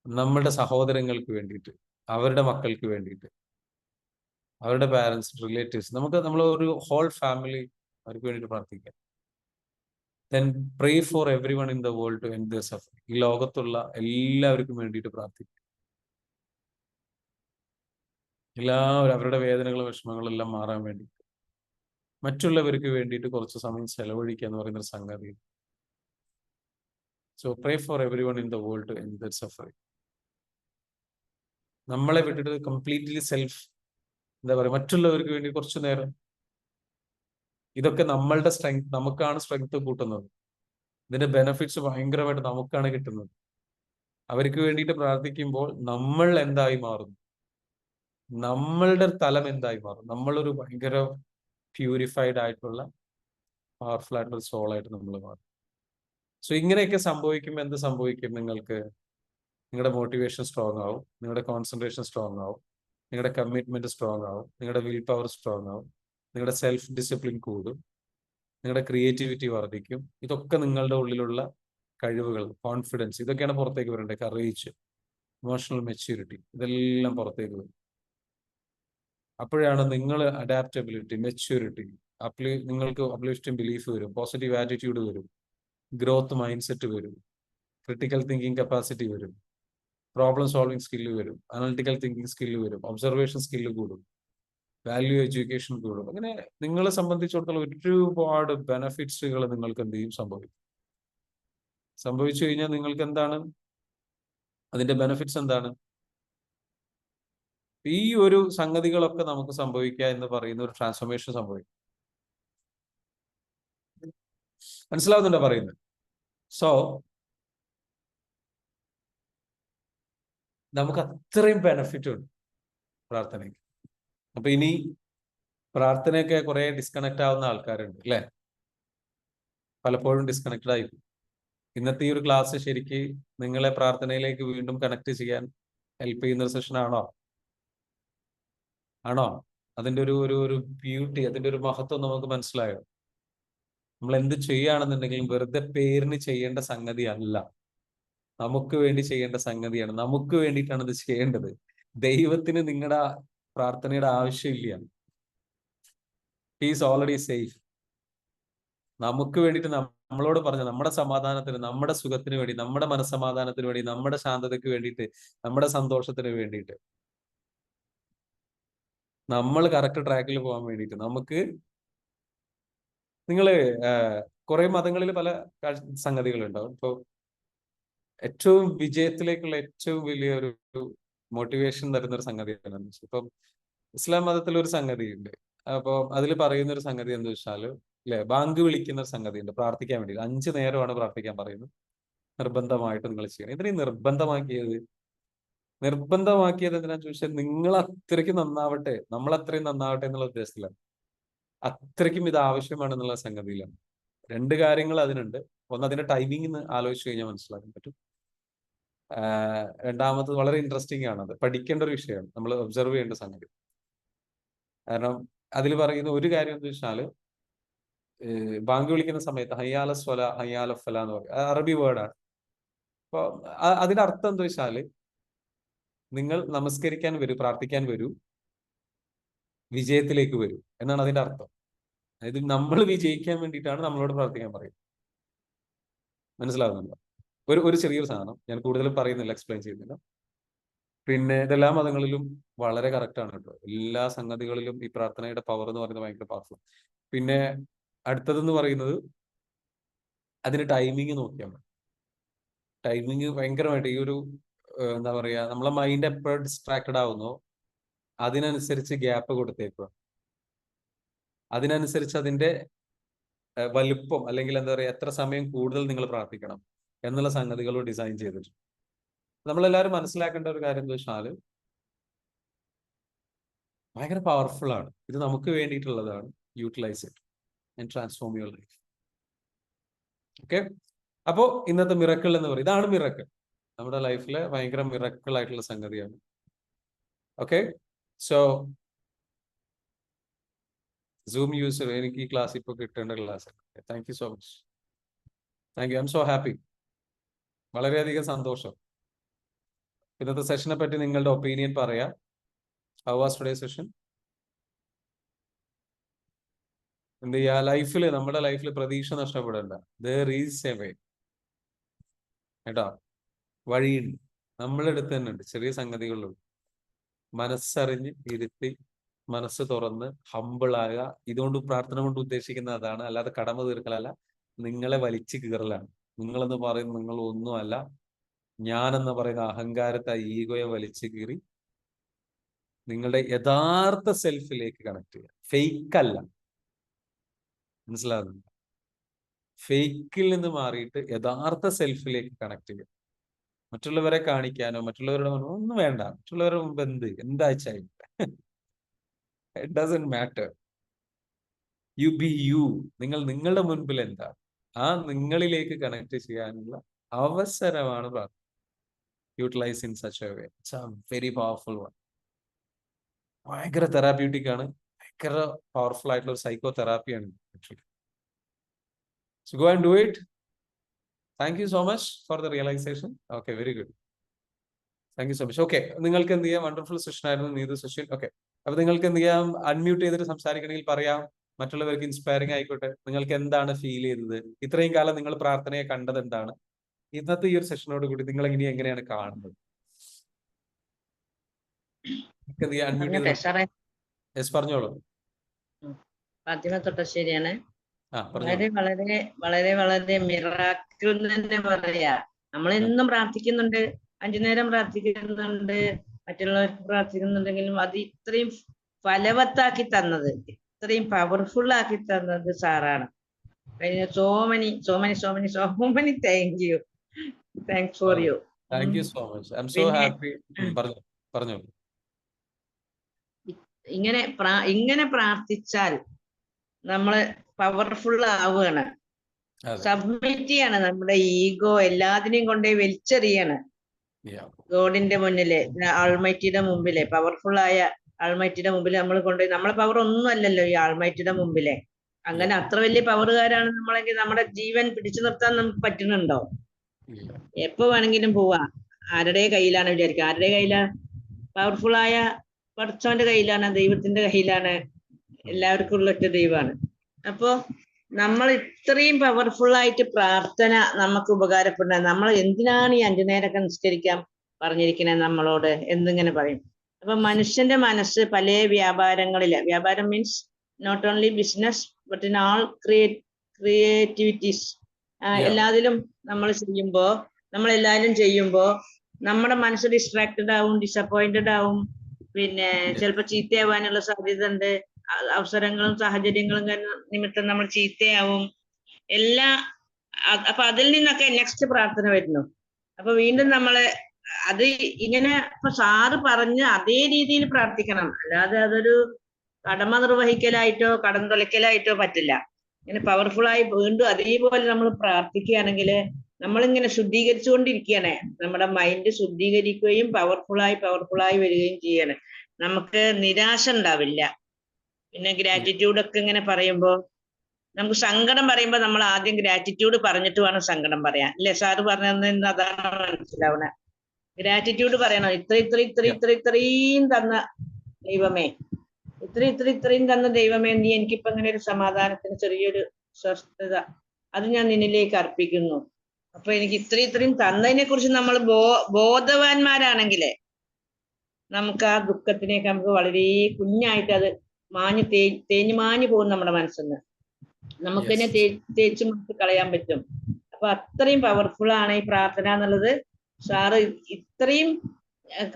നമ്മുടെ സഹോദരങ്ങൾക്ക് വേണ്ടിയിട്ട്, അവരുടെ മക്കൾക്ക് വേണ്ടിയിട്ട്, അവരുടെ പാരന്റ്സ്, റിലേറ്റീവ്സ്, നമ്മൾ ഒരു ഹോൾ ഫാമിലി അവർക്ക് വേണ്ടിയിട്ട് പ്രാർത്ഥിക്കാം. Then pray for everyone in the world to end their suffering. ഈ ലോകത്തുള്ള എല്ലാവർക്കും വേണ്ടിയിട്ട് പ്രാർത്ഥിക്കും. എല്ലാവരും അവരുടെ വേദനകളും വിഷമങ്ങളും എല്ലാം മാറാൻ വേണ്ടി മറ്റുള്ളവർക്ക് വേണ്ടിയിട്ട് കുറച്ച് സമയം ചെലവഴിക്കുക എന്ന് പറയുന്ന ഒരു സംഗതി. So pray for everyone in the world to end their suffering. നമ്മളെ വിട്ടിട്ട് കംപ്ലീറ്റ്ലി സെൽഫ്, എന്താ പറയുക, മറ്റുള്ളവർക്ക് വേണ്ടി കുറച്ചു നേരം. ഇതൊക്കെ നമ്മളുടെ സ്ട്രെങ്ത്, നമുക്കാണ് സ്ട്രെങ്ത് കൂട്ടുന്നത്. ഇതിന്റെ ബെനിഫിറ്റ്സ് ഭയങ്കരമായിട്ട് നമുക്കാണ് കിട്ടുന്നത്. അവർക്ക് വേണ്ടിയിട്ട് പ്രാർത്ഥിക്കുമ്പോൾ നമ്മൾ എന്തായി മാറുന്നു? നമ്മളുടെ തലം എന്തായി മാറും? നമ്മളൊരു ഭയങ്കര പ്യൂരിഫൈഡ് ആയിട്ടുള്ള പവർഫുൾ ആയിട്ടുള്ള സോളായിട്ട് നമ്മൾ മാറും. സോ ഇങ്ങനെയൊക്കെ സംഭവിക്കുമ്പോൾ എന്ത് സംഭവിക്കും? നിങ്ങൾക്ക് നിങ്ങളുടെ മോട്ടിവേഷൻ സ്ട്രോങ് ആവും, നിങ്ങളുടെ കോൺസെൻട്രേഷൻ സ്ട്രോങ് ആവും, നിങ്ങളുടെ കമ്മിറ്റ്മെന്റ് സ്ട്രോങ് ആവും, നിങ്ങളുടെ വിൽ പവർ സ്ട്രോങ് ആവും, നിങ്ങളുടെ സെൽഫ് ഡിസിപ്ലിൻ കൂടും, നിങ്ങളുടെ ക്രിയേറ്റിവിറ്റി വർദ്ധിക്കും. ഇതൊക്കെ നിങ്ങളുടെ ഉള്ളിലുള്ള കഴിവുകൾ, കോൺഫിഡൻസ്, ഇതൊക്കെയാണ് പുറത്തേക്ക് വരേണ്ടത്. കറേജ്, ഇമോഷണൽ മെച്യൂരിറ്റി, ഇതെല്ലാം പുറത്തേക്ക് വരും. അപ്പോഴാണ് നിങ്ങൾ അഡാപ്റ്റബിലിറ്റി, മെച്യൂരിറ്റി, നിങ്ങൾക്ക് അപ്ലിഫ്റ്റിംഗ് ബിലീഫ് വരും, പോസിറ്റീവ് ആറ്റിറ്റ്യൂഡ് വരും, ഗ്രോത്ത് മൈൻഡ് സെറ്റ് വരും, ക്രിട്ടിക്കൽ തിങ്കിങ് കപ്പാസിറ്റി വരും, പ്രോബ്ലം സോൾവിങ് സ്കില്ല് വരും, അനലിറ്റിക്കൽ തിങ്കിങ് സ്കില്ല് വരും, ഒബ്സർവേഷൻ സ്കില്ല് കൂടും, വാല്യൂ എഡ്യൂക്കേഷൻ കൂടും. അങ്ങനെ നിങ്ങളെ സംബന്ധിച്ചിടത്തോളം ഒരുപാട് ബെനഫിറ്റ്സുകൾ നിങ്ങൾക്ക് എന്ത് ചെയ്യും? സംഭവിച്ചു കഴിഞ്ഞാൽ നിങ്ങൾക്ക് എന്താണ് അതിന്റെ ബെനഫിറ്റ്സ്? എന്താണ്? ഈ ഒരു സംഗതികളൊക്കെ നമുക്ക് സംഭവിക്കുക എന്ന് പറയുന്ന ഒരു ട്രാൻസ്ഫോർമേഷൻ സംഭവിക്കും. മനസ്സിലാവുന്നുണ്ടോ പറയുന്നത്? സോ നമുക്ക് അത്രയും ബെനഫിറ്റ് ഉണ്ട് പ്രാർത്ഥനയ്ക്ക്. അപ്പൊ ഇനി പ്രാർത്ഥനയൊക്കെ കുറെ ഡിസ്കണക്ട് ആവുന്ന ആൾക്കാരുണ്ട് അല്ലെ? പലപ്പോഴും ഡിസ്കണക്റ്റഡ് ആയി. ഇന്നത്തെ ഈ ഒരു ക്ലാസ് ശരിക്ക് നിങ്ങളെ പ്രാർത്ഥനയിലേക്ക് വീണ്ടും കണക്ട് ചെയ്യാൻ ഹെൽപ്പ് ചെയ്യുന്ന ഒരു സെഷൻ ആണോ? അതിന്റെ ഒരു ബ്യൂട്ടി, അതിന്റെ ഒരു മഹത്വം നമുക്ക് മനസ്സിലായോ? നമ്മൾ എന്ത് ചെയ്യുകയാണെന്നുണ്ടെങ്കിലും വെറുതെ പേരിന് ചെയ്യേണ്ട സംഗതി അല്ല, നമുക്ക് വേണ്ടി ചെയ്യേണ്ട സംഗതിയാണ്. നമുക്ക് വേണ്ടിയിട്ടാണ് ഇത് ചെയ്യേണ്ടത്. ദൈവത്തിന് നിങ്ങളുടെ പ്രാർത്ഥനയുടെ ആവശ്യമില്ല. He's already safe. നമുക്ക് വേണ്ടിയിട്ട് നമ്മളോട് പറഞ്ഞ നമ്മുടെ സമാധാനത്തിന്, നമ്മുടെ സുഖത്തിന് വേണ്ടി, നമ്മുടെ മനസ്സമാധാനത്തിന് വേണ്ടി, നമ്മുടെ ശാന്തതയ്ക്ക് വേണ്ടിയിട്ട്, നമ്മുടെ സന്തോഷത്തിന് വേണ്ടിയിട്ട്, നമ്മൾ കറക്റ്റ് ട്രാക്കിൽ പോകാൻ വേണ്ടിയിട്ട് നമുക്ക്, നിങ്ങള് കുറെ മതങ്ങളിൽ പല സംഗതികളുണ്ടാവും. ഇപ്പൊ ഏറ്റവും വിജയത്തിലേക്കുള്ള ഏറ്റവും വലിയ ഒരു മോട്ടിവേഷൻ തരുന്ന ഒരു സംഗതിയാണ്. ഇപ്പം ഇസ്ലാം മതത്തിൽ ഒരു സംഗതിയുണ്ട്. അപ്പൊ അതിൽ പറയുന്ന ഒരു സംഗതി എന്താ വെച്ചാല്, അല്ലെ, ബാങ്ക് വിളിക്കുന്ന ഒരു സംഗതി ഉണ്ട് പ്രാർത്ഥിക്കാൻ വേണ്ടി. 5 നേരമാണ് പ്രാർത്ഥിക്കാൻ പറയുന്നത്. നിർബന്ധമായിട്ട് നിങ്ങൾ ചെയ്യണം. ഇതിനെ നിർബന്ധമാക്കിയത് എന്തിനാ ചോദിച്ചാൽ, നിങ്ങൾ അത്രയ്ക്ക് നന്നാവട്ടെ, നമ്മൾ അത്രയും നന്നാവട്ടെ എന്നുള്ള ഉദ്ദേശത്തിലാണ്. അത്രയ്ക്കും ഇത് ആവശ്യമാണെന്നുള്ള സംഗതിയിലാണ്. 2 കാര്യങ്ങൾ അതിനുണ്ട്. ഒന്ന്, അതിന്റെ ടൈമിംഗ് ആലോചിച്ച് കഴിഞ്ഞാൽ മനസ്സിലാക്കാൻ പറ്റും. രണ്ടാമത് വളരെ ഇൻട്രസ്റ്റിംഗ് ആണ്. അത് പഠിക്കേണ്ട ഒരു വിഷയമാണ്, നമ്മൾ ഒബ്സർവ് ചെയ്യേണ്ട സംഗതി. കാരണം അതിൽ പറയുന്ന ഒരു കാര്യം എന്താ വെച്ചാല്, ബാങ്ക് വിളിക്കുന്ന സമയത്ത് ഹയ്യാല സ്വല ഹയ്യാല ഫല എന്ന് പറയും. അറബി വേർഡാണ്. അപ്പൊ അതിന്റെ അർത്ഥം എന്താ വെച്ചാല്, നിങ്ങൾ നമസ്കരിക്കാൻ വരൂ, പ്രാർത്ഥിക്കാൻ വരൂ, വിജയത്തിലേക്ക് വരൂ എന്നാണ് അതിന്റെ അർത്ഥം. അതായത് നമ്മൾ വിജയിക്കാൻ വേണ്ടിയിട്ടാണ് നമ്മളോട് പ്രാർത്ഥിക്കാൻ പറയുന്നത്. മനസ്സിലാകുന്നുണ്ടോ? ഒരു ചെറിയൊരു സാധനം, ഞാൻ കൂടുതലും പറയുന്നില്ല, എക്സ്പ്ലെയിൻ ചെയ്യുന്നില്ല. പിന്നെ ഇതെല്ലാ മതങ്ങളിലും വളരെ കറക്റ്റ് ആണ് കേട്ടോ. എല്ലാ സംഗതികളിലും ഈ പ്രാർത്ഥനയുടെ പവർ എന്ന് പറയുന്നത് ഭയങ്കര പവർഫുൾ. പിന്നെ അടുത്തതെന്ന് പറയുന്നത്, അതിന് ടൈമിങ് നോക്കിയാൽ മതി. ടൈമിങ് ഭയങ്കരമായിട്ട് ഈ ഒരു എന്താ പറയാ, നമ്മളെ മൈൻഡ് എപ്പോഴും ഡിസ്ട്രാക്റ്റഡ് ആവുന്നോ അതിനനുസരിച്ച് ഗ്യാപ്പ് കൊടുത്തേക്കുക. അതിനനുസരിച്ച് അതിന്റെ വലുപ്പം, അല്ലെങ്കിൽ എന്താ പറയാ, എത്ര സമയം കൂടുതൽ നിങ്ങൾ പ്രാർത്ഥിക്കണം എന്നുള്ള സംഗതികൾ ഡിസൈൻ ചെയ്തിട്ടുണ്ട്. നമ്മളെല്ലാവരും മനസ്സിലാക്കേണ്ട ഒരു കാര്യം എന്താ വെച്ചാൽ, ഭയങ്കര പവർഫുൾ ആണ് ഇത്, നമുക്ക് വേണ്ടിയിട്ടുള്ളതാണ്. Utilise it and transform your life. Okay, അപ്പോ ഇന്നത്തെ മിറക്കിൾ എന്ന് പറയും, ഇതാണ് മിറക്കിൾ. നമ്മുടെ ലൈഫിലെ ഭയങ്കര മിറക്കിൾ ആയിട്ടുള്ള സംഗതിയാണ്. ഓക്കെ, സോ സൂം യൂസർ, എനിക്ക് ഈ ക്ലാസ് ഇപ്പോൾ കിട്ടേണ്ട class. Thank you so much. Thank U, I M so happy. വളരെയധികം സന്തോഷം. ഇന്നത്തെ സെഷനെ പറ്റി നിങ്ങളുടെ ഒപ്പീനിയൻ പറയാം. How was today session? എന്ത് ചെയ്യാ, ലൈഫില്, നമ്മുടെ ലൈഫിൽ പ്രതീക്ഷ നഷ്ടപ്പെടേണ്ട. there is a way. കേട്ടോ, വഴിയുണ്ട്, നമ്മളെടുത്ത് തന്നെ ഉണ്ട്. ചെറിയ സംഗതികളുണ്ട്. മനസ്സറിഞ്ഞ് ഇരുത്തി, മനസ്സ് തുറന്ന് ഹമ്പിളാകുക. ഇതുകൊണ്ട്, പ്രാർത്ഥന കൊണ്ട് ഉദ്ദേശിക്കുന്ന അതാണ്, അല്ലാതെ കടമ തീർക്കലല്ല, നിങ്ങളെ വലിച്ചു കീറലാണ്. നിങ്ങളെന്ന് പറയുന്നത് നിങ്ങൾ ഒന്നുമല്ല. ഞാനെന്ന് പറയുന്ന അഹങ്കാരത്തെ, ഈഗോയെ വലിച്ചു കീറി നിങ്ങളുടെ യഥാർത്ഥ സെൽഫിലേക്ക് കണക്ട് ചെയ്യുക. ഫേക്ക് അല്ല, മനസ്സിലാകുന്നു? ഫേക്കിൽ നിന്ന് മാറിയിട്ട് യഥാർത്ഥ സെൽഫിലേക്ക് കണക്ട് ചെയ്യുക. മറ്റുള്ളവരെ കാണിക്കാനോ മറ്റുള്ളവരുടെ ഒന്നും വേണ്ട. മറ്റുള്ളവരുടെ മുമ്പ് എന്താച്ചായി, it doesn't matter. You be you. നിങ്ങൾ നിങ്ങളുടെ മുൻപിൽ എന്താ, ആ നിങ്ങളിലേക്ക് കണക്ട് ചെയ്യാനുള്ള അവസരമാണ് പ്രാർത്ഥന. Utilise in such a way. It's a very powerful one. ഭയങ്കര തെറാപ്യൂട്ടിക് ആണ്, ഭയങ്കര പവർഫുൾ ആയിട്ടുള്ള ഒരു സൈക്കോ തെറാപ്പിയാണ് actually. So go and do it. Thank you so much for the realisation. Okay, very good. Thank you so much. Okay, നിങ്ങൾക്ക് എന്ത് ചെയ്യാം, wonderful session ആയിരുന്നു നീതു സെഷൻ. ഓക്കെ, അപ്പൊ നിങ്ങൾക്ക് എന്ത് ചെയ്യാം, അൺമ്യൂട്ട് ചെയ്തിട്ട് സംസാരിക്കണമെങ്കിൽ പറയാം. മറ്റുള്ളവർക്ക് ഇൻസ്പയറിംഗ് ആയിക്കോട്ടെ. നിങ്ങൾക്ക് എന്താണ് ഫീൽ ചെയ്തത്, ഇത്രയും കാലം നിങ്ങൾ പ്രാർത്ഥനയെ കണ്ടത് എന്താണ്, ഇന്നത്തെ ഈ ഒരു സെഷനോട് കൂടി നിങ്ങൾ ഇനി എങ്ങനെയാണ് കാണുന്നത്? പറഞ്ഞോളൂ. ഫാത്തിമ തൊട്ടശ്ശേരിയാണ്. വളരെ വളരെ വളരെ വളരെ മിറാക്കിൾ തന്നെ പറയാ. നമ്മളെന്നും പ്രാർത്ഥിക്കുന്നുണ്ട്, 5 നേരം പ്രാർത്ഥിക്കുന്നുണ്ട്, മറ്റുള്ളവർക്ക് പ്രാർത്ഥിക്കുന്നുണ്ടെങ്കിലും അത് ഇത്രയും ഫലവത്താക്കി തന്നത്, ഇത്രയും പവർഫുൾ ആക്കി തന്നത് സാറാണ്. So many thank you. Thanks for you. Thank you so much. I am so happy. പറഞ്ഞോളൂ. ഇങ്ങനെ പ്രാർത്ഥിച്ചാൽ നമ്മള് പവർഫുൾ ആവുകയാണ്. സബ്മിറ്റ് ചെയ്യാണ്, നമ്മുടെ ഈഗോ എല്ലാത്തിനെയും കൊണ്ടേ വലിച്ചെറിയാണ് ഗോഡിന്റെ മുന്നില്, ആൾമൈറ്റിയുടെ മുമ്പില്, പവർഫുൾ ആയ ആൾമൈറ്റിയുടെ മുമ്പിൽ നമ്മൾ കൊണ്ടുപോയി. നമ്മളെ പവർ ഒന്നും അല്ലല്ലോ ഈ ആൾമൈറ്റിയുടെ മുമ്പിലെ. അങ്ങനെ അത്ര വലിയ പവറുകാരാണ് നമ്മളെങ്കിൽ നമ്മുടെ ജീവൻ പിടിച്ചു നിർത്താൻ നമുക്ക് പറ്റുന്നുണ്ടോ? എപ്പോ വേണമെങ്കിലും പോവാ. ആരുടെ കയ്യിലാണ് വിചാരിക്കുക, ആരുടെ കയ്യിലാണ്? പവർഫുൾ ആയ പടച്ചോന്റെ കയ്യിലാണ്, ദൈവത്തിന്റെ കയ്യിലാണ്. എല്ലാവർക്കും ഉള്ള ഒറ്റ ദൈവമാണ്. അപ്പോ നമ്മൾ ഇത്രയും പവർഫുൾ ആയിട്ട് പ്രാർത്ഥന നമുക്ക് ഉപകാരപ്പെടുന്ന, നമ്മൾ എന്തിനാണ് ഈ 5 നേരമൊക്കെ നിസ്കരിക്കാൻ പറഞ്ഞിരിക്കുന്നത് നമ്മളോട് എന്നിങ്ങനെ പറയും. അപ്പൊ മനുഷ്യന്റെ മനസ്സ് പല വ്യാപാരങ്ങളില്, വ്യാപാരം means not only business but in all creativities, എല്ലാത്തിലും നമ്മളെല്ലാവരും ചെയ്യുമ്പോ നമ്മുടെ മനസ്സ് ഡിസ്ട്രാക്റ്റഡ് ആവും, ഡിസപ്പോയിന്റഡ് ആവും, പിന്നെ ചിലപ്പോ ചീത്തയാവാനുള്ള സാധ്യത ഉണ്ട്. അവസരങ്ങളും സാഹചര്യങ്ങളും നിമിത്തം നമ്മൾ ചീത്തയാവും അപ്പൊ അതിൽ നിന്നൊക്കെ നെക്സ്റ്റ് പ്രാർത്ഥന വരുന്നു. അപ്പൊ വീണ്ടും അത് ഇങ്ങനെ ഇപ്പൊ സാറ് പറഞ്ഞ് അതേ രീതിയിൽ പ്രാർത്ഥിക്കണം, അല്ലാതെ അതൊരു കടമ നിർവഹിക്കലായിട്ടോ കടം തൊലയ്ക്കലായിട്ടോ പറ്റില്ല. ഇങ്ങനെ പവർഫുൾ ആയി വീണ്ടും അതേപോലെ നമ്മൾ പ്രാർത്ഥിക്കുകയാണെങ്കിൽ നമ്മളിങ്ങനെ ശുദ്ധീകരിച്ചുകൊണ്ടിരിക്കുകയാണ്. നമ്മുടെ മൈൻഡ് ശുദ്ധീകരിക്കുകയും പവർഫുള്ളായി വരികയും ചെയ്യാണ്. നമുക്ക് നിരാശ ഉണ്ടാവില്ല. പിന്നെ ഗ്രാറ്റിറ്റ്യൂഡ് ഒക്കെ ഇങ്ങനെ പറയുമ്പോ, നമുക്ക് സങ്കടം പറയുമ്പോ നമ്മൾ ആദ്യം ഗ്രാറ്റിറ്റ്യൂഡ് പറഞ്ഞിട്ട് വേണം സങ്കടം പറയാൻ, അല്ലെ? സാറ് പറഞ്ഞതെന്ന് അതാണ് മനസ്സിലാവണേ. ഗ്രാറ്റിറ്റ്യൂഡ് പറയണം. ഇത്രയും തന്ന ദൈവമേ, ഇത്രയും തന്ന ദൈവമേ, നീ എനിക്കിപ്പോ ഇങ്ങനെ ഒരു സമാധാനത്തിന് ചെറിയൊരു സ്വസ്ഥത, അത് ഞാൻ നിന്നിലേക്ക് അർപ്പിക്കുന്നു. അപ്പൊ എനിക്ക് ഇത്രയും തന്നതിനെ കുറിച്ച് നമ്മൾ ബോധവാന്മാരാണെങ്കിലേ നമുക്ക് ആ ദുഃഖത്തിനേക്ക് നമുക്ക് വളരെ കുഞ്ഞായിട്ട് അത് തേഞ്ഞു മാഞ്ഞു പോകും നമ്മുടെ മനസ്സിന്ന്. നമുക്ക് തന്നെ തേച്ച് മാറ്റി കളയാൻ പറ്റും. അപ്പൊ അത്രയും പവർഫുൾ ആണ് ഈ പ്രാർത്ഥന എന്നുള്ളത് സാറ് ഇത്രയും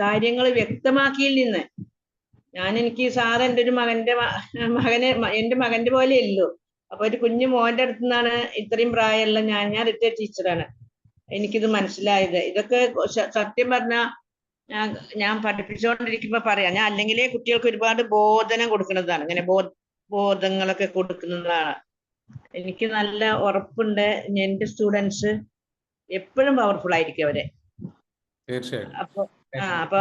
കാര്യങ്ങൾ വ്യക്തമാക്കിയിൽ നിന്ന് എനിക്ക് സാറ് എൻ്റെ ഒരു എൻ്റെ മകന്റെ പോലെ ഇല്ലല്ലോ. അപ്പൊ ഒരു കുഞ്ഞു മോന്റെ അടുത്ത് നിന്നാണ് ഇത്രയും പ്രായമുള്ള ഞാൻ റിട്ടയർഡ് ടീച്ചറാണ്, എനിക്കിത് മനസ്സിലായത്. ഇതൊക്കെ സത്യം പറഞ്ഞാൽ ഞാൻ പഠിപ്പിച്ചുകൊണ്ടിരിക്കുമ്പോ പറയാം, ഞാൻ അല്ലെങ്കിലേ കുട്ടികൾക്ക് ഒരുപാട് ബോധനം കൊടുക്കുന്നതാണ്, ഇങ്ങനെ ബോധങ്ങളൊക്കെ കൊടുക്കുന്നതാണ്. എനിക്ക് നല്ല ഉറപ്പുണ്ട് എന്റെ സ്റ്റുഡൻസ് എപ്പോഴും പവർഫുൾ ആയിരിക്കും അവരെ. തീർച്ചയായിട്ടും. അപ്പൊ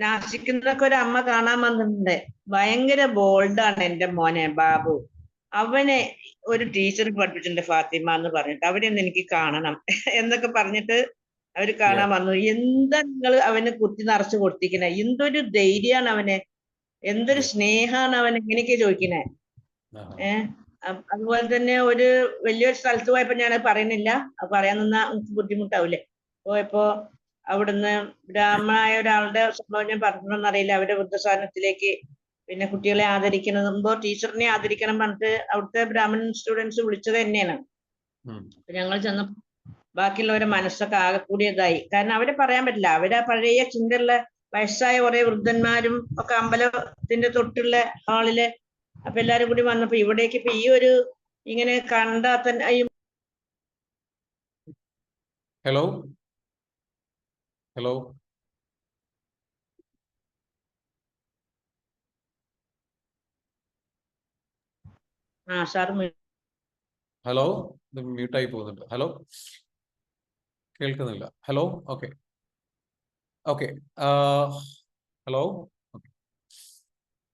നാസിക്കുന്നൊക്കെ ഒരു അമ്മ കാണാൻ വന്നിട്ടുണ്ട്. ഭയങ്കര ബോൾഡാണ് എന്റെ മോനെ ബാബു. അവനെ ഒരു ടീച്ചർ പഠിപ്പിച്ചിട്ടുണ്ട്, ഫാത്തിമ എന്ന് പറഞ്ഞിട്ട്. അവരെയൊന്ന് എനിക്ക് കാണണം എന്നൊക്കെ പറഞ്ഞിട്ട് അവര് കാണാൻ വന്നു. എന്താ നിങ്ങൾ അവന് കുത്തി നിറച്ച് കൊടുത്തിക്കണേ, എന്തൊരു ധൈര്യാണ് അവന്, എന്തൊരു സ്നേഹാണ് അവൻ, എങ്ങനെയൊക്കെ ചോദിക്കണേ. അതുപോലെ തന്നെ ഒരു വലിയൊരു സ്ഥലത്ത് പോയപ്പോ ഞാൻ പറയുന്നില്ല, പറയാൻ നിന്നാ എനിക്ക് ബുദ്ധിമുട്ടാവൂലേ. പോയപ്പോ അവിടുന്ന് ബ്രാഹ്മണായ ഒരാളുടെ സംഭവം ഞാൻ പറഞ്ഞോന്നറിയില്ല, അവരുടെ വൃദ്ധസാധനത്തിലേക്ക് പിന്നെ കുട്ടികളെ ആദരിക്കണമ്പോ ടീച്ചറിനെ ആദരിക്കണം പറഞ്ഞിട്ട് അവിടുത്തെ ബ്രാഹ്മൺ സ്റ്റുഡൻസ് വിളിച്ചത് തന്നെയാണ്. ഞങ്ങൾ ചെന്നപ്പോ ബാക്കിയുള്ളവരെ മനസ്സൊക്കെ ആകെ കൂടിയതായി. കാരണം അവരെ പറയാൻ പറ്റില്ല, അവരാ പഴയ ചിന്തയുള്ള വയസ്സായ കുറെ വൃദ്ധന്മാരും ഒക്കെ അമ്പലത്തിന്റെ തൊട്ടുള്ള ഹാളില്. അപ്പൊ എല്ലാരും കൂടി വന്നപ്പോ ഇവിടേക്ക് ഇപ്പൊ ഈ ഒരു ഇങ്ങനെ കണ്ടാ തന്നെ. ഹലോ ഹലോ സാർ ഹലോ, ഇത് മ്യൂട്ടായി പോകുന്നുണ്ട്. ഹലോ, കേൾക്കുന്നില്ല. Hello, okay okay hello.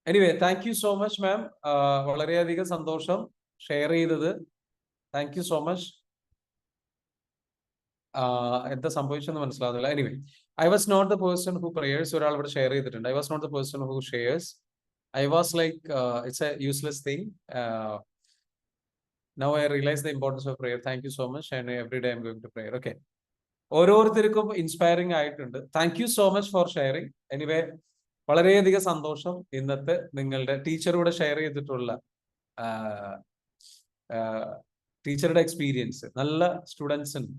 Anyway, thank you so much ma'am. വളരെയധികം സന്തോഷം ഷെയർ ചെയ്തത്. Thank you so much. എന്താ സംഭവിച്ചെന്ന് മനസ്സിലാവുന്നില്ല. Anyway, I was not the person who prayers. ഒരാൾ ഇവിടെ ഷെയർ ചെയ്തിട്ടുണ്ട്, I was not the person who shares. I was like it's a useless thing. Now I realize the importance of prayer. Thank you so much. And every day I'm going to prayer. Okay. ഓരോരുത്തർക്കും inspiring ആയിട്ടുണ്ട്. Thank you so much four sharing. Anyway, വളരെയധികം സന്തോഷം ഇന്നത്തെ നിങ്ങളുടെ ടീച്ചറൂടെ share ചെയ്തിട്ടുള്ള ടീച്ചറുടെ experience. നല്ല സ്റ്റുഡൻസിന്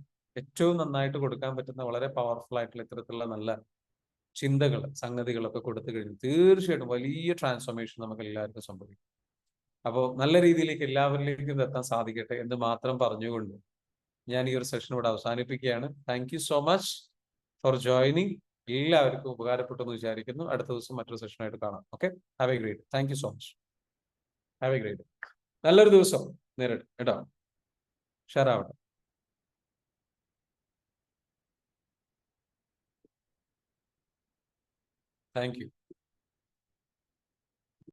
ഏറ്റവും നന്നായിട്ട് കൊടുക്കാൻ പറ്റുന്ന വളരെ പവർഫുൾ ആയിട്ടുള്ള ഇത്തരത്തിലുള്ള നല്ല ചിന്തകൾ, സംഗതികളൊക്കെ കൊടുത്തു കഴിഞ്ഞു തീർച്ചയായിട്ടും വലിയ ട്രാൻസ്ഫോർമേഷൻ നമുക്ക് എല്ലാവർക്കും സംഭവിക്കും. അപ്പോൾ നല്ല രീതിയിലേക്ക് എല്ലാവരിലേക്കും എത്താൻ സാധിക്കട്ടെ എന്ന് മാത്രം പറഞ്ഞുകൊണ്ട് ഞാൻ ഈ ഒരു സെഷൻ ഇവിടെ അവസാനിപ്പിക്കുകയാണ്. Thank you so much for joining. എല്ലാവർക്കും ഉപകാരപ്പെട്ടു എന്ന് വിചാരിക്കുന്നു. അടുത്ത ദിവസം മറ്റൊരു സെഷനായിട്ട് കാണാം. Okay, have A great. Thank you so much. Have A great. നല്ലൊരു ദിവസം നേരിട്ട് കേട്ടോ. ഷെയർ ആവട്ടെ. Thank you.